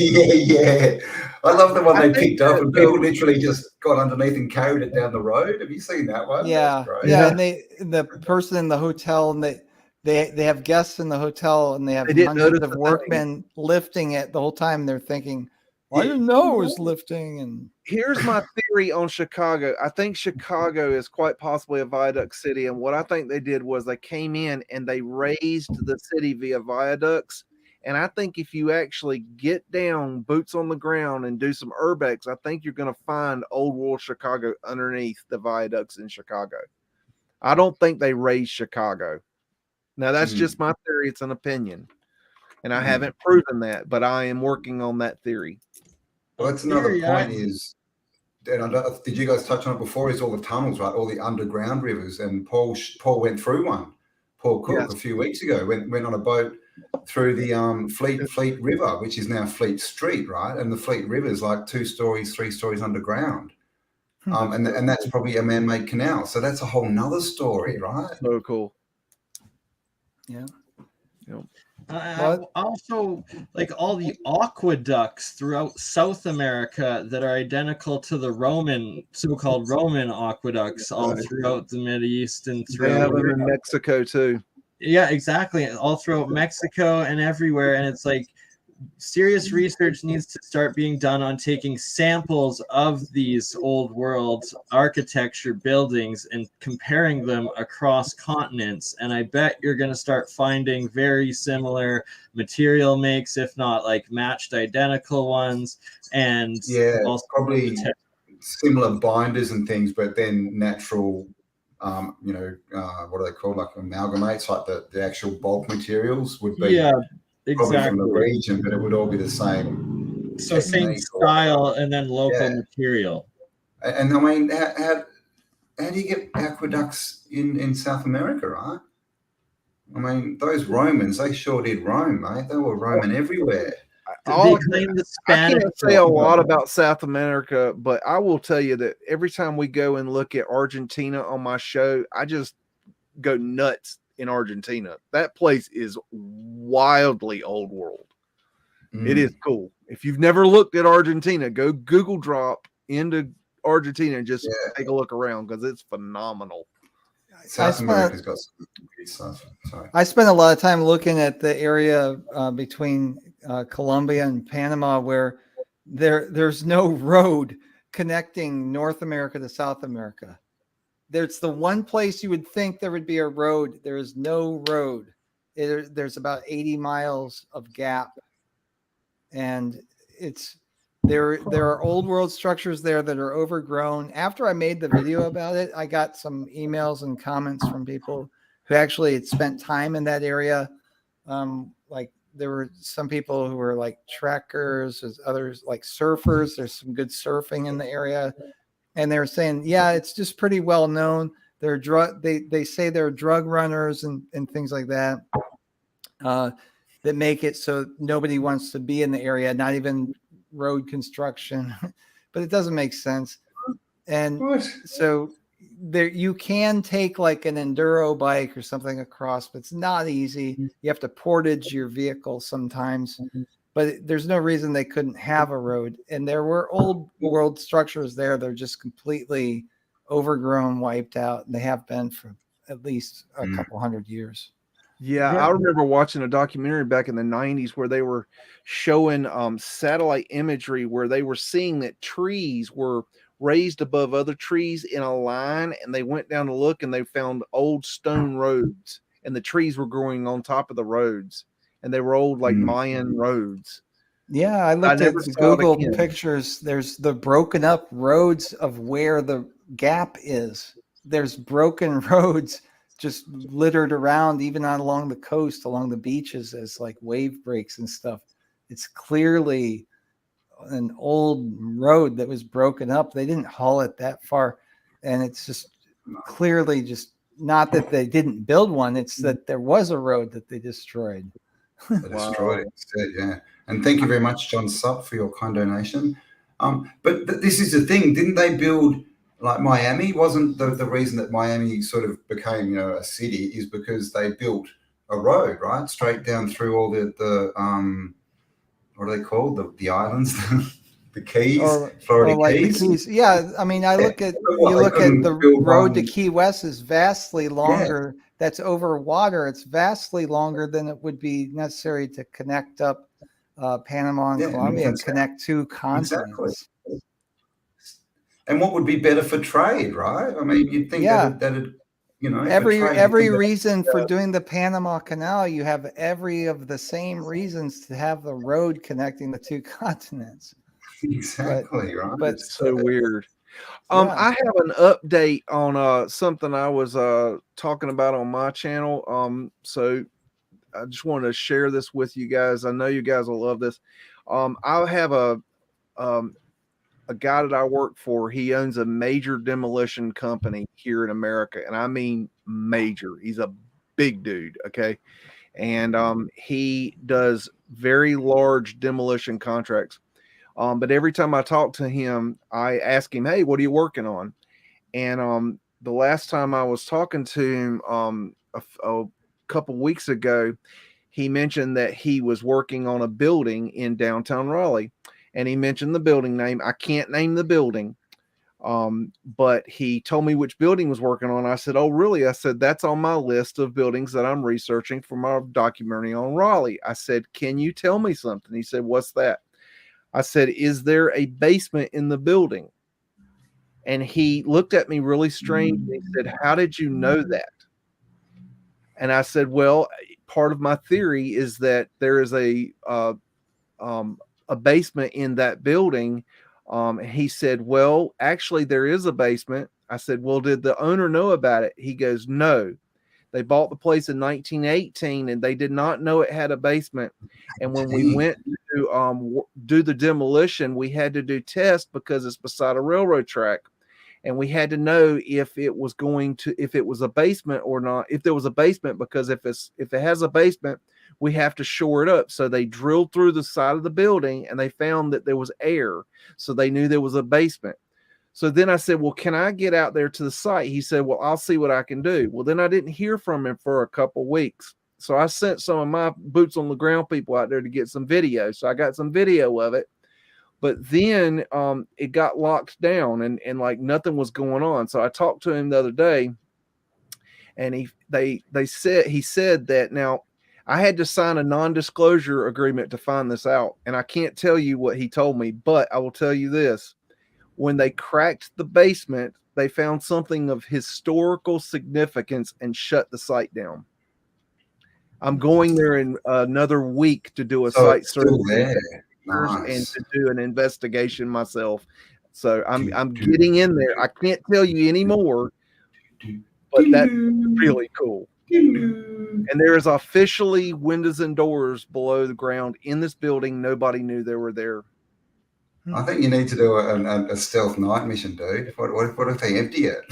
Yeah. I love the one they picked up and people literally just got underneath and carried it down the road. Have you seen that one? Yeah, yeah. And the person in the hotel, and they have guests in the hotel, and they have hundreds of workmen lifting it the whole time. They're thinking, well, I didn't know it was lifting. And here's my theory on Chicago. I think Chicago is quite possibly a viaduct city, and what I think they did was they came in and they raised the city via viaducts. And I think if you actually get down, boots on the ground, and do some urbex, I think you're going to find old world Chicago underneath the viaducts in Chicago. I don't think they raised Chicago. Now, that's just my theory. It's an opinion. And I haven't proven that, but I am working on that theory. Well, that's another point is, and did you guys touch on it before, is all the tunnels, right? All the underground rivers. And Paul went through one. Paul Cook a few weeks ago went on a boat through the Fleet River, which is now Fleet Street, right? And the Fleet River is like 2 stories, 3 stories underground. And that's probably a man-made canal. So that's a whole nother story, right? So cool. Yeah. Also, like all the aqueducts throughout South America that are identical to the so-called Roman aqueducts all throughout the Mideast and They have them in Mexico too. Yeah, exactly. All throughout Mexico and everywhere. And it's like serious research needs to start being done on taking samples of these old world architecture buildings and comparing them across continents. And I bet you're going to start finding very similar material makes, if not like matched identical ones. And also probably similar binders and things, but then natural what are they called, like amalgamates, like the actual bulk materials would be probably from the region, but it would all be the same. So same style and then local material. And I mean, how do you get aqueducts in South America, right? I mean, those Romans, they sure did roam, mate. They were roaming everywhere. I can't say a lot about South America, but I will tell you that every time we go and look at Argentina on my show, I just go nuts in Argentina. That place is wildly old world. It is cool. If you've never looked at Argentina, go Google drop into Argentina and just take a look around because it's phenomenal. South America's got some weird stuff. Sorry. I spent a lot of time looking at the area between Colombia and Panama where there's no road connecting North America to South America. There's the one place you would think there would be a road. There is no road. There's about 80 miles of gap. And there are old world structures there that are overgrown. After I made the video about it, I got some emails and comments from people who actually had spent time in that area. Like there were some people who were like trekkers, there's others like surfers. There's some good surfing in the area. And they were saying, yeah, it's just pretty well known. They're they say they're drug runners and things like that. That make it so nobody wants to be in the area, not even road construction, but it doesn't make sense. And so there you can take like an enduro bike or something across, but it's not easy. You have to portage your vehicle sometimes, but there's no reason they couldn't have a road. And there were old world structures there. They're just completely overgrown, wiped out. And they have been for at least a couple hundred years. Yeah, I remember watching a documentary back in the 90s where they were showing satellite imagery where they were seeing that trees were raised above other trees in a line, and they went down to look and they found old stone roads, and the trees were growing on top of the roads, and they were old like Mayan roads. Yeah, I looked at Google pictures. There's the broken up roads of where the gap is. There's broken roads just littered around, even on along the coast, along the beaches, as like wave breaks and stuff. It's clearly an old road that was broken up. They didn't haul it that far, and it's just clearly just not that they didn't build one. It's that there was a road that they destroyed. They destroyed it instead, yeah. And thank you very much, John Supp, for your kind donation. But this is the thing, didn't they build? Like Miami, wasn't the reason that Miami sort of became, a city is because they built a road, right? Straight down through all the what are they called? The islands, the Keys, Florida like Keys. The Keys. Yeah, I mean, you look at the road to Key West is vastly longer. Yeah. That's over water. It's vastly longer than it would be necessary to connect up Panama and Colombia and connect two continents. Exactly. And what would be better for trade, right? I mean, you'd think that'd every reason for doing the Panama Canal, you have every of the same reasons to have the road connecting the two continents. Exactly, right. But it's so weird. I have an update on something I was talking about on my channel. So I just wanted to share this with you guys. I know you guys will love this. I have a guy that I work for. He owns a major demolition company here in America, and I mean major. He's a big dude, okay? And he does very large demolition contracts. But every time I talk to him, I ask him, hey, what are you working on? And the last time I was talking to him a couple weeks ago, he mentioned that he was working on a building in downtown Raleigh. And he mentioned the building name. I can't name the building, but he told me which building was working on. I said, oh, really? I said, that's on my list of buildings that I'm researching for my documentary on Raleigh. I said, can you tell me something? He said, what's that? I said, is there a basement in the building? And he looked at me really strange. And he said, how did you know that? And I said, well, part of my theory is that there is a basement in that building. He said, well, actually there is a basement. I said, well, did the owner know about it? He goes, no, they bought the place in 1918 and they did not know it had a basement. And when we went to do the demolition, we had to do tests because it's beside a railroad track. And we had to know if it was a basement or not, if there was a basement, because if it has a basement, we have to shore it up. So they drilled through the side of the building and they found that there was air. So they knew there was a basement. So then I said, well, can I get out there to the site? He said, well, I'll see what I can do. Well, then I didn't hear from him for a couple weeks. So I sent some of my boots on the ground people out there to get some video. So I got some video of it. But then it got locked down and like nothing was going on. So I talked to him the other day, and he said that now I had to sign a non-disclosure agreement to find this out. And I can't tell you what he told me, but I will tell you this. When they cracked the basement, they found something of historical significance and shut the site down. I'm going there in another week to do a site survey and to do an investigation myself. So I'm getting in there. I can't tell you anymore, but that's really cool. And there is officially windows and doors below the ground in this building. Nobody knew they were there. I think you need to do a stealth night mission, dude. What if they empty it?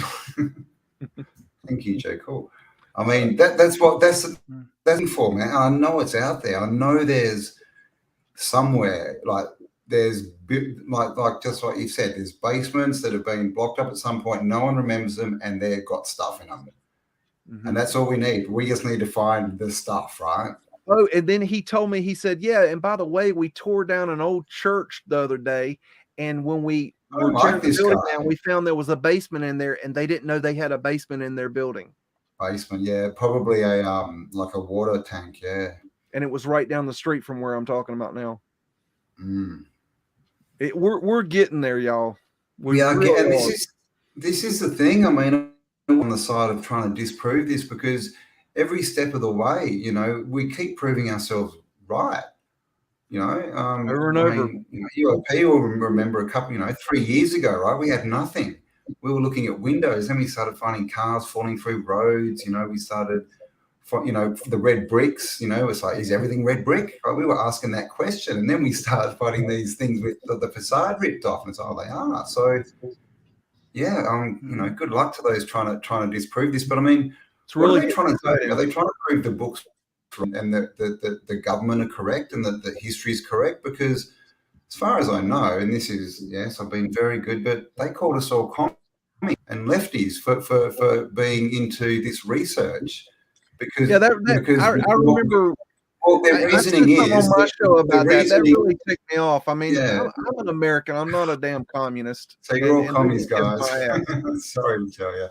Thank you, Joe. Cool. I mean, that's for, man. I know it's out there. I know there's somewhere like there's like just like you said, there's basements that have been blocked up at some point. No one remembers them, and they've got stuff in them. Mm-hmm. And that's all we need. We just need to find the stuff, right? Oh, and then he told me, he said, yeah, and by the way, we tore down an old church the other day, and when we were tearing the building down, we found there was a basement in there, and they didn't know they had a basement in their building. Basement, yeah, probably a like a water tank, yeah. And it was right down the street from where I'm talking about now. Mm. We're getting there, y'all. We are getting. This is the thing. I mean, I'm on the side of trying to disprove this because every step of the way, you know, we keep proving ourselves right. You know, over and over. UOP will remember a couple, 3 years ago, right? We had nothing. We were looking at windows, then we started finding cars falling through roads. We started, the red bricks. It's like, is everything red brick? Right? We were asking that question, and then we started finding these things with the facade ripped off, and it's they are. So, yeah, good luck to those trying to disprove this. But I mean, it's really what are they trying to do? Are they trying to prove the books and that the government are correct and that the history is correct? Because as far as I know, and this is, yes, I've been very good, but they called us all commie and lefties for being into this research. Because I remember. Well, their reasoning is on my show about that. That really ticked me off. I mean, I'm an American. I'm not a damn communist. So you're all commies, guys. Sorry to tell you.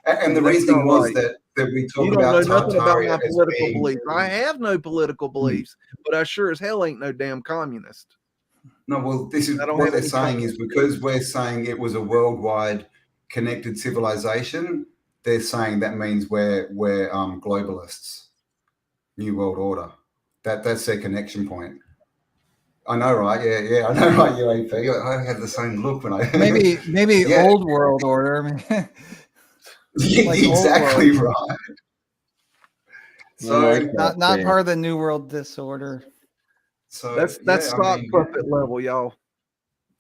And the reasoning was that we talk about. You don't know nothing about my political beliefs. I have no political beliefs, but I sure as hell ain't no damn communist. No, well, this is what they're saying is because we're saying it was a worldwide connected civilization. They're saying that means we're globalists, New World Order. That's their connection point. I know, right? Yeah, I know, right? UAP. I had the same look when I maybe old world order. Like exactly right. So not part of the New World Disorder. So that's stock puppet level, y'all.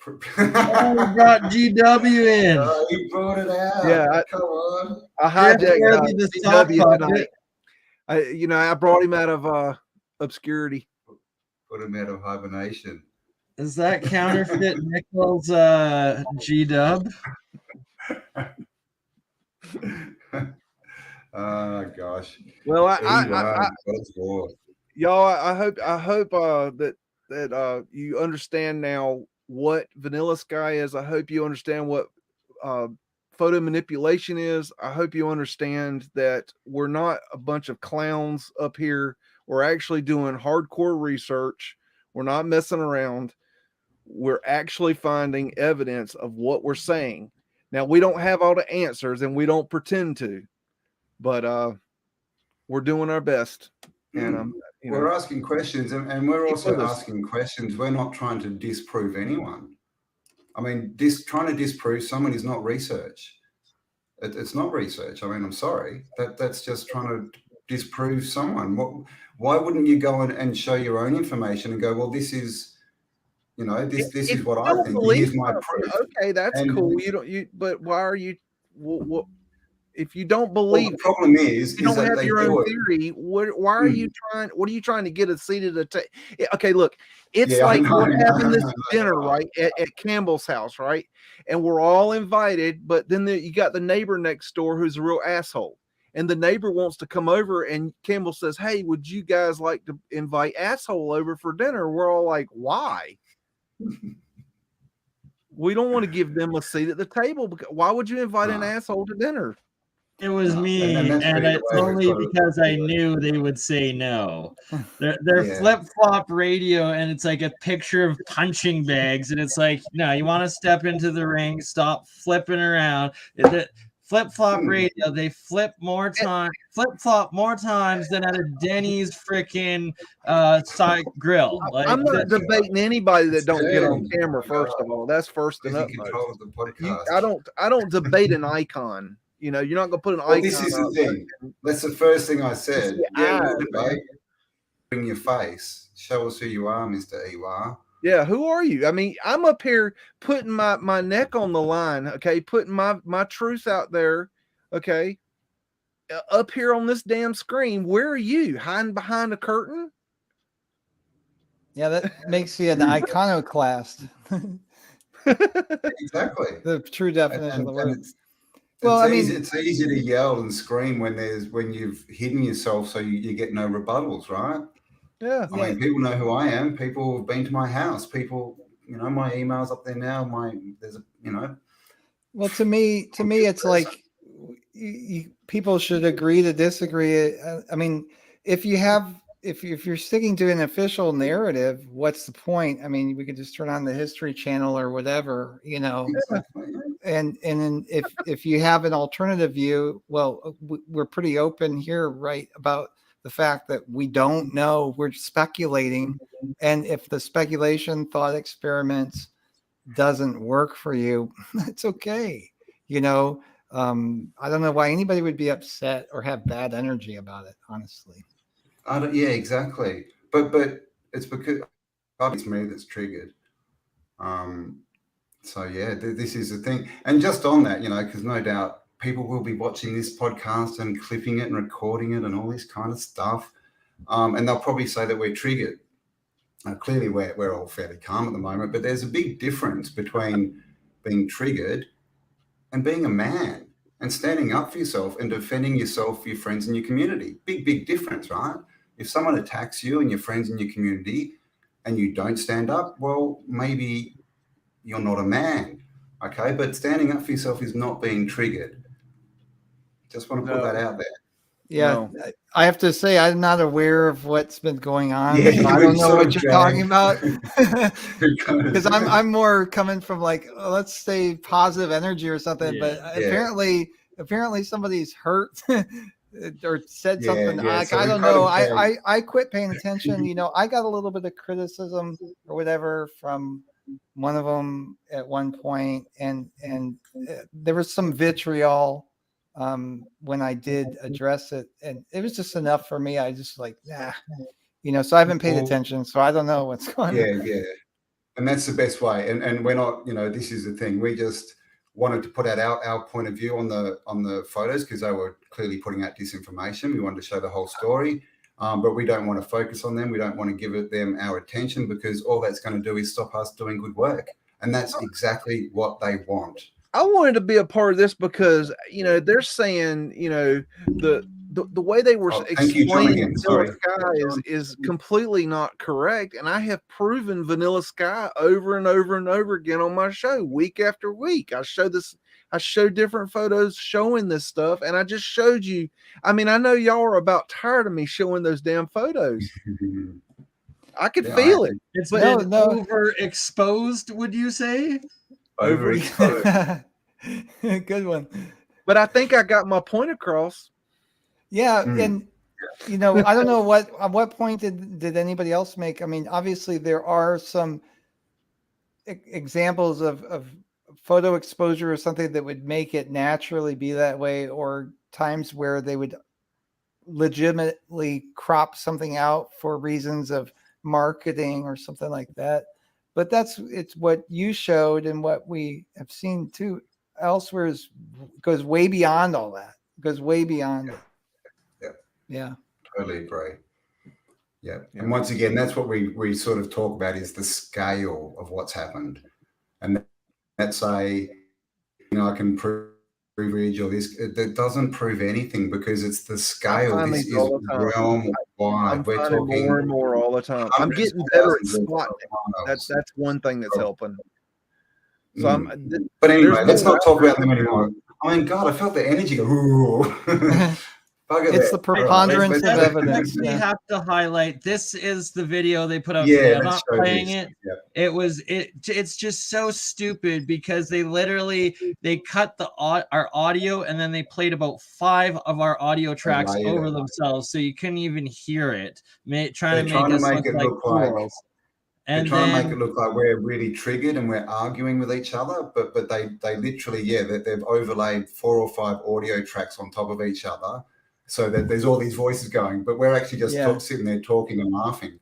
We brought GW in. You brought it out. Yeah, come on. I hijacked GW tonight. I brought him out of obscurity. Put him out of hibernation. Is that counterfeit Nichols G-Dub? Oh gosh. Well, y'all, I hope that you understand now what Vanilla Sky is. I hope you understand what photo manipulation is. I hope you understand that we're not a bunch of clowns up here. We're actually doing hardcore research. We're not messing around. We're actually finding evidence of what we're saying. Now, we don't have all the answers, and we don't pretend to, but we're doing our best. And we're asking questions, and we're also asking questions. We're not trying to disprove anyone. I mean, trying to disprove someone is not research. It's not research. I mean, I'm sorry. That's just trying to disprove someone. Why wouldn't you go and show your own information and go, well, this is... this is what I think. Here's my proof. Okay, that's cool. But why are you? What if you don't believe? The problem is you don't have your own theory. Why are you trying? What are you trying to get a seat at the table? Okay, look, it's like we're having this dinner right at Campbell's house, right? And we're all invited, but then you got the neighbor next door who's a real asshole. and the neighbor wants to come over, and Campbell says, "Hey, would you guys like to invite asshole over for dinner?" We're all like, "Why?" We don't want to give them a seat at the table. Because why would you invite an asshole to dinner? It was No, me, and that's and really it's the way only we've got to because I do it. knew they would say no. They're Yeah. flip-flop radio, and it's like a picture of punching bags, and it's like, no, you want to step into the ring, stop flipping around. The flip-flop radio, they flip-flop more times than at a Denny's freaking side grill. Like, I'm not debating anybody that don't get on Damn. camera. First of all, that's first and Losing utmost. control of the podcast. I don't debate an icon. You know, you're not gonna put an Well, icon. this is the up thing. That's the first thing I said. the Yeah, eyes, we'll debate. Bring your face. Show us who you are, Mr. Ewa. Yeah, who are you? I mean, I'm up here putting my neck on the line, okay, putting my truth out there, okay, up here on this damn screen. Where are you? Hiding behind a curtain? Yeah, that makes you an iconoclast. Exactly. The true definition of the word. Well, I mean, it's easy to yell and scream when you've hidden yourself, so you get no rebuttals, right? Yeah. I mean, people know who I am. People have been to my house. People, my email's up there now. Well, to me, it's like people should agree to disagree. I mean, if you're sticking to an official narrative, what's the point? I mean, we could just turn on the History Channel or whatever, and if you have an alternative view, well, we're pretty open here, right, about the fact that we don't know, we're speculating, and if the speculation thought experiments doesn't work for you, it's okay. I don't know why anybody would be upset or have bad energy about it, honestly. Yeah, exactly. But it's because it's me that's triggered. So yeah, this is the thing. And just on that, because no doubt people will be watching this podcast and clipping it and recording it and all this kind of stuff. And they'll probably say that we're triggered. Clearly, we're all fairly calm at the moment, but there's a big difference between being triggered and being a man and standing up for yourself and defending yourself, your friends, and your community. Big difference, right? If someone attacks you and your friends in your community and you don't stand up, well, maybe you're not a man, okay? But standing up for yourself is not being triggered. Just want to put that out there. Yeah, no. I have to say I'm not aware of what's been going on. Yeah, so I don't know what you're talking about. Because I'm more coming from like, let's say positive energy or something. Yeah, but apparently somebody's hurt or said something. Like, so I don't know. I quit paying attention. I got a little bit of criticism or whatever from one of them at one point, and there was some vitriol when I did address it, and it was just enough for me. I just like, so I haven't paid attention, so I don't know what's going on. Yeah. And that's the best way. And we're not, this is the thing. We just wanted to put out our point of view on the photos because they were clearly putting out disinformation. We wanted to show the whole story, but we don't want to focus on them. We don't want to give them our attention because all that's going to do is stop us doing good work. And that's exactly what they want. I wanted to be a part of this because, they're saying, the way they were explaining Vanilla Sky is completely not correct. And I have proven Vanilla Sky over and over and over again on my show, week after week. I show different photos showing this stuff. And I just showed you. I mean, I know y'all are about tired of me showing those damn photos. I could feel it. It's been overexposed, would you say? Overexposed. Good one. But I think I got my point across. Yeah, and I don't know at what point did anybody else make? I mean, obviously there are some examples of photo exposure or something that would make it naturally be that way, or times where they would legitimately crop something out for reasons of marketing or something like that. But it's what you showed and what we have seen too elsewhere goes way beyond all that. It goes way beyond it. Yeah. Totally agree. Yeah. And once again, that's what we sort of talk about is the scale of what's happened. And that's I can prove or this, that doesn't prove anything, because it's the scale. find This these is all the time. realm wide. I'm We're finding talking more and more all the time. I'm hundreds getting of better at thousands of spotting it. files. That's one thing that's helping. So But anyway, there's let's more not talk about them anymore. I mean, God, I felt the energy go. Ooh. It's the preponderance of Let's evidence. quickly Yeah. have to highlight, this is the video they put up Yeah, today. I'm let's not show playing this. it. It's just so stupid, because they cut our audio, and then they played about 5 of our audio tracks over themselves, so you couldn't even hear it. Trying to make us look like fools. They're trying to make it look like we're really triggered and we're arguing with each other, but they literally, they've overlaid 4 or 5 audio tracks on top of each other, so that there's all these voices going, but we're actually just sitting there talking and laughing.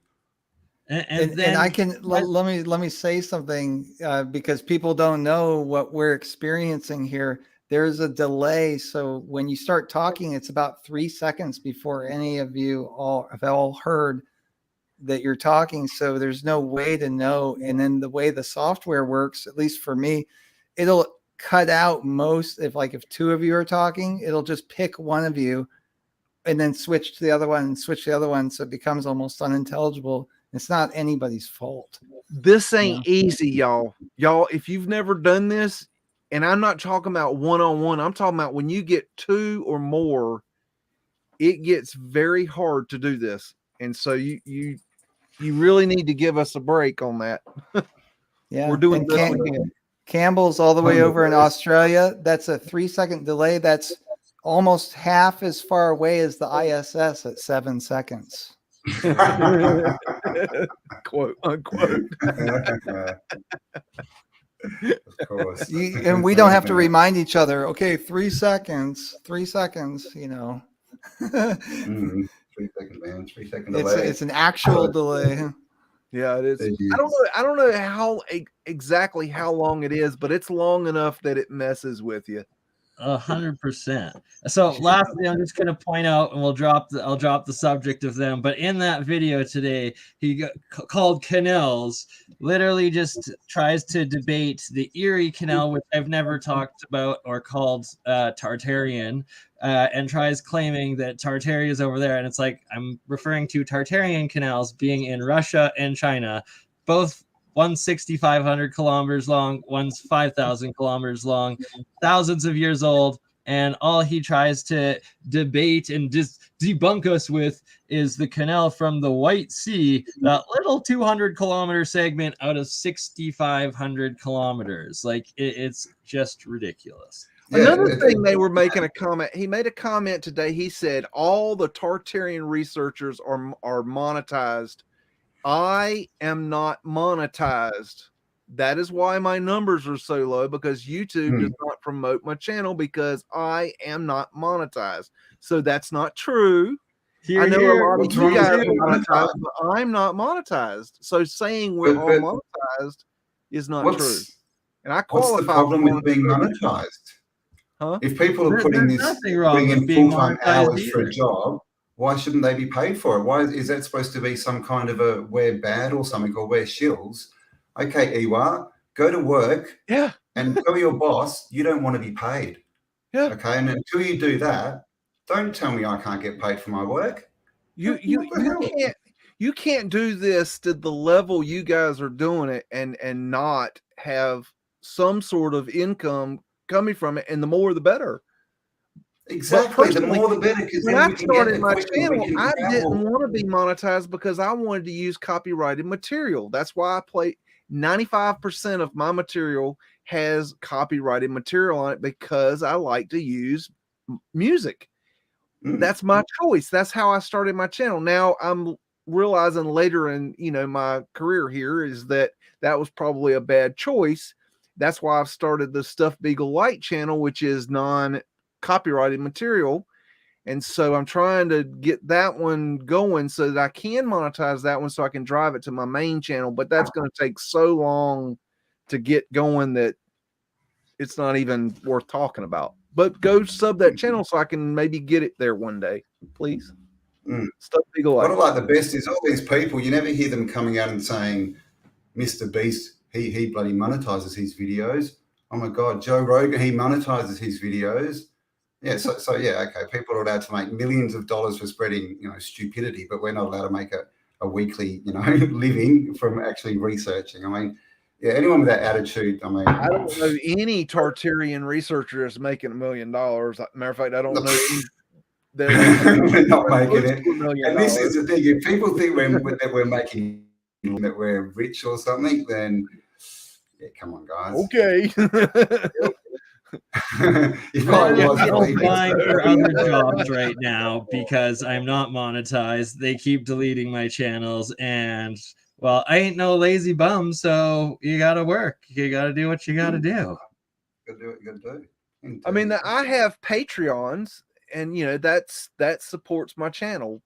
And I can let me say something, because people don't know what we're experiencing here. There's a delay, so when you start talking, it's about 3 seconds before any of you have all heard that you're talking. So there's no way to know. And then the way the software works, at least for me, it'll cut out most. If 2 of you are talking, it'll just pick one of you and then switch to the other one and switch to the other one, so it becomes almost unintelligible. It's not anybody's fault. This ain't easy, y'all. Y'all, if you've never done this, and I'm not talking about one-on-one, I'm talking about when you get 2 or more, it gets very hard to do this. And so you really need to give us a break on that. Yeah, we're doing this. Campbell's all the way over in Australia. That's a 3-second delay. That's almost half as far away as the ISS at 7 seconds. Quote unquote. Of course. And we don't have to remind each other, okay, 3 seconds, 3 seconds, 3 second, man. 3 second delay. It's an actual delay. Yeah, it is. I don't know how exactly how long it is, but it's long enough that it messes with you. 100%. So lastly, I'm just going to point out, and I'll drop the subject of them, but in that video today, he called canals, literally just tries to debate the Erie Canal, which I've never talked about or called Tartarian, and tries claiming that Tartaria is over there. And it's like, I'm referring to Tartarian canals being in Russia and China, both. One's 6,500 kilometers long, one's 5,000 kilometers long, thousands of years old, and all he tries to debate and debunk us with is the canal from the White Sea, that little 200-kilometer segment out of 6,500 kilometers. Like, it's just ridiculous. Another thing, they were making a comment. He made a comment today. He said all the Tartarian researchers are monetized. I am not monetized. That is why my numbers are so low, because YouTube does not promote my channel, because I am not monetized. So that's not true. I know a lot of you guys are monetized, but I'm not monetized. So saying we're all monetized is not true. And I qualify. What's the problem with being monetized? Huh? If people are putting in full-time hours for a job, why shouldn't they be paid for it? Why is that supposed to be some kind of a we're bad or something, or we're shills? Okay, Iwa, go to work and tell your boss you don't want to be paid. Yeah. Okay, and until you do that, don't tell me I can't get paid for my work. You can't do this to the level you guys are doing it and not have some sort of income coming from it, and the more the better. Exactly. The more the better. When I started my channel, I didn't want to be monetized because I wanted to use copyrighted material. That's why I play 95% of my material has copyrighted material on it, because I like to use music. That's my choice. That's how I started my channel. Now I'm realizing later in my career here is that was probably a bad choice. That's why I've started the Stuffed Beagle Light channel, which is non-copyrighted material. And so I'm trying to get that one going so that I can monetize that one, so I can drive it to my main channel. But that's going to take so long to get going that it's not even worth talking about. But go sub that channel so I can maybe get it there one day, please. Stuffed Beagle Light. What I like the best is all these people, you never hear them coming out and saying, Mr. Beast, he bloody monetizes his videos. Oh my God, Joe Rogan, he monetizes his videos. Yeah, so yeah, okay. People are allowed to make millions of dollars for spreading, stupidity, but we're not allowed to make a weekly, living from actually researching. I mean, yeah, anyone with that attitude, I mean, I don't know any Tartarian researcher that's making $1 million. Matter of fact, I don't know any we're not making it. $1 million. And this is the thing: if people think that we're making, that we're rich or something, then yeah, come on, guys. Okay. If I was, I'm believe me, applying for other jobs right now because I'm not monetized. They keep deleting my channels, and well, I ain't no lazy bum, so you gotta work. You gotta do what you gotta do. Gotta do what you gotta do. I mean, I have Patreons, and that supports my channel,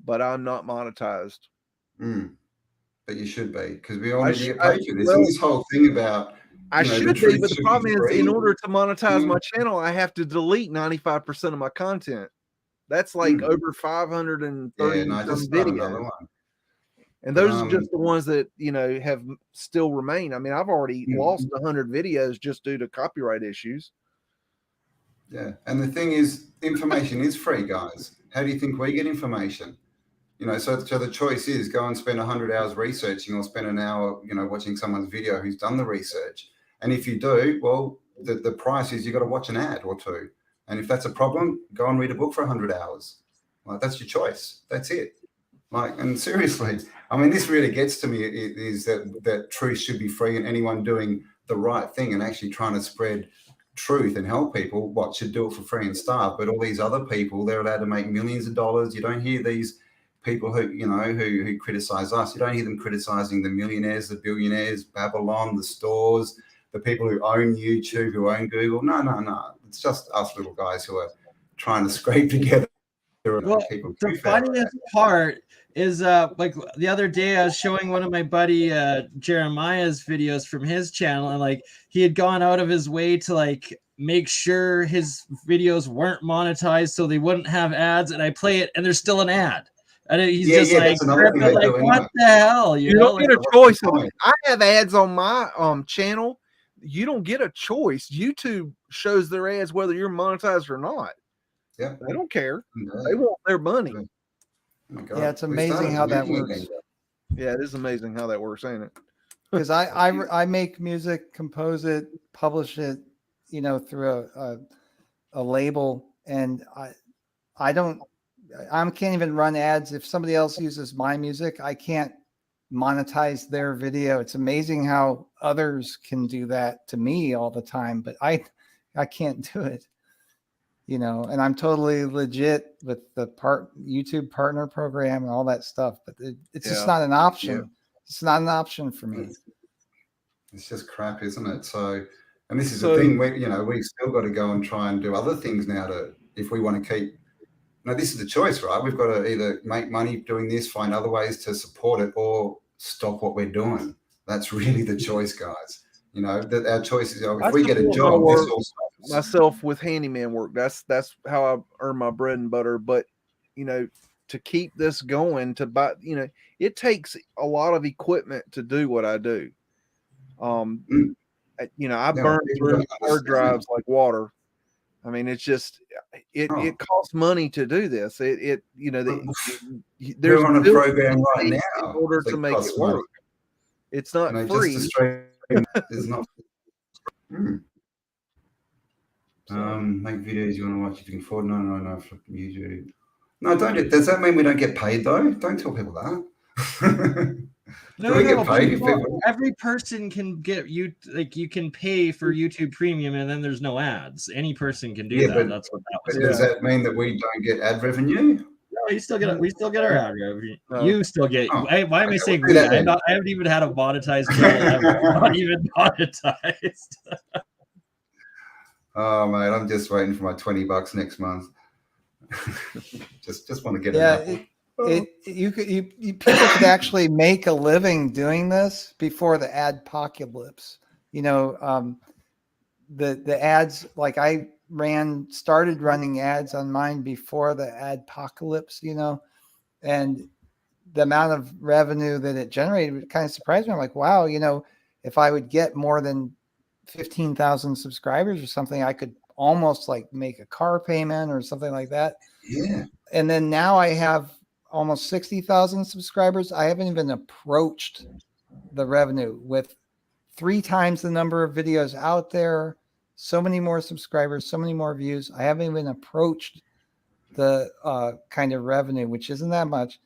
but I'm not monetized. But you should be, because we all I need to sh- get I- paid for this. well, And this whole thing about I the should be, truth but the should problem be is, free. in order to monetize my channel, I have to delete 95% of my content. That's like over 530 no, some just start another videos. one. And those are just the ones that have still remain. I mean, I've already lost 100 videos just due to copyright issues. Yeah, and the thing is, information is free, guys. How do you think we get information? So the choice is go and spend 100 hours researching, or spend an hour, watching someone's video who's done the research. And if you do, well, the price is you got to watch an ad or two. And if that's a problem, go and read a book for 100 hours. Like, that's your choice. That's it. Like, and seriously, I mean, this really gets to me, is that truth should be free, and anyone doing the right thing and actually trying to spread truth and help people, should do it for free and starve. But all these other people, they're allowed to make millions of dollars. You don't hear these people who criticize us. You don't hear them criticizing the millionaires, the billionaires, Babylon, the stores, the people who own YouTube, who own Google. No. It's just us little guys who are trying to scrape together. Well, the funniest part is like the other day I was showing one of my buddy Jeremiah's videos from his channel, and like he had gone out of his way to like make sure his videos weren't monetized so they wouldn't have ads, and I play it and there's still an ad. And he's just like, what the hell? You don't get a choice. I have ads on my channel. You don't get a choice. YouTube shows their ads whether you're monetized or not. Yeah, they don't care. They want their money. Oh my God. Yeah, it's amazing how that works. Yeah, it is amazing how that works, ain't it? Because I make music, compose it, publish it, through a label, and I can't even run ads. If somebody else uses my music, I can't monetize their video. It's amazing how others can do that to me all the time, but I can't do it. And I'm totally legit with the YouTube partner program and all that stuff, but it's just not an option. Yeah. It's not an option for me. It's just crap, isn't it? So, and this is the thing, we've still got to go and try and do other things now if we want to keep. No, this is the choice, right? We've got to either make money doing this, find other ways to support it, or stop what we're doing. That's really the choice, guys. That our choice is, if we get a job, this all stops. Myself with handyman work. That's how I earn my bread and butter. But to keep this going, to buy, it takes a lot of equipment to do what I do. I burn through hard drives like water. I mean, it's just it costs money to do this. There's on a program right now in order to make it work. It's not free. It's not. Make videos you want to watch if you can afford. No, for YouTube. No, don't. Does that mean we don't get paid though? Don't tell people that. No, every person can get you can pay for YouTube Premium, and then there's no ads. Any person can do that. But, that's what that was. Does that mean that we don't get ad revenue? No, we still get our ad revenue. You still get. Why am I saying we? I haven't even had a monetized channel ever. I'm not even monetized. Oh mate, I'm just waiting for my $20 next month. just want to get it. People could actually make a living doing this before the adpocalypse. The ads, like I started running ads on mine before the adpocalypse, and the amount of revenue that it generated kind of surprised me. I'm like, wow, if I would get more than 15,000 subscribers or something, I could almost like make a car payment or something like that. Yeah. And then now I have almost 60,000 subscribers. I haven't even approached the revenue with 3 times the number of videos out there, so many more subscribers, so many more views. I haven't even approached the kind of revenue, which isn't that much,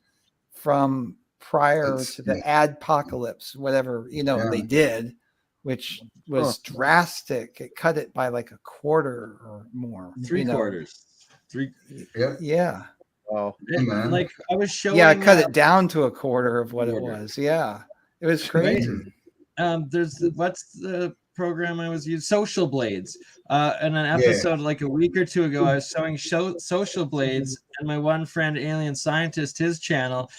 from prior to the adpocalypse, whatever, they did, which was drastic. It cut it by like a quarter or more. 3/4. Yeah. Oh, man. Like I was showing. Yeah, I cut it down to a quarter of what it was. Yeah. It was crazy. There's what's the program I was using? Social Blades. In an episode like a week or two ago, I was showing Social Blades, and my one friend, Alien Scientist, his channel,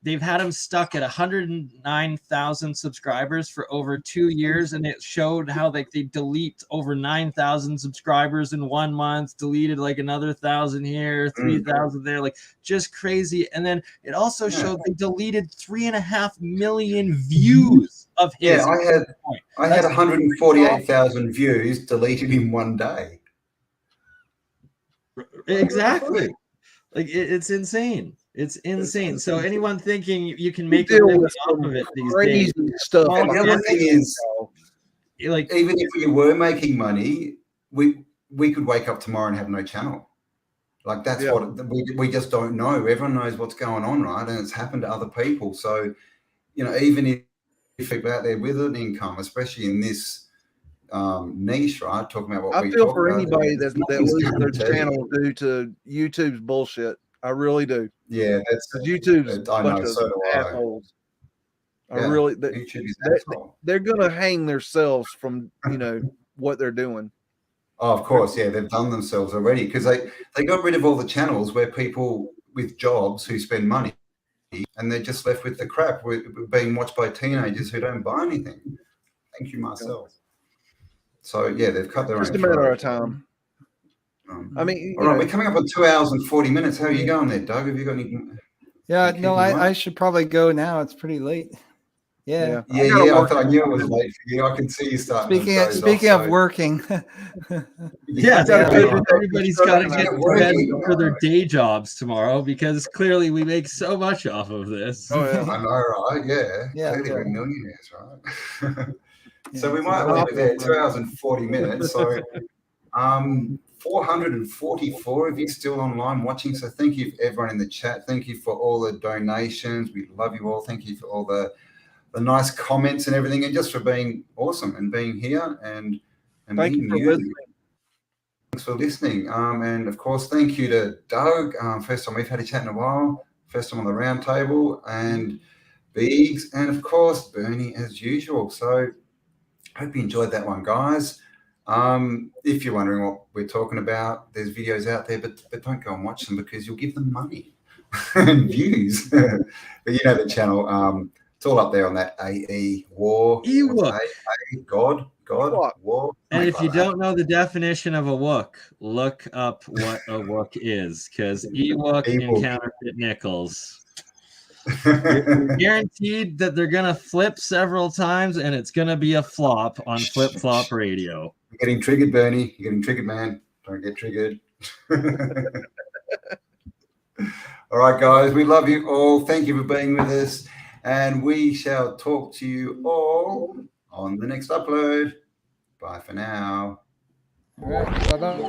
they've had him stuck at 109,000 subscribers for over 2 years, and it showed how they delete over 9,000 subscribers in 1 month, deleted like another 1,000 here, 3,000 there, like just crazy. And then it also showed they deleted 3.5 million views of his. Yeah, I had 148,000 views deleted in 1 day. Exactly. Like it's insane. It's insane. So anyone thinking you can make a living off of it these days, stuff. And the other thing is, like even if we were making money, we could wake up tomorrow and have no channel. Like that's what we just don't know. Everyone knows what's going on, right? And it's happened to other people. So, even if people out there with an income, especially in this niche, right? Talking about what I feel for anybody that loses their channel due to YouTube's bullshit. I really do. Yeah, that's YouTube's I know, so do I. assholes. They're gonna hang themselves from what they're doing. Oh, of course, yeah, they've done themselves already because they got rid of all the channels where people with jobs who spend money, and they're just left with the crap being watched by teenagers who don't buy anything. Thank you, Marcel. So yeah, they've cut their own. Just a matter of time. I mean, all right, we're coming up on 2 hours and 40 minutes. How are you going there, Doug? Have you got any? Yeah, no, I should probably go now. It's pretty late. Yeah. I knew it was late for you. I can see you starting. Speaking of working. Everybody's got to get to bed for their day jobs tomorrow because clearly we make so much off of this. Oh, yeah. I know, right? Yeah. Clearly we're millionaires, right? So we might leave it there. 2 hours and 40 minutes. So 444 of you still online watching. So thank you for everyone in the chat. Thank you for all the donations. We love you all. Thank you for all the nice comments and everything, and just for being awesome and being here and thank you for listening. Thanks for listening. And of course, thank you to Doug. First time we've had a chat in a while. First time on the round table, and Biggs, and of course Bernie as usual. So hope you enjoyed that one, guys. If you're wondering what we're talking about, there's videos out there, but don't go and watch them because you'll give them money and views. But the channel. It's all up there on that AE War. God, War. And if you don't know the definition of a wook, look up what a wook is, because Ewok and counterfeit nickels. You're guaranteed that they're going to flip several times, and it's going to be a flop on Flip Flop Radio. You're getting triggered, Bernie. You're getting triggered, man. Don't get triggered. All right, guys. We love you all. Thank you for being with us. And we shall talk to you all on the next upload. Bye for now. All right. Bye-bye.